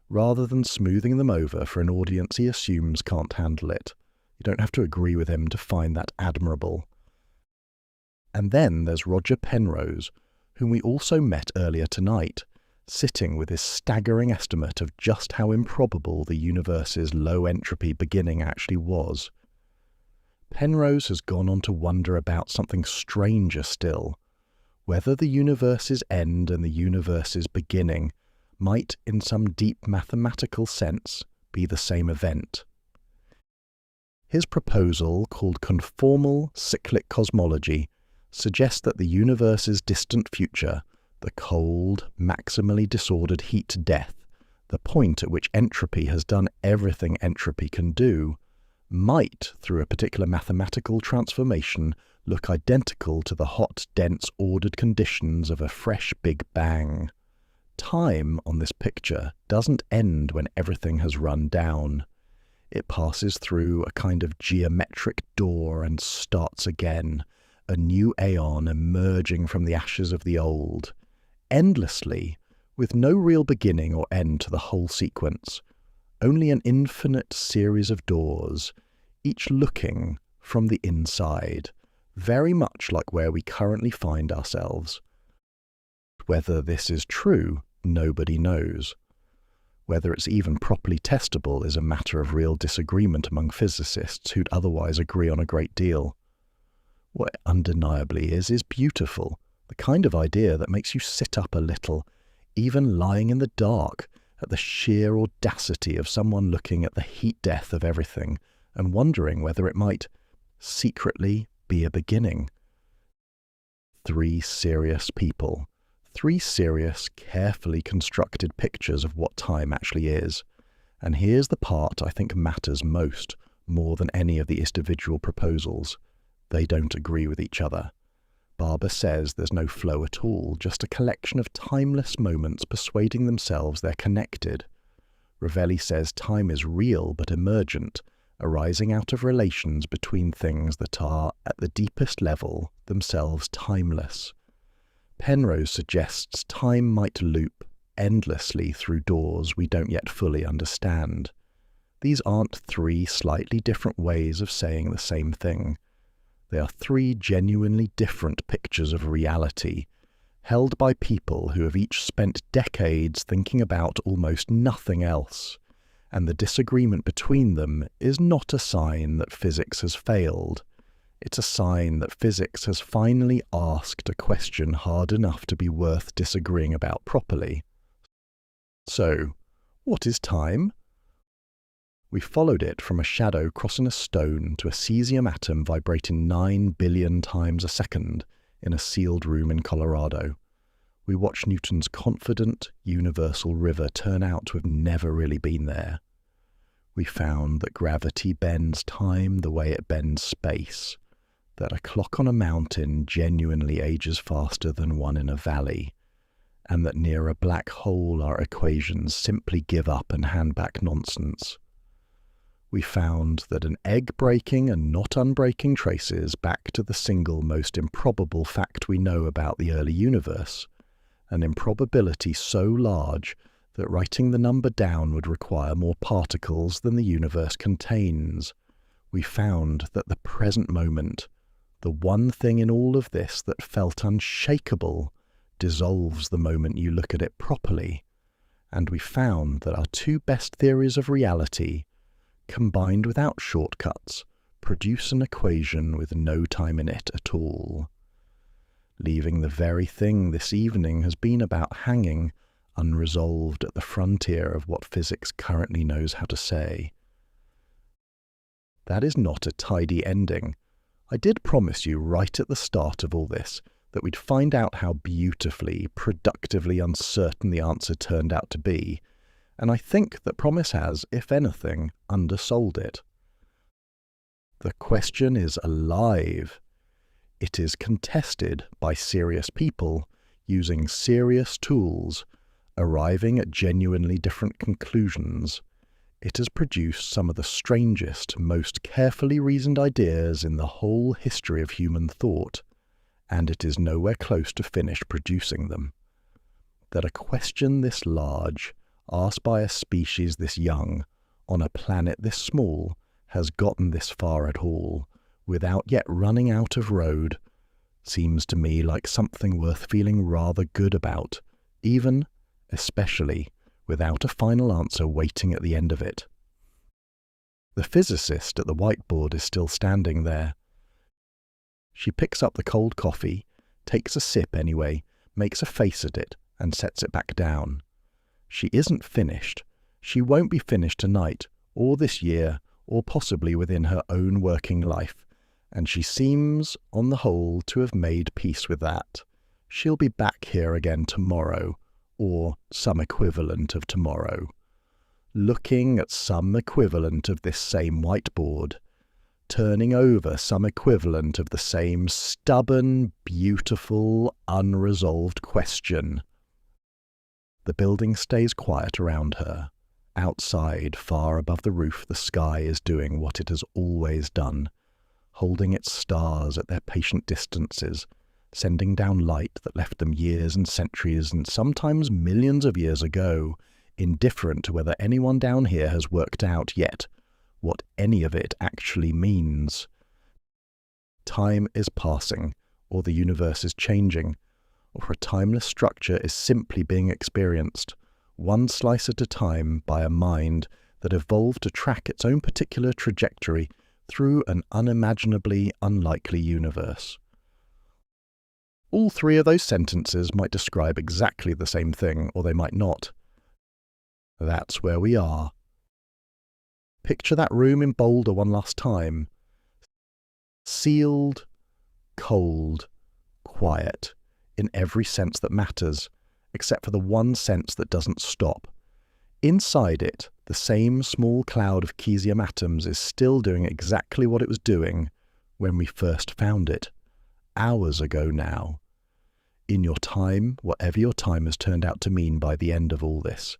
rather than smoothing them over for an audience he assumes can't handle it. You don't have to agree with him to find that admirable. And then there's Roger Penrose, whom we also met earlier tonight, sitting with his staggering estimate of just how improbable the universe's low-entropy beginning actually was. Penrose has gone on to wonder about something stranger still, whether the universe's end and the universe's beginning might, in some deep mathematical sense, be the same event. His proposal, called conformal cyclic cosmology, suggests that the universe's distant future, the cold, maximally disordered heat death, the point at which entropy has done everything entropy can do, might, through a particular mathematical transformation, look identical to the hot, dense, ordered conditions of a fresh Big Bang. Time, on this picture, doesn't end when everything has run down. It passes through a kind of geometric door and starts again, a new aeon emerging from the ashes of the old, endlessly, with no real beginning or end to the whole sequence, only an infinite series of doors, each looking from the inside, very much like where we currently find ourselves. Whether this is true, nobody knows. Whether it's even properly testable is a matter of real disagreement among physicists who'd otherwise agree on a great deal. What it undeniably is beautiful, the kind of idea that makes you sit up a little, even lying in the dark, at the sheer audacity of someone looking at the heat death of everything and wondering whether it might, secretly, be a beginning. 3 serious people, 3 serious, carefully constructed pictures of what time actually is. And here's the part I think matters most, more than any of the individual proposals. They don't agree with each other. Barber says there's no flow at all, just a collection of timeless moments persuading themselves they're connected. Ravelli says time is real but emergent, arising out of relations between things that are, at the deepest level, themselves timeless. Penrose suggests time might loop endlessly through doors we don't yet fully understand. These aren't three slightly different ways of saying the same thing. They are three genuinely different pictures of reality, held by people who have each spent decades thinking about almost nothing else, and the disagreement between them is not a sign that physics has failed. It's a sign that physics has finally asked a question hard enough to be worth disagreeing about properly. So, what is time? We followed it from a shadow crossing a stone to a cesium atom vibrating 9 billion times a second in a sealed room in Colorado. We watched Newton's confident, universal river turn out to have never really been there. We found that gravity bends time the way it bends space, that a clock on a mountain genuinely ages faster than one in a valley, and that near a black hole our equations simply give up and hand back nonsense. We found that an egg breaking and not unbreaking traces back to the single most improbable fact we know about the early universe, an improbability so large that writing the number down would require more particles than the universe contains. We found that the present moment, the one thing in all of this that felt unshakable, dissolves the moment you look at it properly. And we found that our two best theories of reality, combined without shortcuts, produce an equation with no time in it at all, leaving the very thing this evening has been about hanging unresolved at the frontier of what physics currently knows how to say. That is not a tidy ending. I did promise you right at the start of all this that we'd find out how beautifully, productively uncertain the answer turned out to be, and I think that promise has, if anything, undersold it. The question is alive. It is contested by serious people using serious tools, arriving at genuinely different conclusions. It has produced some of the strangest, most carefully reasoned ideas in the whole history of human thought, and it is nowhere close to finished producing them. That a question this large, asked by a species this young, on a planet this small, has gotten this far at all, without yet running out of road, seems to me like something worth feeling rather good about, even, especially, without a final answer waiting at the end of it. The physicist at the whiteboard is still standing there. She picks up the cold coffee, takes a sip anyway, makes a face at it, and sets it back down. She isn't finished. She won't be finished tonight, or this year, or possibly within her own working life, and she seems, on the whole, to have made peace with that. She'll be back here again tomorrow, or some equivalent of tomorrow, looking at some equivalent of this same whiteboard, turning over some equivalent of the same stubborn, beautiful, unresolved question. The building stays quiet around her. Outside, far above the roof, the sky is doing what it has always done, holding its stars at their patient distances, sending down light that left them years and centuries and sometimes millions of years ago, indifferent to whether anyone down here has worked out yet what any of it actually means. Time is passing, or the universe is changing, or a timeless structure is simply being experienced, one slice at a time by a mind that evolved to track its own particular trajectory through an unimaginably unlikely universe. All three of those sentences might describe exactly the same thing, or they might not. That's where we are. Picture that room in Boulder one last time. Sealed, cold, quiet, in every sense that matters, except for the one sense that doesn't stop. Inside it, the same small cloud of cesium atoms is still doing exactly what it was doing when we first found it, hours ago now. In your time, whatever your time has turned out to mean by the end of all this,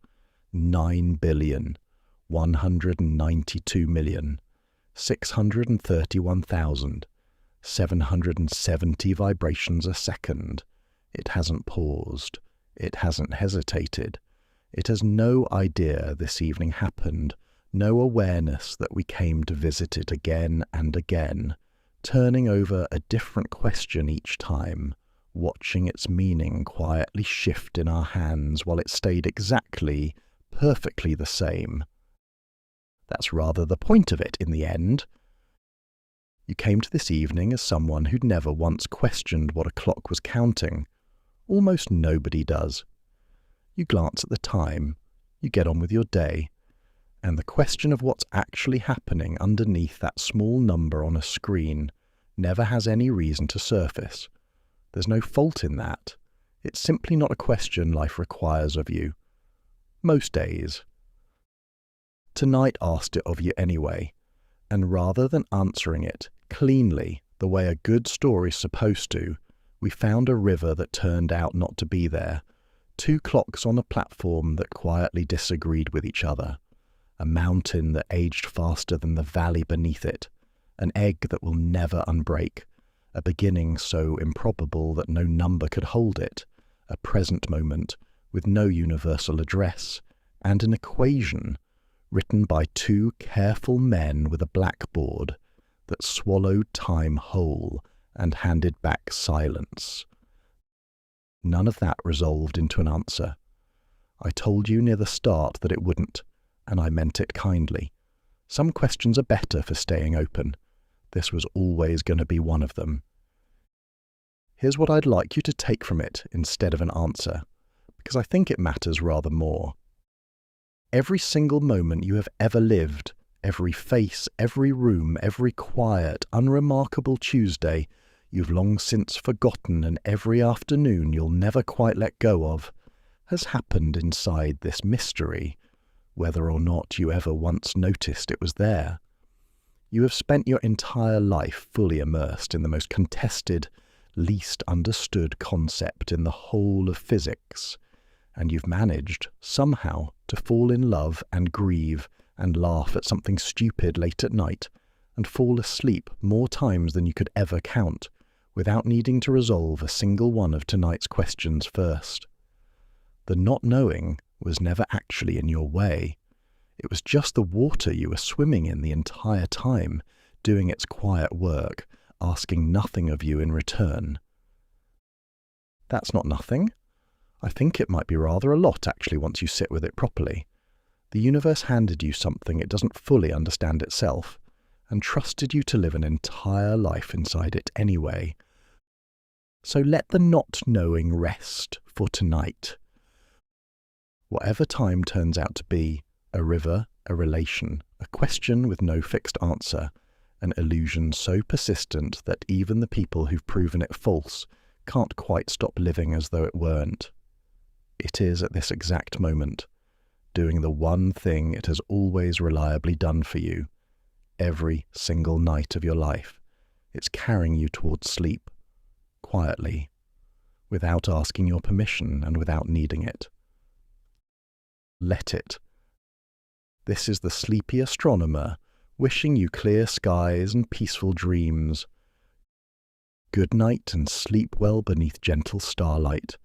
9,192,631,770 vibrations a second. It hasn't paused. It hasn't hesitated. It has no idea this evening happened, no awareness that we came to visit it again and again, turning over a different question each time, watching its meaning quietly shift in our hands while it stayed exactly, perfectly the same. That's rather the point of it in the end. You came to this evening as someone who'd never once questioned what a clock was counting. Almost nobody does. You glance at the time, you get on with your day, and the question of what's actually happening underneath that small number on a screen never has any reason to surface. There's no fault in that. It's simply not a question life requires of you. Most days. Tonight asked it of you anyway, and rather than answering it cleanly the way a good story's supposed to, we found a river that turned out not to be there, two clocks on a platform that quietly disagreed with each other, a mountain that aged faster than the valley beneath it, an egg that will never unbreak, a beginning so improbable that no number could hold it, a present moment with no universal address, and an equation written by two careful men with a blackboard that swallowed time whole and handed back silence. None of that resolved into an answer. I told you near the start that it wouldn't, and I meant it kindly. Some questions are better for staying open. This was always going to be one of them. Here's what I'd like you to take from it instead of an answer, because I think it matters rather more. Every single moment you have ever lived, every face, every room, every quiet, unremarkable Tuesday you've long since forgotten, and every afternoon you'll never quite let go of, has happened inside this mystery, whether or not you ever once noticed it was there. You have spent your entire life fully immersed in the most contested, least understood concept in the whole of physics, and you've managed, somehow, to fall in love and grieve and laugh at something stupid late at night, and fall asleep more times than you could ever count, without needing to resolve a single one of tonight's questions first. The not knowing was never actually in your way. It was just the water you were swimming in the entire time, doing its quiet work, asking nothing of you in return. That's not nothing. I think it might be rather a lot, actually, once you sit with it properly. The universe handed you something it doesn't fully understand itself, and trusted you to live an entire life inside it anyway. So let the not knowing rest for tonight. Whatever time turns out to be, a river, a relation, a question with no fixed answer, an illusion so persistent that even the people who've proven it false can't quite stop living as though it weren't. It is at this exact moment, doing the one thing it has always reliably done for you, every single night of your life. It's carrying you towards sleep, quietly, without asking your permission and without needing it. Let it. This is the sleepy astronomer, wishing you clear skies and peaceful dreams. Good night and sleep well beneath gentle starlight.